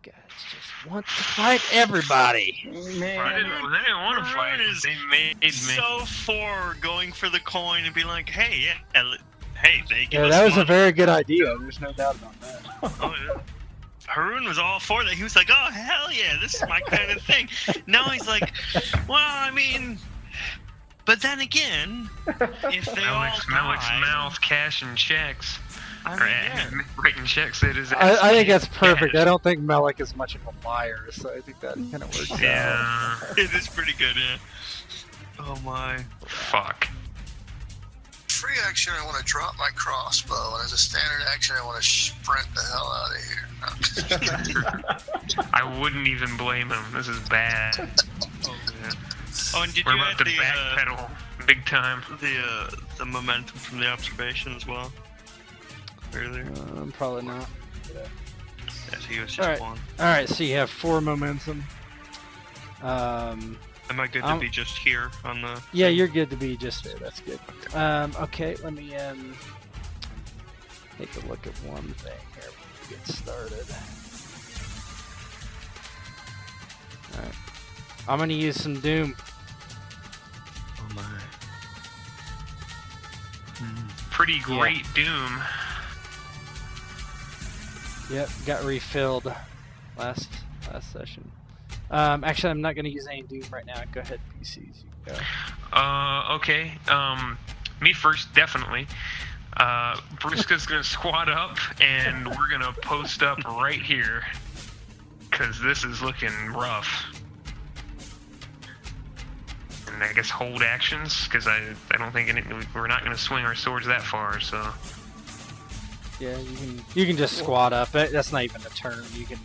Guys just want to fight everybody. Man, I didn't want to fight. Haroun is They made me. so for going for the coin and be like, hey, they give Yeah, us that was a money. very good idea. There's no doubt about that. Oh, yeah. Haroun was all for that. He was like, oh, hell yeah, this is my kind of thing. Now he's like, well, I mean, but then again, if they Melik's all die, mouth cashing checks. I Or, mean, yeah. writing checks at his I think that's perfect. Yeah. I don't think Melek is much of a liar, so I think that kind of works out. Yeah. It is pretty good, yeah. Oh my. Fuck. Free action, I want to drop my crossbow, and as a standard action, I want to sprint the hell out of here. I wouldn't even blame him. This is bad. Oh, yeah. Oh, and did We're you about add to the, backpedal big time. the momentum from the observation as well? Earlier? Probably not. Yeah, so he was just Alright. one. Alright, so you have 4 momentum. Am I good to be just here on the... Yeah, you're good to be just there. That's good. Okay, let me take a look at one thing here before we get started. Alright. I'm gonna use some Doom. Oh my. Pretty great Doom. Yep, got refilled last session. Actually, I'm not gonna use any Doom right now. Go ahead, PCs. You can go. Okay. Me first, definitely. Briska's gonna squat up, and we're gonna post up right here, cause this is looking rough. And I guess hold actions, cause I don't think we're not gonna swing our swords that far. So Yeah, you can just squat up. That's not even a turn. You can.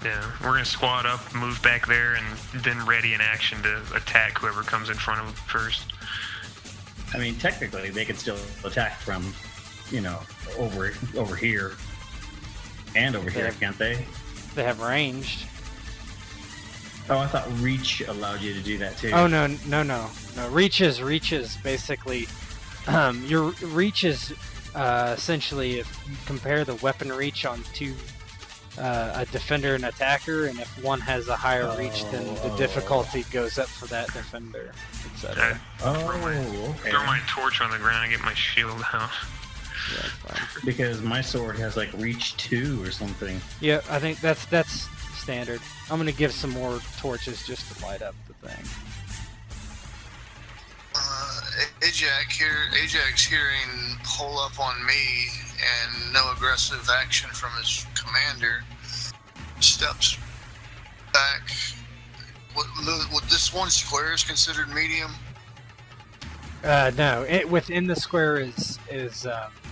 yeah, we're gonna squat up, move back there, and then ready in action to attack whoever comes in front of them first. I mean, technically, they could still attack from, over here and over here, can't they? They have ranged. Oh, I thought reach allowed you to do that too. Oh no. Reach is basically your reach is essentially if you compare the weapon reach on two a defender and attacker, and if one has a higher reach, then the difficulty goes up for that defender, etc. Okay. Throw my torch on the ground and get my shield out. Yeah, that's fine. Because my sword has like reach 2 or something. Yeah, I think that's standard. I'm gonna give some more torches just to light up the thing. Ajax hearing pull up on me and no aggressive action from his commander, steps back. Would this one square is considered medium? No, within the square is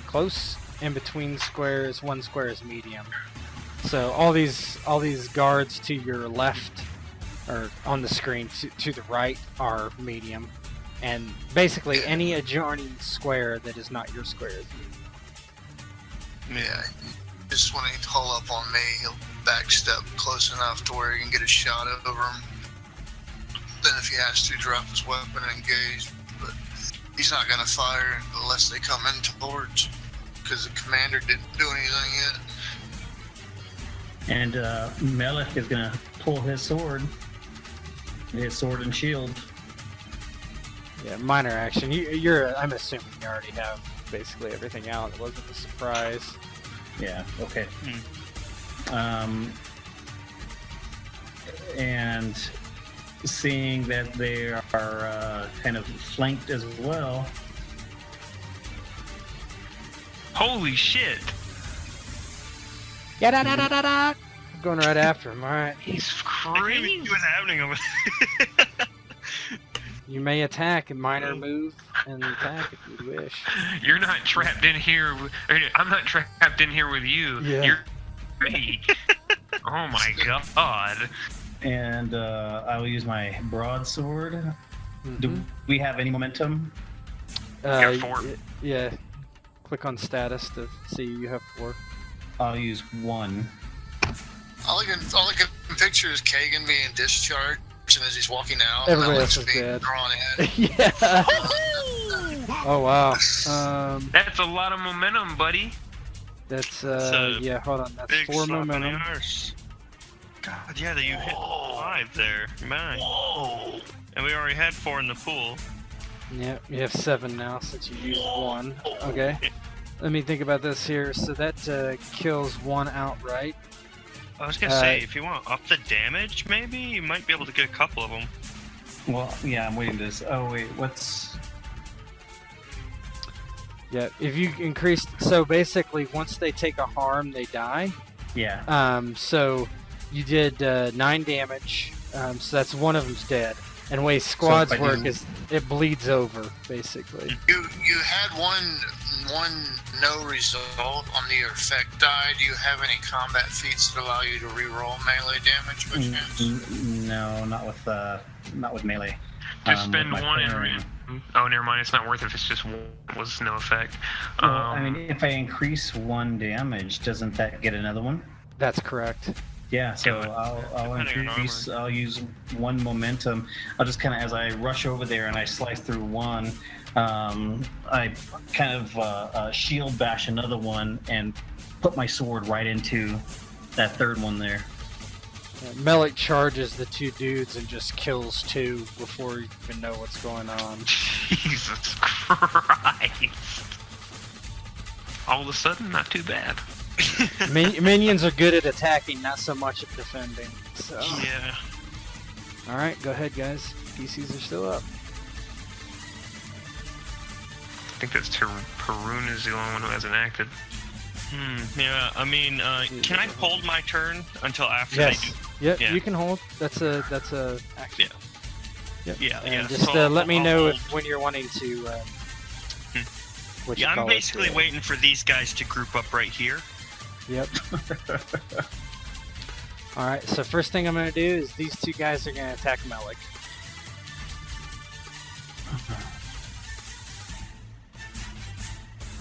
close. In between squares, one square is medium. So all these guards to your left, or on the screen to the right, are medium. And basically any adjoining square that is not your square is medium. Yeah. Just when he pull up on me, he'll backstep close enough to where he can get a shot over him. Then if he has to, drop his weapon and engage. But he's not going to fire unless they come in towards, because the commander didn't do anything yet. And Melech is going to pull his sword and shield. Yeah, minor action. I'm assuming you already have basically everything out. It wasn't a surprise. Yeah, okay. And seeing that they are kind of flanked as well. Holy shit! Yeah, I'm going right after him. All right. He's I can't even crazy. see what's happening over there. You may attack a minor move and attack if you wish. You're not trapped in here. I'm not trapped in here with you. Yeah. You're me. Oh my god. And I will use my broadsword. Mm-hmm. Do we have any momentum? Got 4. Yeah. Click on status to see you have 4. I'll use 1. All I can picture is Kagan being discharged, and as he's walking out, Everybody Melech's else is being dead. drawn in. Yeah. Oh wow. That's a lot of momentum, buddy. That's a yeah. Hold on. That's Big 4 slap in the momentum. arse. God, yeah, that you hit 5 there. Man. Whoa. And we already had 4 in the pool. Yeah, you have 7 now since you used 1. Okay. Let me think about this here. So that kills 1 outright. I was gonna say, if you want to up the damage, maybe you might be able to get a couple of them. Well, yeah, I'm waiting this. Oh wait, what's? Yeah, if you increase, so basically once they take a harm, they die. Yeah. So you did 9 damage. So that's one of them's dead. And the way squads if I work do- is it bleeds over, basically. You had one no result on the effect die. Do you have any combat feats that allow you to reroll melee damage by chance? No, not with melee. Just With spend my 1 parry. and oh, never mind. It's not worth it if it's just 1. It was no effect. Well, I mean, if I increase 1 damage, doesn't that get another one? That's correct. Yeah, so Yeah, I'll depending on increase. I'll use 1 momentum. I'll just kind of, as I rush over there and I slice through 1, I kind of shield bash another one and put my sword right into that 3rd one there. Melik charges the two dudes and just kills two before you even know what's going on. Jesus Christ. All of a sudden, not too bad. Minions are good at attacking, not so much at defending. So. Yeah. Alright, go ahead, guys. PCs are still up. I think that's Haroun is the only one who hasn't acted. Yeah, I mean, can I hold my turn until after Yes. they do? Yep, Yeah. you can hold. That's a action. Yep. Yeah, And yeah. just So let me I'll know hold. if when you're wanting to. What you Yeah, I'm call it, basically waiting for these guys to group up right here. Yep. All right. So first thing I'm gonna do is these two guys are gonna attack Melik.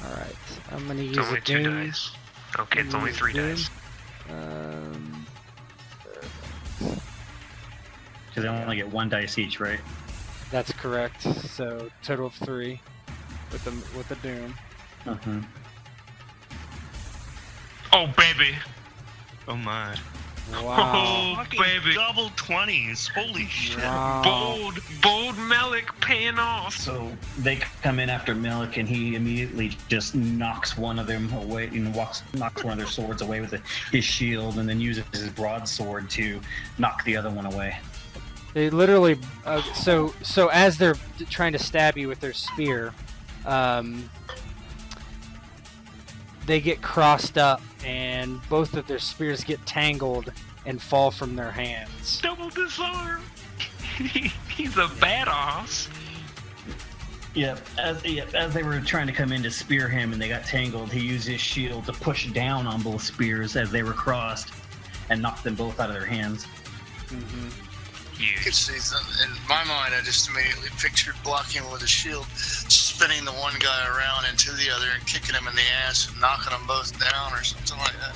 All right. I'm gonna use It's only a two doom. dice. Okay, it's only Use 3 doom. dice. Because they only get 1 dice each, right? That's correct. So total of 3 with the doom. Uh-huh. Oh, baby. Oh my. Wow. Fucking baby. double 20s. Holy shit. Wow. Bold Melik paying off. So they come in after Melik, and he immediately just knocks one of them away and knocks one of their swords away with his shield, and then uses his broadsword to knock the other one away. They literally, so as they're trying to stab you with their spear, they get crossed up, and both of their spears get tangled and fall from their hands. Double disarm. He's a badass. Yep. As they were trying to come in to spear him and they got tangled, he used his shield to push down on both spears as they were crossed and knock them both out of their hands. Mm-hmm. You could see them. In my mind, I just immediately pictured blocking him with a shield, spinning the one guy around into the other and kicking him in the ass and knocking them both down or something like that.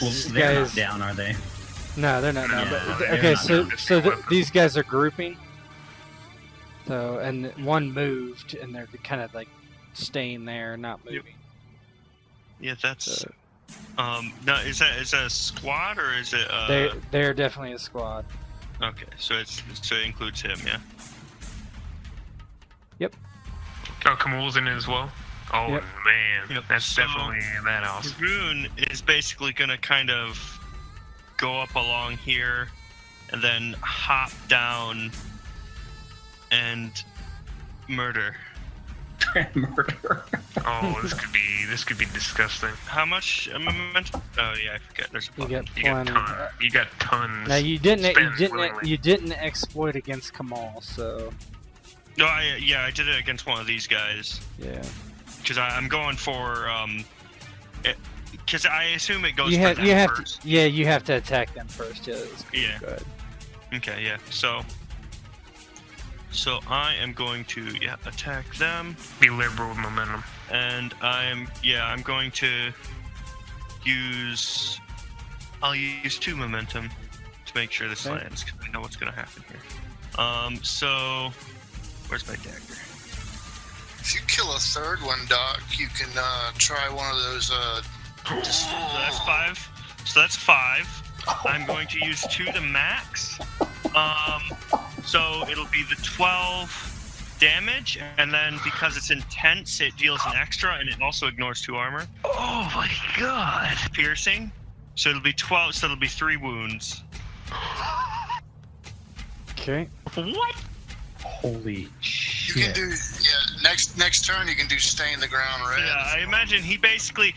Well, they're not down, are they? No, they're not. No, But, they're okay, not so down. these guys are grouping. So and one moved, and they're kind of like staying there, not moving. Yeah, that's. So No, is that a squad or is it? they're definitely a squad. Okay, so it includes him, yeah. Oh, Kamul's in it as well? Oh, Yep. man. Yep. That's So- definitely that house. Haroun is basically gonna kind of go up along here, and then hop down and murder. Murder. Oh, this could be disgusting. How much momentum? Oh yeah, I forget. There's a You button. get You got plenty. You got tons. Now you Spend willingly. didn't exploit against Kamal, so No, I did it against one of these guys yeah. because I'm going for because I assume it goes. You for have them to first. you have to attack them first. Yeah, that's Yeah. good. Okay, yeah. So I am going to attack them, Be liberal with momentum. and I'm going to use. I'll use 2 momentum to make sure this Okay. lands because I know what's gonna happen here. So where's my dagger? If you kill a third one, Doc, you can try one of those. So that's 5. So that's 5. I'm going to use 2 to max. So it'll be the 12 damage, and then because it's intense, it deals an extra, and it also ignores 2 armor. Oh my god. Piercing. So it'll be 12. So it'll be 3 wounds. Okay. What? Holy You shit. can do next turn. You can do stain the ground red. Yeah, I imagine he basically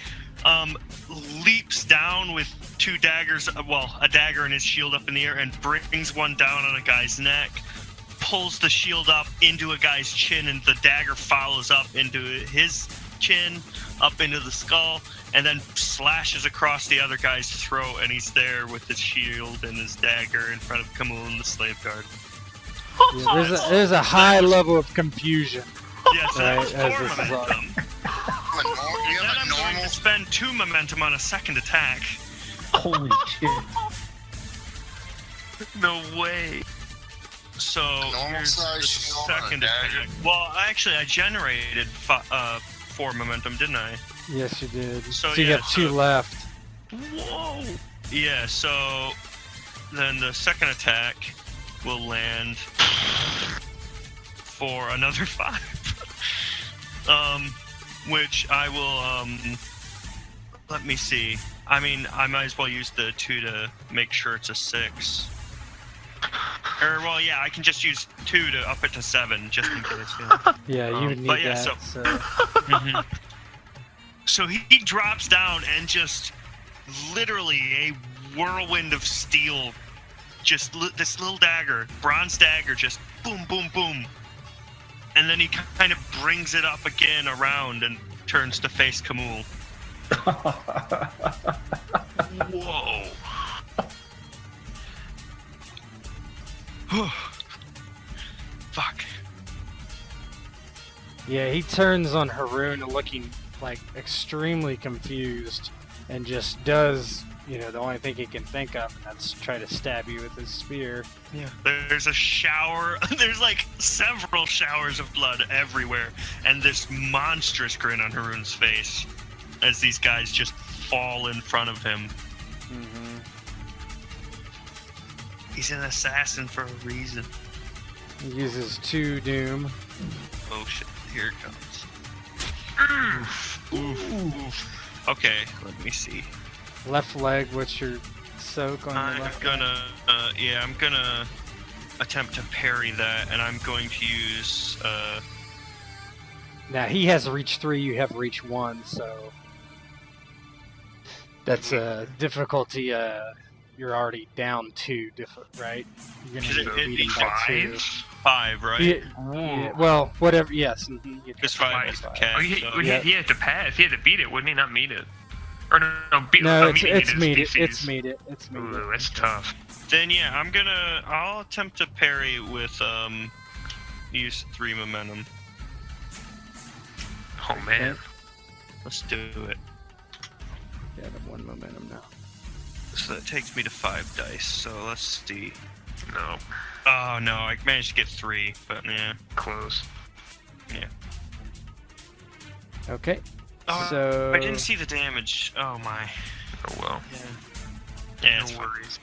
leaps down with 2 daggers, a dagger and his shield up in the air, and brings one down on a guy's neck, pulls the shield up into a guy's chin, and the dagger follows up into his chin, up into the skull, and then slashes across the other guy's throat, and he's there with his shield and his dagger in front of Kamul, the slave guard. Yeah, there's a high level of confusion. Yeah, so that was Right, as 4 this is all- momentum. You Then have a I'm going normal. to spend 2 momentum on a second attack. Holy shit. No way. So normal here's size the shield on a second dagger. attack. Well, actually, I generated 4 momentum, didn't I? Yes, you did. So, you yeah, have 2 left. Whoa! Yeah, so then the second attack will land for another 5. Which I will, let me see. I mean, I might as well use the 2 to make sure it's a 6. Or, well, yeah, I can just use 2 to up it to 7, just in case. Yeah, you would need but yeah, that. so- So. So he drops down and just literally a whirlwind of steel, just this little dagger, bronze dagger, just boom, boom, boom. And then he kind of brings it up again around and turns to face Kamul. Whoa. Fuck. Yeah, he turns on Haroun looking like extremely confused and just does, the only thing he can think of, and that's try to stab you with his spear. Yeah. There's a shower, there's like several showers of blood everywhere, and this monstrous grin on Haroun's face as these guys just fall in front of him. Mm-hmm. He's an assassin for a reason. He uses 2 doom. Oh shit, here it comes. Oof. Okay, let me see. Left leg, what's your soak on your I'm left gonna, I'm gonna attempt to parry that, and I'm going to use, leg? Now, he has reach 3, you have reach 1, so... That's difficulty, you're already down 2, right? You're Is gonna it beat him by 2. 5, right? Yeah, well, whatever, yes. Because 5 is the cat. Oh, he Yeah. had to pass. He had to beat it, wouldn't he? Not meet it. Or no, No, meet it's is meet it. DCs. It's meet it. It's meet Ooh, it. that's tough. Then yeah, I'll attempt to parry with, use 3 momentum. Oh man. Let's do it. Yeah, I have 1 momentum now. So that takes me to 5 dice, so let's see. No. Oh no, I managed to get 3, but yeah. Close. Yeah. Okay. Oh, So I didn't see the damage. Oh my. Oh well. Yeah, it's No fine. worries.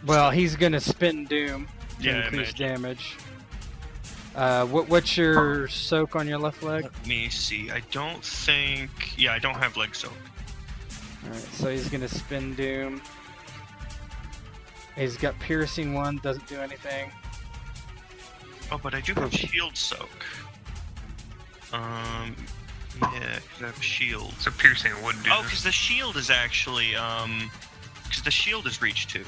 Well, he's gonna spin doom to Yeah, I increase imagine. damage. What's your soak on your left leg? Let me see. I don't think. Yeah, I don't have leg soak. Alright, so he's gonna spin doom. He's got piercing 1, doesn't do anything. Oh, but I do have shield soak. Yeah, because I have shield. So piercing would do. Oh, because the shield is actually because the shield is reach 2.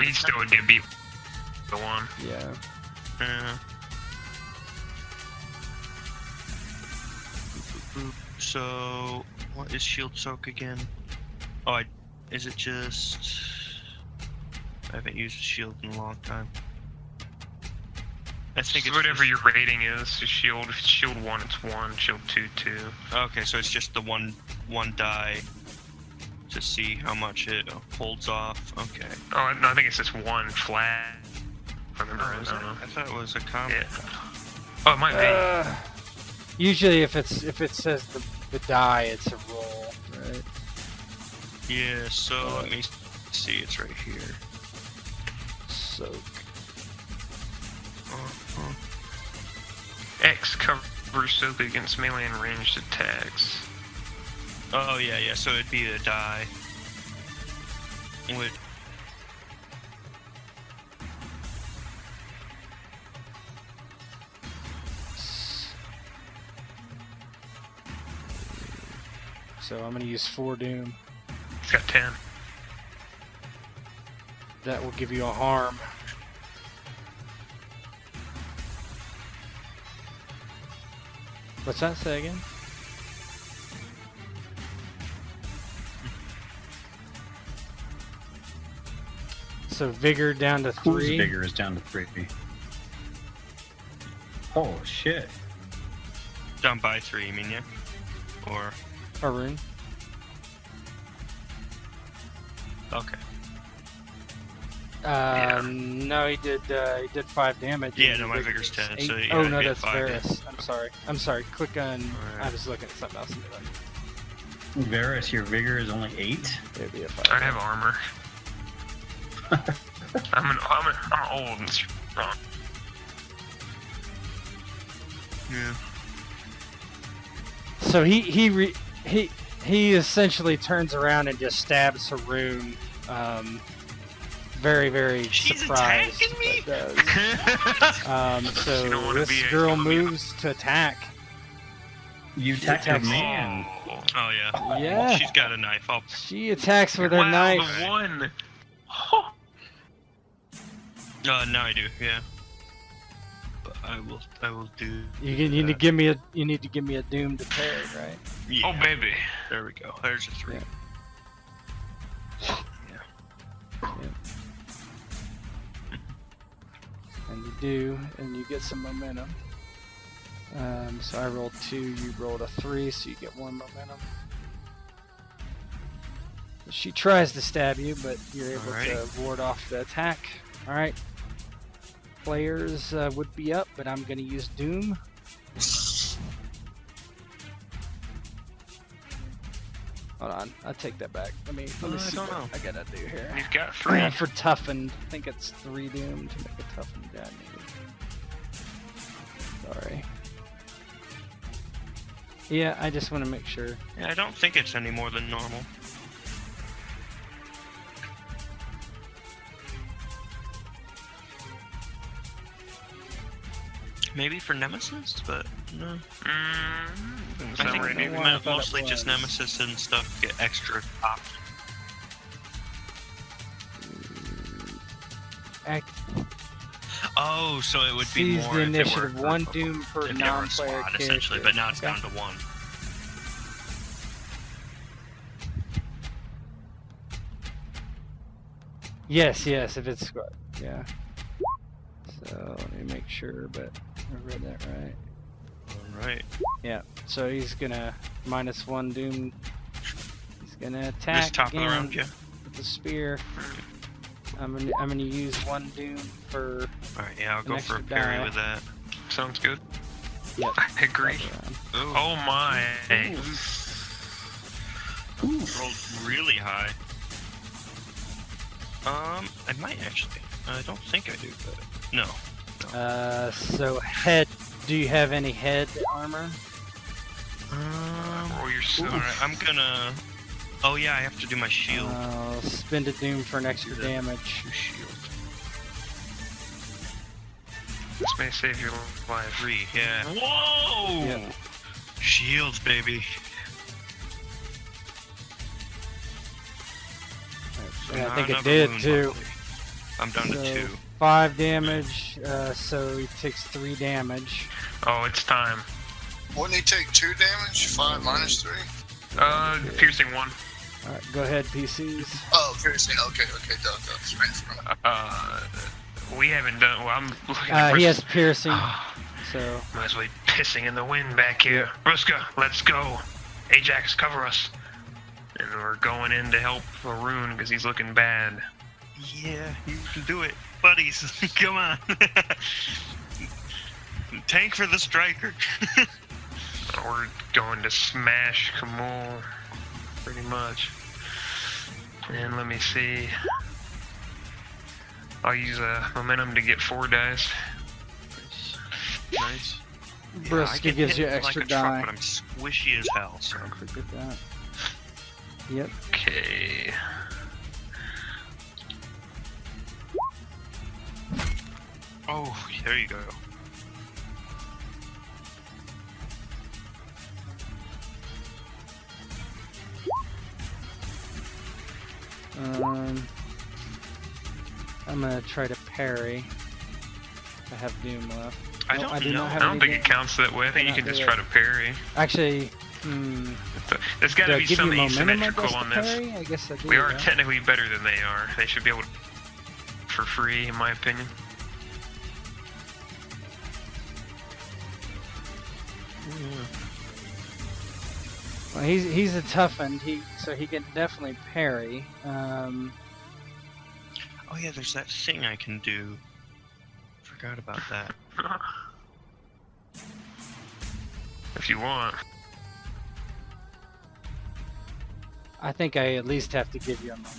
He still would get beat. The 1. Yeah. So, what is shield soak again? Oh, is it just... I haven't used a shield in a long time. I think it's whatever just... your rating is. So shield. If it's shield 1, it's 1. Shield 2, 2. Okay, so it's just the one die to see how much it holds off. Okay. Oh no, I think it's just 1 flat. If I remember Oh, right. is I it? don't know. I thought it was a combo. Yeah. Oh, it might be. Usually, if it says the die, it's a roll, right? Yeah, so let me see, it's right here. Soak. X covers soak against melee and ranged attacks. Oh yeah, so it'd be a die. Would... So I'm gonna use 4 doom. It's got 10. That will give you a harm. What's that say again? So vigor down to Whose 3. vigor is down to 3? Oh shit. Down by 3, you mean, yeah? Or... Haroun. Okay. No, he did 5 damage. Yeah, and no, his my vigor vigor's is 10, 8. so yeah, oh no, I'd get that's 5, yeah. Varrus. I'm sorry. Click on. Alright. I was looking at something else. Varrus, your vigor is only 8. It'd be a I have armor. I'm old and strong. Yeah. So he essentially turns around and just stabs Haroun. Very, very She's surprised. attacking me? That does. You don't So wanna this be a- girl moves to attack. You attacked a attacks- man. Oh yeah. Yeah. She's got a knife. She attacks with her Wow, knife. the one. Now I do. Yeah. But I will do. You need to give me a doom to parry, right? Yeah. Oh baby. There we go. There's a 3. Yeah. And you do, and you get some momentum. So I rolled 2, you rolled a 3, so you get 1 momentum. She tries to stab you, but you're able Alrighty. to ward off the attack. Alright. Players would be up, but I'm going to use Doom. Hold on, I take that back. Let me I see don't what know. I gotta do here. You've got 3. For toughened, I think it's 3 Doom to make a toughened guy. Sorry. Yeah, I just want to make sure. Yeah, I don't think it's any more than normal. Maybe for Nemesis, but no. I think right. maybe I thought it mostly just was. Nemesis and stuff get extra options. Act Oh, so it would be sees more the if it initiative were 1 Doom per if they were a non-player squad, character. essentially, but now it's Okay. down to 1. Yes, if it's squad. Yeah. So let me make sure, but I read that right. Alright. Yeah. So he's gonna -1 Doom. He's gonna attack Just top of the again round, yeah. with the spear. I'm gonna use 1 Doom for. Alright, yeah, I'll An go for a extra parry die. with that. Sounds good. Yep. I agree. Ooh. Oh my. Rolled really high. I might actually. I don't think I do, but no. So head. Do you have any head armor? Or your sword. Alright, I'm gonna. Oh yeah, I have to do my shield. Spend a Doom for an extra that. damage. Shield. This may save your life. 3, yeah. Whoa! Yep. Shields, baby. So Yeah, I not think it another did wound, too. luckily. I'm down So, to 2. 5 damage, so he takes 3 damage. Oh, it's time. Wouldn't he take 2 damage? 5 minus 3? Piercing 1. Alright, go ahead, PCs. Oh, piercing. Okay, duh. We haven't done. Well, I'm looking at He Bruska. has piercing, so Might as well be pissing in the wind back here. Bruska, let's go. Ajax, cover us. And we're going in to help Haroun because he's looking bad. Yeah, you can do it, buddies. Come on. Tank for the striker. We're going to smash Kamul, pretty much. And let me see. I'll use momentum to get 4 dice. Nice. Brisky gives you extra like a truck, die. but I'm squishy as hell. So. Don't forget that. Yep. Okay. Oh, there you go. I'm gonna try to parry. I have Doom left. I No, don't I do know. not I have don't any think Doom. it counts that way. I think you can Cannot just do try it. to parry. Actually, There's got do to I be give you some momentum, I asymmetrical guess, on to this. parry? I guess I do. We are right? technically better than they are. They should be able to for free, in my opinion. Well, he's a tough one. So he can definitely parry. Oh yeah, there's that thing I can do. Forgot about that. If you want. I think I at least have to give you a moment.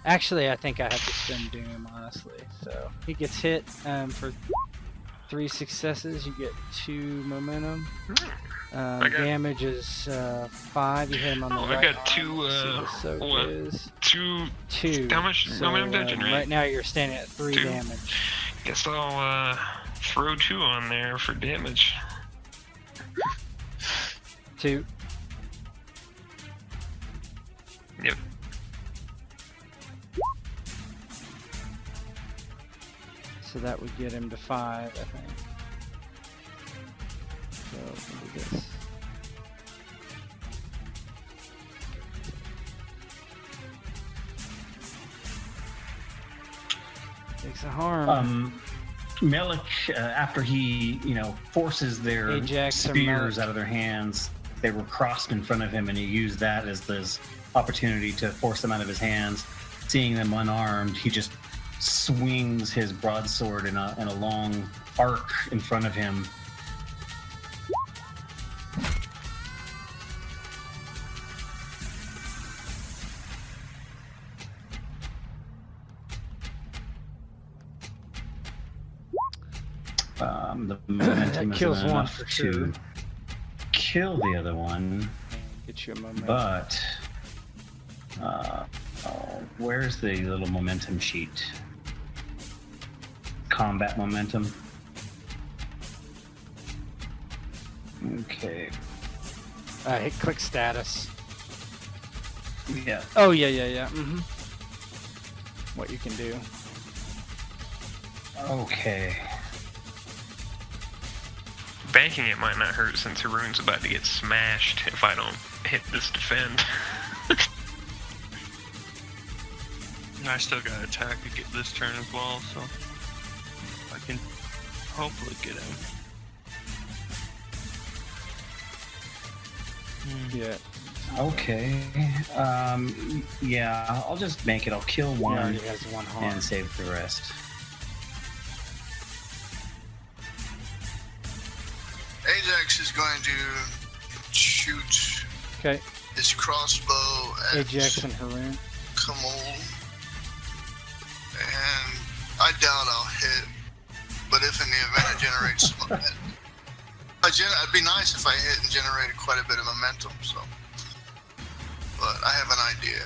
Actually, I think I have to spend Doom, honestly. So he gets hit for 3 successes. You get 2 momentum. Damage is 5. You hit him on the right. I got 2. What? 2. How much momentum did I generate? Right now you're standing at 3 2. damage. Guess I'll throw 2 on there for damage. 2. Yep. So that would get him to 5, I think. So let me do this. Takes a harm. Melik, after he, forces their Ajax spears out of their hands, they were crossed in front of him, and he used that as this opportunity to force them out of his hands. Seeing them unarmed, he just swings his broadsword in a long arc in front of him. The momentum that kills isn't one enough for to sure. kill the other one. Get you a moment. But where's the little momentum sheet? Combat momentum. Okay. Hit click status. Yeah. Oh yeah. Mm-hmm. What you can do. Okay. Banking it might not hurt since Haroun's about to get smashed if I don't hit this defend. I still got attack to get this turn as well, so I can hopefully get him. Yeah. Okay. Yeah, I'll just make it. I'll kill He one already has 1 harm. and save the rest. Ajax is going to shoot Okay. his crossbow at Ajax and Haroun. Kamol. And I doubt I'll hit, but if in the event it generates it'd be nice if I hit and generated quite a bit of momentum, so. But I have an idea.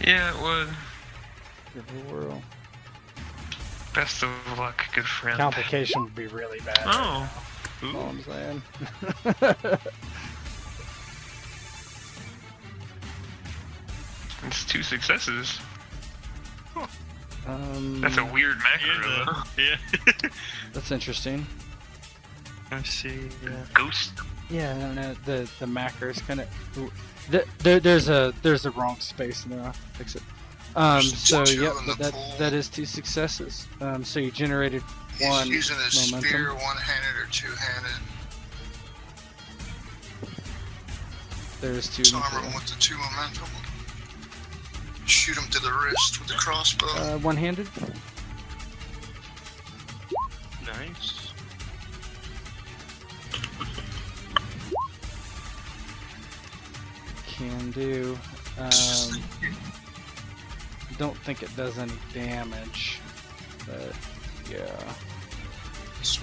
Yeah, it would. Give it a whirl. Best of luck, good friend. Complication would be really bad. Oh. That's all I'm saying. It's 2 successes. That's a weird macro, though. Yeah. That's interesting. I see. Yeah. Ghost. Yeah, I don't know. The macro is kind of. There's a wrong space in there. I'll fix it. So yep, but that is 2 successes. So you generated 1 He's using his momentum. spear one-handed or two-handed. There's 2. Disarm him with the 2 momentum. Shoot him to the wrist with the crossbow. One-handed. Nice. Can do. Don't think it does any damage, but yeah.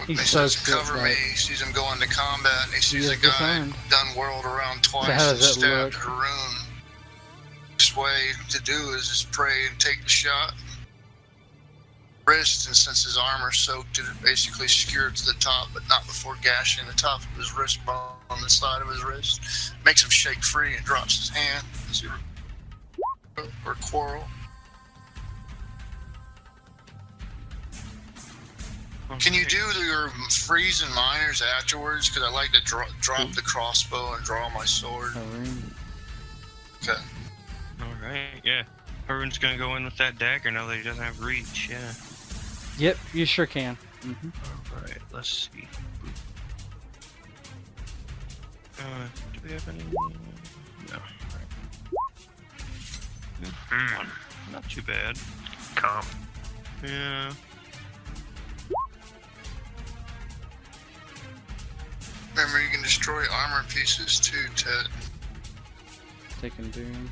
He says, cover me. Right. He sees him go into combat, and he sees a is guy disarmed. done whirled around twice So how and does that stabbed look? Haroun. Best way to do is just pray and take the shot. Wrist, and since his armor's soaked, it basically skewered to the top, but not before gashing the top of his wrist bone on the side of his wrist. Makes him shake free and drops his hand as he or quarrel. Can you do your freeze and minors afterwards? Because I like to drop the crossbow and draw my sword. Okay. Alright, yeah. Haroun's gonna go in with that dagger now that he doesn't have reach, yeah. Yep, you sure can. Mm-hmm. Alright, let's see. Do we have any? No. Right. Not too bad. Calm. Yeah. Remember, you can destroy armor pieces too, Ted. Taking Doom.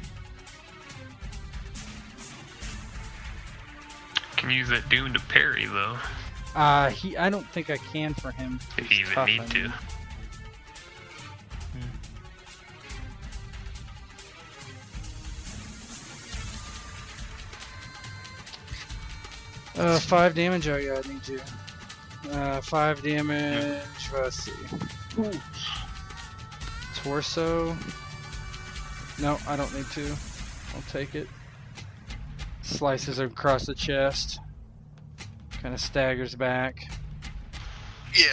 Can use that Doom to parry though. I don't think I can for him. If He's you even tough, need I to. mean. Hmm. 5 damage. Oh yeah, I need to. 5 damage. Let's see. Ooh. Torso. No, I don't need to. I'll take it. Slices across the chest. Kind of staggers back. Yeah,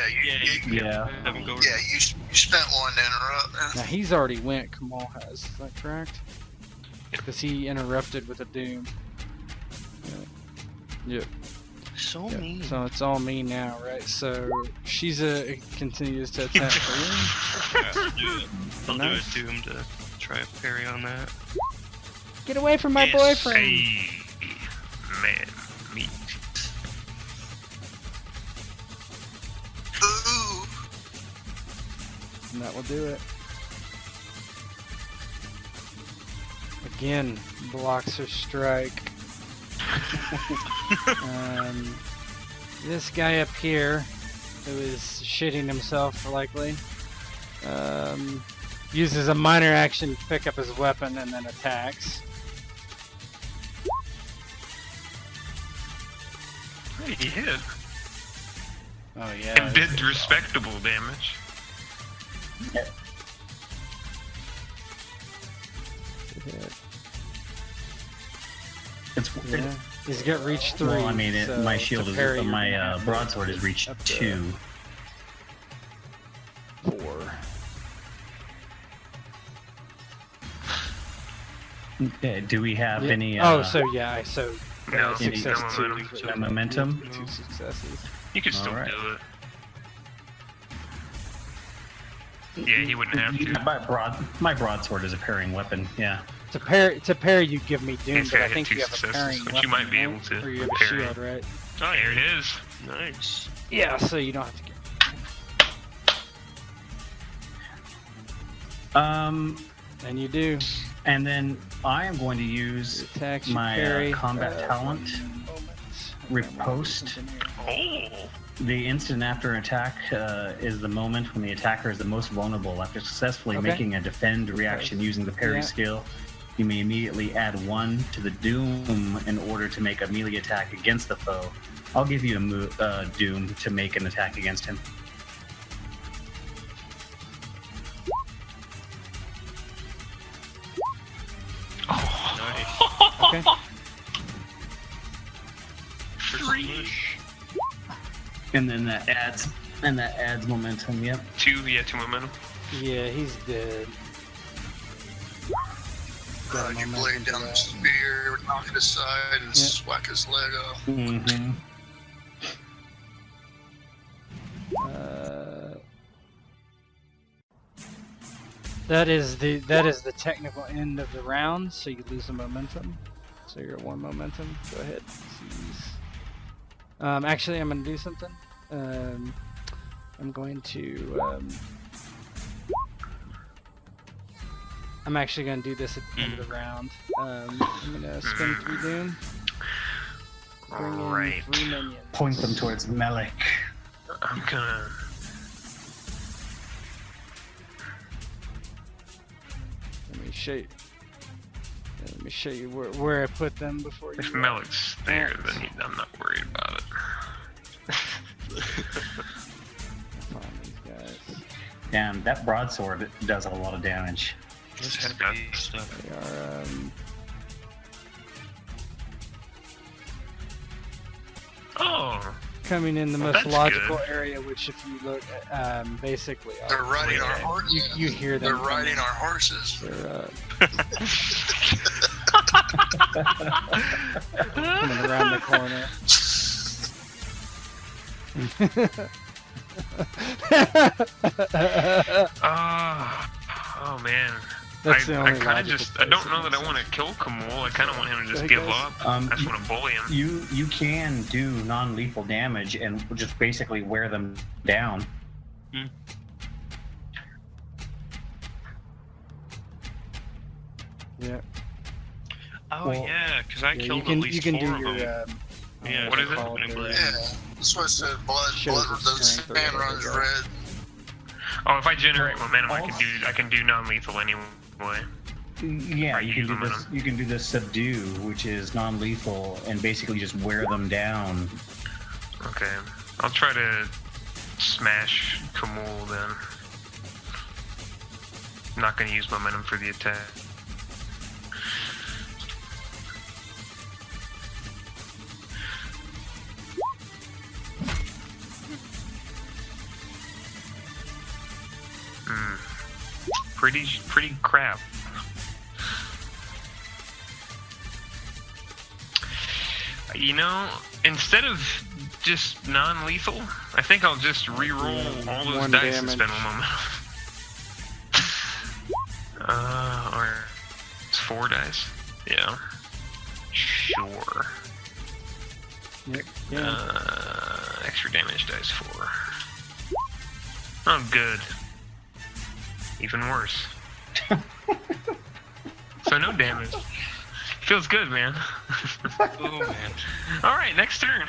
Yeah. Have him go. yeah. You spent one to interrupt. Now he's already went. Kamal has. Is that correct? Because he interrupted with a Doom. Yep. So Yep. mean. So it's all me now, right? So Shiza continues to attack for Yeah, I'll do it. I'll Nice. do a Doom to try a parry on that. Get away from my Yes. boyfriend! Hey, man, meat. Ooh. And that will do it. Again, blocks her strike. This guy up here, who is shitting himself likely, uses a minor action to pick up his weapon and then attacks. He hit. Oh yeah. It did respectable damage. It's Yeah. He's got reach 3. well, I mean, so my shield to is parry, you're my gonna have broadsword is reach up to 2. 4. Okay, do we have Yeah. any? Oh, so yeah, so No, success no 2. momentum. so momentum? 2 successes. You could still Alright. do it. Yeah, he wouldn't have to. My broadsword is a parrying weapon. Yeah. To parry, you give me Doom, He's but gotta I hit think 2 you have a successes, parrying which weapon, you might be right? able to Or you have a parry. shield, right? Oh, There it is. Nice. Yeah, so you don't have to get. And you do. And then I am going to use Attacks, you my parry. combat talent, riposte. Oh, The instant after attack is the moment when the attacker is the most vulnerable. After successfully Okay. making a defend reaction using the parry Yeah. skill, you may immediately add 1 to the Doom in order to make a melee attack against the foe. I'll give you a Doom to make an attack against him. Nice. Okay. Smush. And then that adds momentum. Yep. 2 momentum. Yeah, he's dead. Got You momentum blade for down the that. spear, knock it aside, and Yeah. whack his leg off. Mm-hmm. That is the technical end of the round, so you lose the momentum. So you're at 1 momentum. Go ahead. Seize. Actually, I'm gonna do something. I'm going to. I'm actually gonna do this at the end of the round. I'm gonna spend 3 Doom. Bring in Right. 3 minions. Point them towards Melik. I'm gonna. Let me show you where I put them before you. If Melik's there, then I'm not worried about it. Find these guys. Damn, that broadsword does a lot of damage. That's Just heavy got- stuff. They are. Oh, Coming in the most That's logical good. area, which if you look at, basically, They're riding our yeah. horses. you hear them. They're riding our horses. They're coming around the corner. oh man. That's the I only kind of logical just, I don't place know it that I makes want to kill Kamul. I kind of want him to just Hey, give guys. up. Um, I just want to bully him. You can do non-lethal damage and just basically wear them down. Yeah. Oh Well, yeah, because I Yeah, killed at least you can 4 do of your. them. Yeah, what is it? I believe. Yeah, that's what I said. Blood, Shows blood, the the strength or sand whatever, runs but- red. Oh, if I generate Well, momentum, all- I can do non-lethal anyway. Yeah, Right, you can use do this. momentum. You can do this subdue, which is non-lethal, and basically just wear them down. Okay, I'll try to smash Kamul then. I'm not gonna use momentum for the attack. Pretty crap. You know, instead of just non-lethal, I think I'll just re-roll all those 1 dice and damage. spend 1 moment. Or it's 4 dice. Yeah. Sure. Yeah. Extra damage dice 4. Oh, good. Even worse. So no damage. Feels good, man. Oh man. All right, next turn.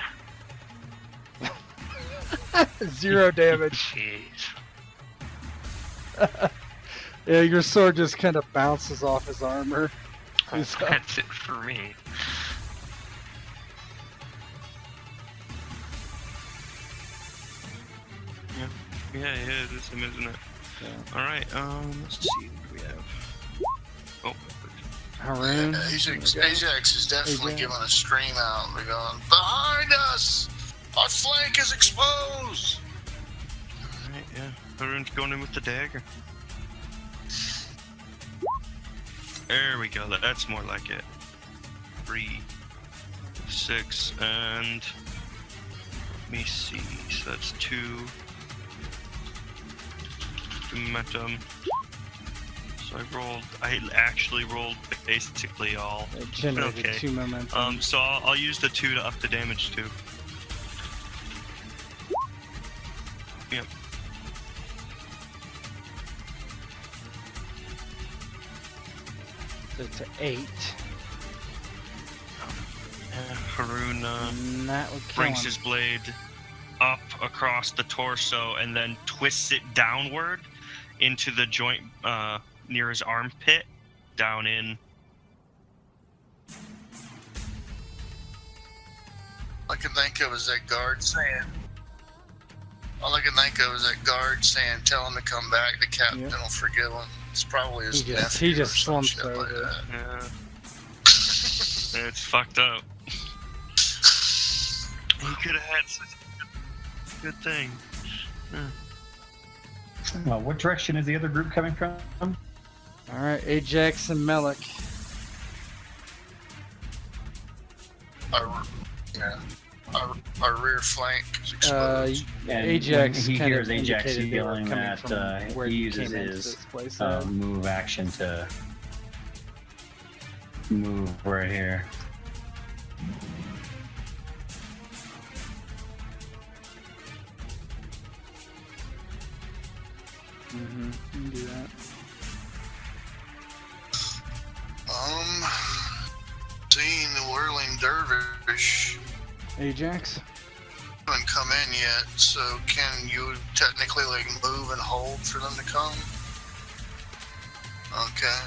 0 damage. Jeez. Yeah, your sword just kind of bounces off his armor. He's up. That's it for me. Yeah, it is him, isn't it? Yeah. Alright, let's see what we have. Oh, Haroun. Ajax is definitely Ajax. giving a scream out. They're going, behind us! Our flank is exposed! alright, yeah. Haroun's going in with the dagger. There we go, that's more like it. 3, 6, and... Let me see, so that's 2. Momentum. So I actually rolled basically all. It generated Okay. 2 momentum. So I'll use the 2 to up the damage too. Yep. So to 8. Haroun And that would kill brings him. his blade up across the torso and then twists it downward into the joint near his armpit, down in. All I can think of is that guard saying, tell him to come back, the captain Yeah. will forgive him. It's probably his He nephew just or some slumps shit like over. that. Yeah. It's fucked up. He could have had such a good thing. What direction is the other group coming from? Alright, Ajax and Melik. Our rear flank is exposed. And Ajax when he kind hears of Ajax indicated they were yelling coming that from where he you uses came into his this place. move action to move right here. Mm-hmm. You can do that. Seeing the whirling dervish Ajax? haven't come in yet, so can you technically like move and hold for them to come? Okay.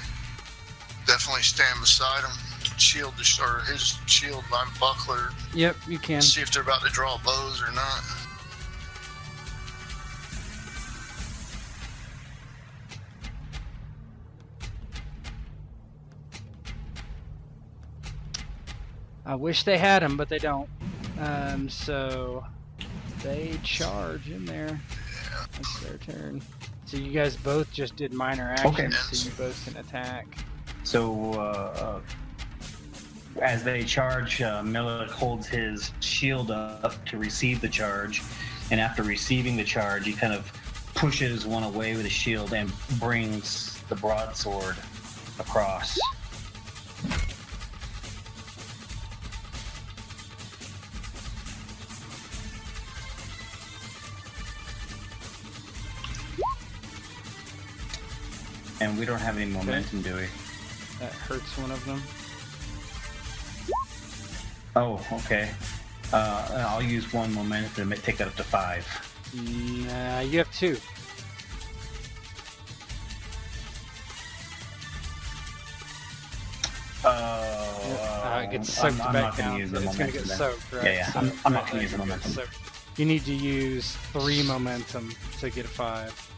Definitely stand beside him. Shield or his shield by buckler. Yep, you can. See if they're about to draw bows or not. I wish they had him, but they don't. So they charge in there. That's their turn. So you guys both just did minor actions, Okay. so you both can attack. So as they charge, Melik holds his shield up to receive the charge, and after receiving the charge, he kind of pushes one away with his shield and brings the broadsword across. And we don't have any momentum, do we? That hurts one of them. Oh, okay. I'll use one momentum to take that up to 5. Nah, you have 2. It gets soaked I'm back not gonna down. use So the it's going to momentum get then. soaked, right? Yeah. So, I'm not right, gonna use the yeah, momentum. so you need to use 3 momentum to get a 5.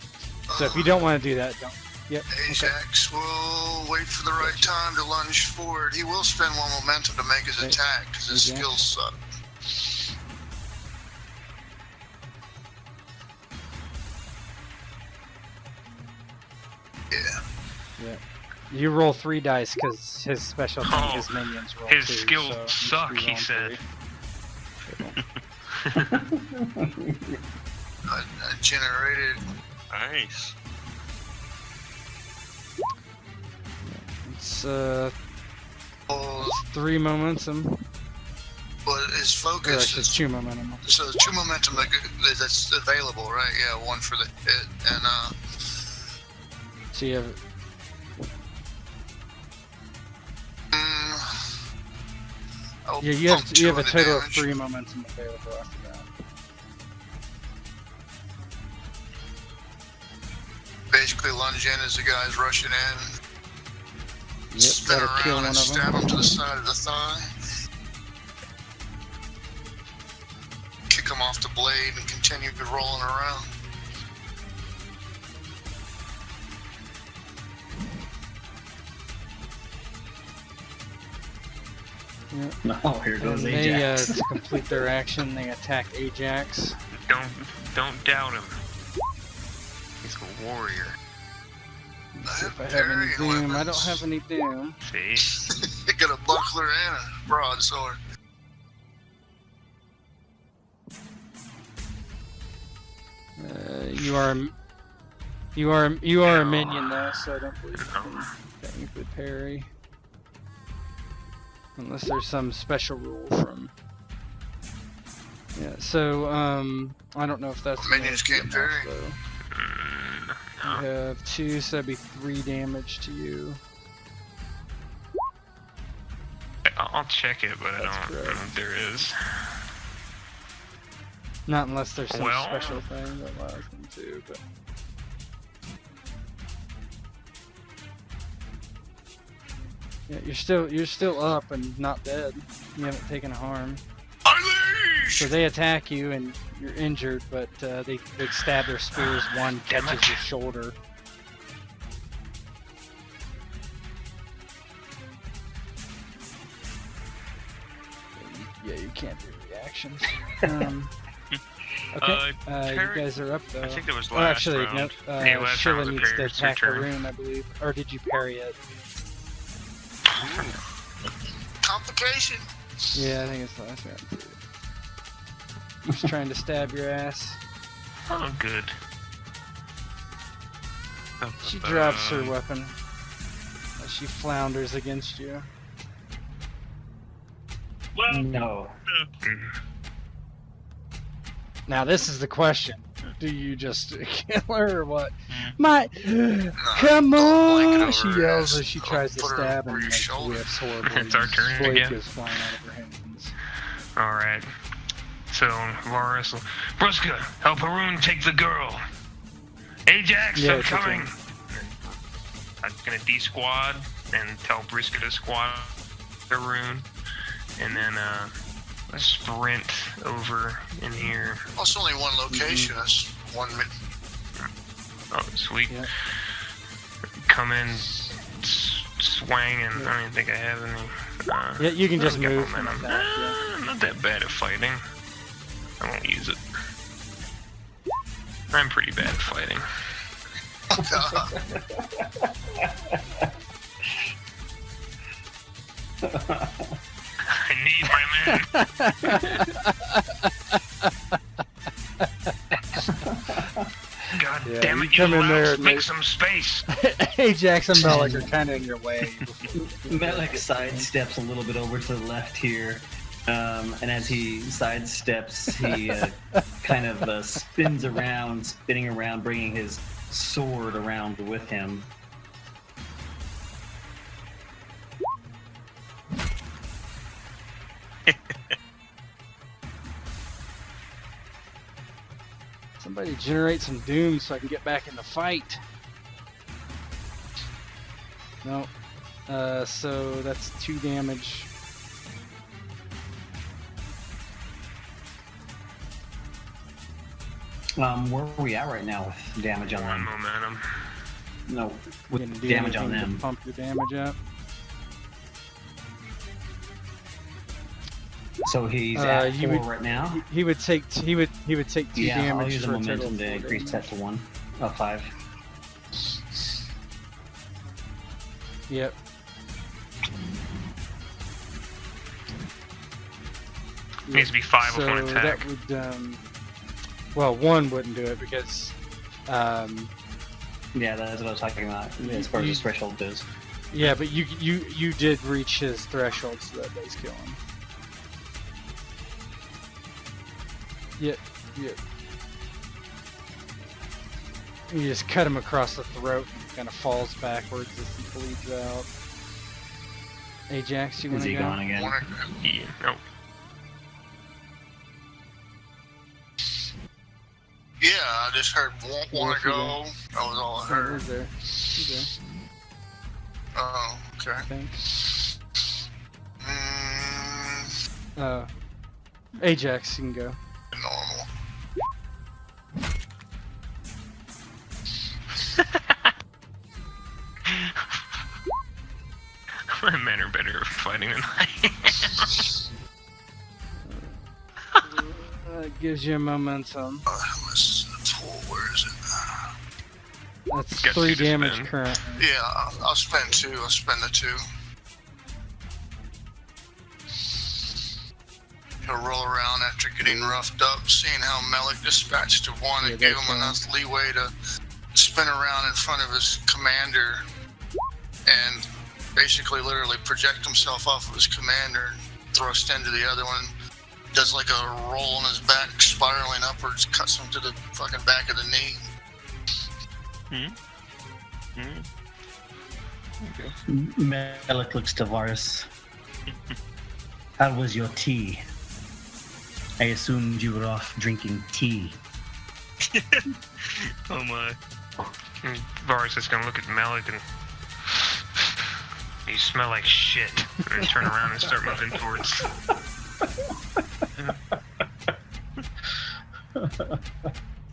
So if you don't want to do that, don't. Yep. Okay. Ajax will wait for the right time to lunge forward. He will spend 1 momentum to make his Okay. attack because his Ajax. skills suck. Yeah. Yeah. You roll 3 dice because his special thing, Oh, his minions roll his 2. skills so you suck, should be he rolling said. 3. I generated. Nice. It's Oh, 3 momentum. but his Or focus actually, is. 2 momentum. So there's 2 momentum that's available, right? Yeah, 1 for the hit and So you have. I'll Yeah, you pump have 2 you have a in the total of damage. 3 momentum available after that. Basically, lunge in as the guy's rushing in. Yep, Spin that'll kill around one and of stab them. him to the side of the thigh. Kick him off the blade and continue rolling around. Yep. Oh, here goes And they, Ajax. to complete their action, they attack Ajax. Don't doubt him. He's a warrior. Let's see if I have any doom. I don't have any doom. See? He got a buckler and a broadsword. You are a minion though, so I don't believe you can technically parry. Unless there's some special rule from. Yeah, so I don't know if that's Minions gonna be can't enough, parry. though. No. You have 2, so that'd be 3 damage to you. I'll check it, but I That's don't know correct. if there is. Not unless there's some Well- special thing that allows them to, but. Yeah, you're still up and not dead. You haven't taken a harm. Unleash! So they attack you and you're injured, but they stab their spears. One Damn catches it. your shoulder. Yeah, you can't do reactions. Okay, you Terry- guys are up though. I think there was Oh, last actually, round. no. Yeah, last Sheila round was a needs to parry's attack turn. Haroun, I believe. Or did you parry it? Complication. Yeah, I think it's the last round too. Just trying to stab your ass. Oh, good. She drops her weapon as she flounders against you. Well, No. Now this is the question. Do you just kill her or what? My come blanket on! over She her yells ass. as she tries to Put her stab over and your like shoulder. whiffs horribly. It's our turn Blade again. goes flying out of her hands. Alright. So, Varrus will... Bruska, help Haroun take the girl. Ajax, Yeah, I'm it's your coming. turn. I'm gonna de-squad and tell Briska to squad Haroun. And then, sprint over in here. Well, it's only one location. That's 1 minute. Oh, sweet. Yeah. Come in, swang, and I don't think I have any. Yeah, you can I just don't got move and momentum. attack, yeah. I'm not that bad at fighting. I won't use it. I'm pretty bad at fighting. I need my men. God Yeah, damn you it, you come in there louse, and make they- some space. Ajax and Melik are kind of in your way. Melik sidesteps a little bit over to the left here, and as he sidesteps, he kind of spins around, spinning around, bringing his sword around with him. Somebody generate some doom so I can get back in the fight. No. So that's 2 damage. Where are we at right now with damage on them? Momentum. No, with Gonna do damage on anything to them. Pump your damage up. So he's at 4 right now. He would take 2 Yeah, damage I'll use the for a total momentum of to 4 increase damage. that to 1. 5. Yep. Needs to be 5 So with one attack. that would, well, 1 wouldn't do it because, Yeah, that's what I was talking about, as far as the threshold goes. yeah, but you did reach his threshold, so that does kill him. Yep. You just cut him across the throat and kind of falls backwards as he bleeds out. Ajax, you want Is to he go? gone again? Yeah, no. Yeah, I just heard want Wolf, to you go. That was all I Oh, heard. he's there. Oh, okay. I think. Mm, Ajax, you can go. normal. My men are better at fighting than I am. That gives you momentum. This is a tool. Where is it? That's Got 3 2 to damage spend. currently. Yeah, I'll spend 2. I'll spend the 2. He'll roll around after getting roughed up, seeing how Melik dispatched to 1 Yeah, and gave that's him enough leeway to spin around in front of his commander and basically literally project himself off of his commander and thrust into the other one. Does like a roll on his back, spiraling upwards, cuts him to the fucking back of the knee. Melik looks to Varrus. How was your tea? I assumed you were off drinking tea. Oh my. And Varrus is gonna look at Melik and you smell like shit. And then turn around and start moving towards.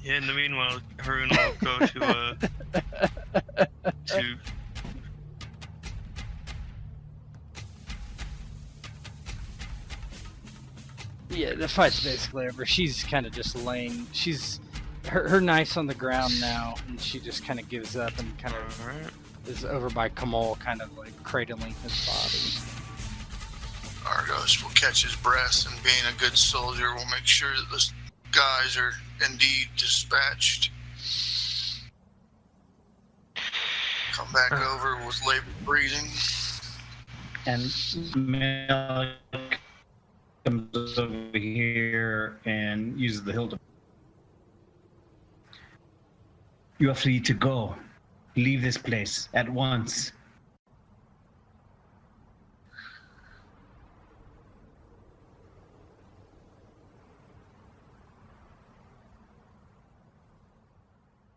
Yeah, in the meanwhile, Haroun will go to Yeah, the fight's basically over. She's kind of just laying. Her knife's on the ground now, and she just kind of gives up and kind of is over by Kamal, kind of like cradling his body. Argos will catch his breath, and being a good soldier will make sure that the guys are indeed dispatched. Come back over with labored breathing. And Melik comes over here and uses the hilt. You are free to go. Leave this place at once.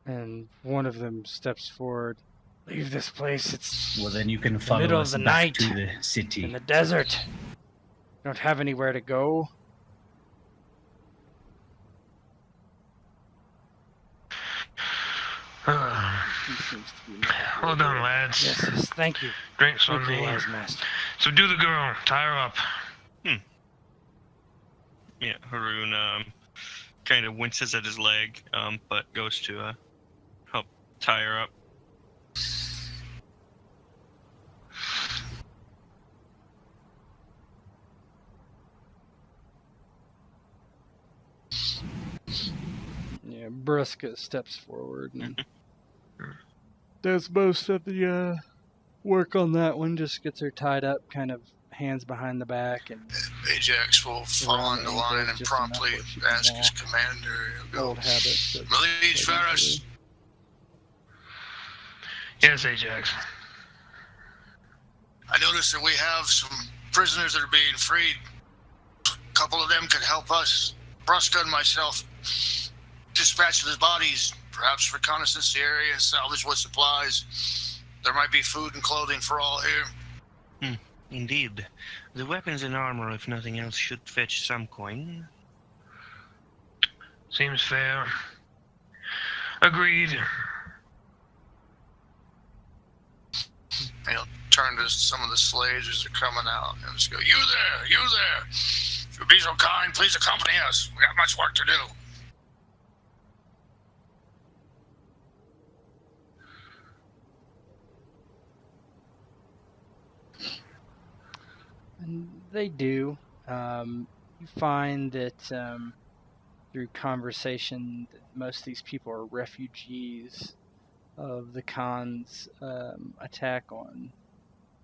And one of them steps forward. Leave this place. It's Well, then you can follow middle of us the back night to the city. in the desert. Don't have anywhere to go. He seems to be Hold on, lads. Yes, thank you. Drinks on Thank you, me. wise master. Subdue the girl. Tie her up. yeah, Haroun kind of winces at his leg, but goes to help tie her up. Yeah, Bruska steps forward and does most of the work on that one. Just gets her tied up, kind of hands behind the back, and Ajax will fall Around into the line ankles and just promptly enough where she can ask his walk. commander. He'll go, old habits. that Maliege they Varrus, do. Yes, Ajax. I noticed that we have some prisoners that are being freed. A couple of them could help us. Bruska and myself dispatch of the bodies, perhaps reconnaissance the area and salvage what supplies. There might be food and clothing for all here. Indeed. The weapons and armor, if nothing else, should fetch some coin. Seems fair. Agreed. He'll turn to some of the slaves as they're coming out and just go, "You there, you there. If you'll be so kind, please accompany us. We got much work to do." And they do. You find that through conversation that most of these people are refugees of the Khan's attack on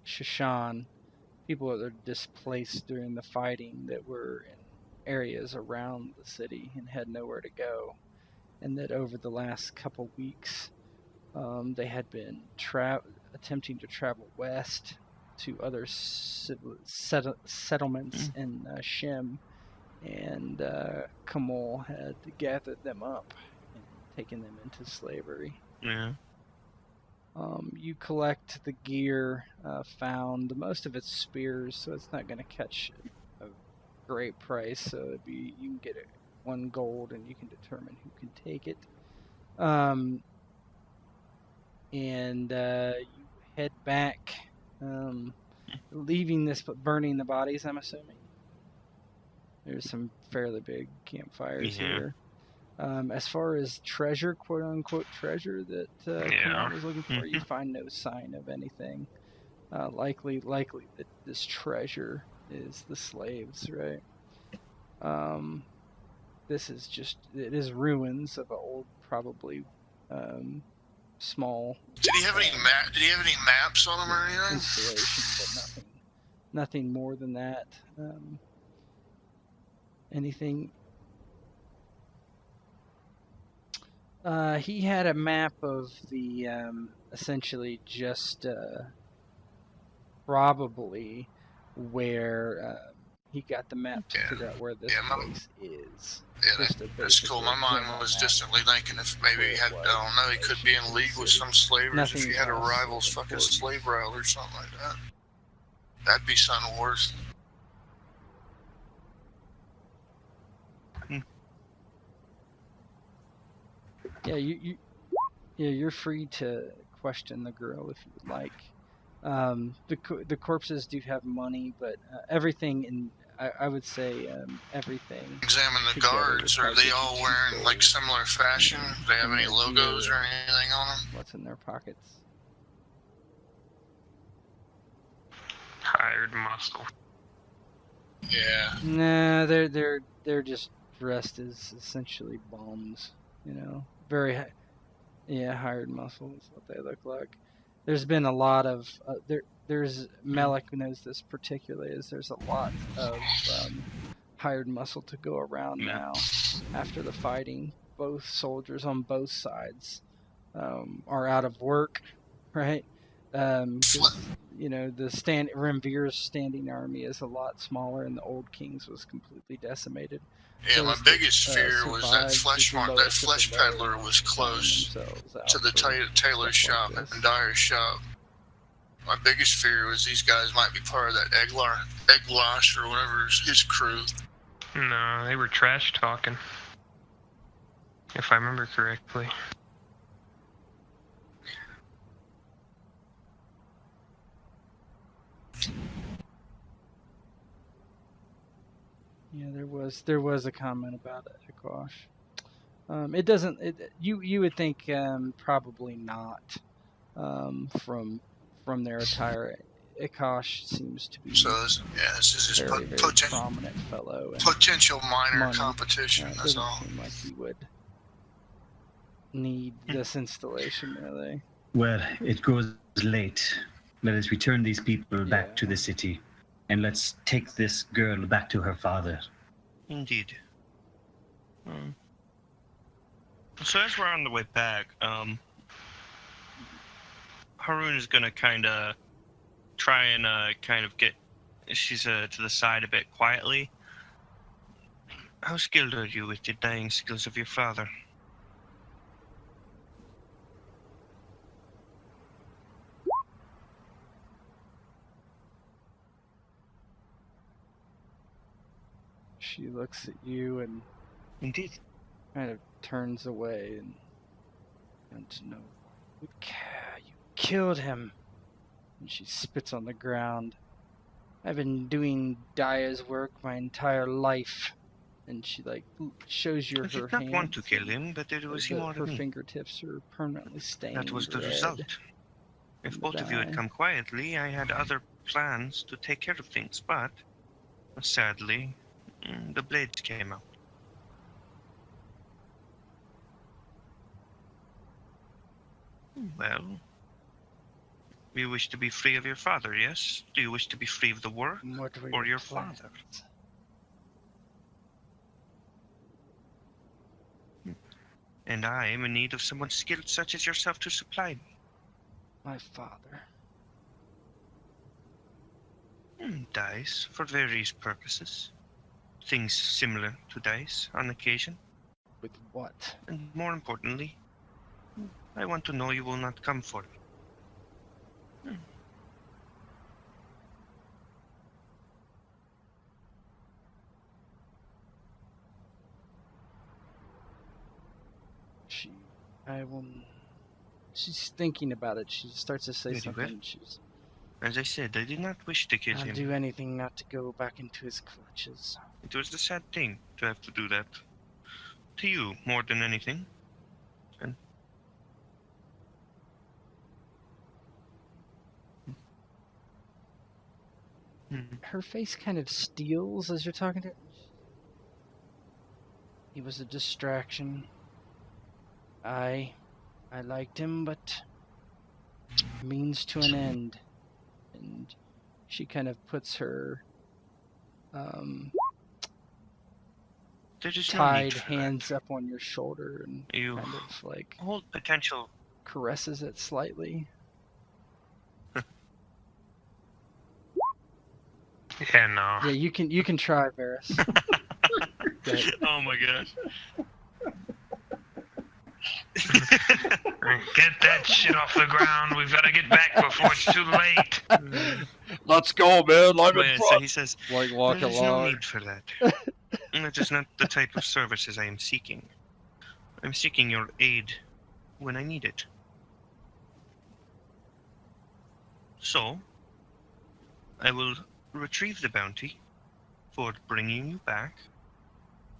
Shushan. People that are displaced during the fighting that were in areas around the city and had nowhere to go. And that over the last couple weeks, they had been attempting to travel west to other settlements in Shem, and Kamal had gathered them up and taken them into slavery. Yeah. You collect the gear found. Most of it's spears, so it's not going to catch a great price. So it'd be, you can get it 1 gold, and you can determine who can take it. And you head back, leaving this but burning the bodies, I'm assuming. There's some fairly big campfires here. As far as treasure, quote-unquote treasure, that Kamal was looking for, you find no sign of anything. Likely that this treasure is the slaves, right? This is it is ruins of an old, probably small. Did he have any maps on him or anything? Installation, but nothing more than that. Anything? He had a map of the essentially just probably where he got the map to figure out where this place is. Yeah, that's cool. My mind was distantly thinking if maybe he had, I don't know, he could be in league with some slavers if he had a rival's fucking slave route or something like that. That'd be something worse. Yeah, you're free to question the girl if you would like. The corpses do have money, but everything in I would say everything. Examine the guards. Are they all wearing like similar fashion? Do they have any logos or anything on them? What's in their pockets? Hired muscle. Yeah. Nah, they're just dressed as essentially bums. You know, hired muscle is what they look like. There's been a lot of there's Melek knows this particularly, is there's a lot of hired muscle to go around now after the fighting. Both soldiers on both sides are out of work, right? You know, the Remvir's standing army is a lot smaller, and the Old King's was completely decimated. Yeah, my biggest fear was that flesh peddler was close to the tailor's shop and dyer's shop. My biggest fear was these guys might be part of that Eglash or whatever his crew. No, they were trash talking, if I remember correctly. Yeah, there was a comment about it, Akash. It doesn't. You would think probably not. From their attire, Akash seems to be. So this is just very prominent fellow. Potential minor competition. That's all. Seem like he would need this installation, really. Well, it grows late. Let us return these people back to the city. And let's take this girl back to her father. Indeed. So as we're on the way back, Haroun is gonna kind of try and get. She's to the side a bit quietly. How skilled are you with the dying skills of your father? She looks at you and Indeed. kind of turns away and no, you killed him. And she spits on the ground. I've been doing Daya's work my entire life. And she shows you I her did not hands. want to kill him, but it was him or Her me. fingertips are permanently stained. That was the red. result. If both of you had come quietly, I had other plans to take care of things, but sadly, the blades came out. Well, you wish to be free of your father, yes? Do you wish to be free of the war What were or your plans? father? And I am in need of someone skilled such as yourself to supply me. My father. Dice, for various purposes. Things similar to dice, on occasion. With what? And more importantly, I want to know you will not come for me. She's thinking about it. She starts to say Very something. well. As I said, I did not wish to kill I'll him. do anything not to go back into his clutches. It was a sad thing to have to do that. To you, more than anything. And Her face kind of steels as you're talking to her. He was a distraction. I liked him, but means to an end. And she kind of puts her there is no tied need for hands up on your shoulder and You kind of like that. Hold potential. caresses it slightly. Yeah, no. Yeah, you can try, Varrus. Oh my gosh. Get that shit off the ground. We've got to get back before it's too late. Let's go, man. I'm Well, so he says, Like walk there is no along. need for that. That is not the type of services I am seeking. I'm seeking your aid when I need it. So, I will retrieve the bounty for bringing you back,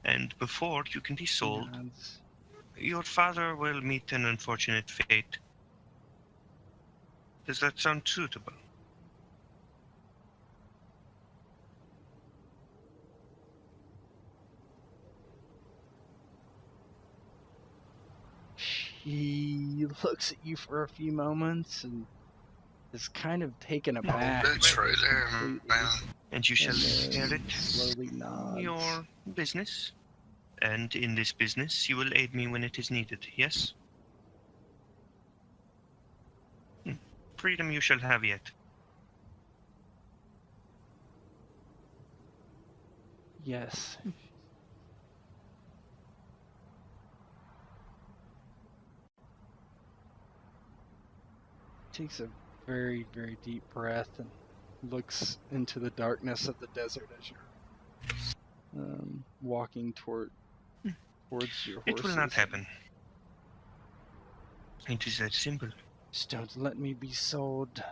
and before you can be sold, your father will meet an unfortunate fate. Does that sound suitable? He looks at you for a few moments and is kind of taken aback. That's right there, completely, man. And you shall and then inherit slowly nods. your business. And in this business, you will aid me when it is needed, yes? Freedom you shall have yet. Yes. Takes a very, very deep breath and looks into the darkness of the desert as you're walking towards your horses. It will not happen. It is that simple. Just don't let me be sold.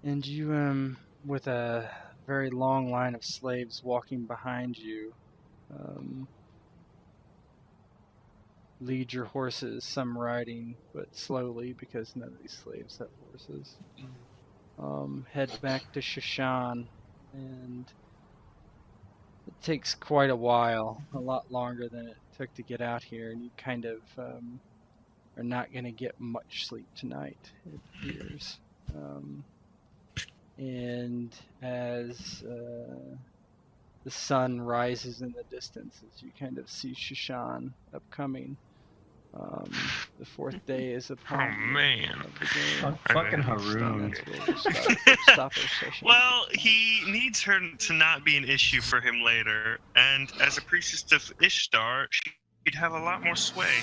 And you, with a very long line of slaves walking behind you, lead your horses, some riding, but slowly because none of these slaves have horses. Head back to Shushan, and it takes quite a while, a lot longer than it took to get out here, and you kind of are not going to get much sleep tonight, it appears. And as the sun rises in the distance, as you kind of see Shushan upcoming, the fourth day is upon Oh, man. of the game. Fucking And Haroun. that's where we'll stop our session. Well, he needs her to not be an issue for him later, and as a priestess of Ishtar, she'd have a lot more sway.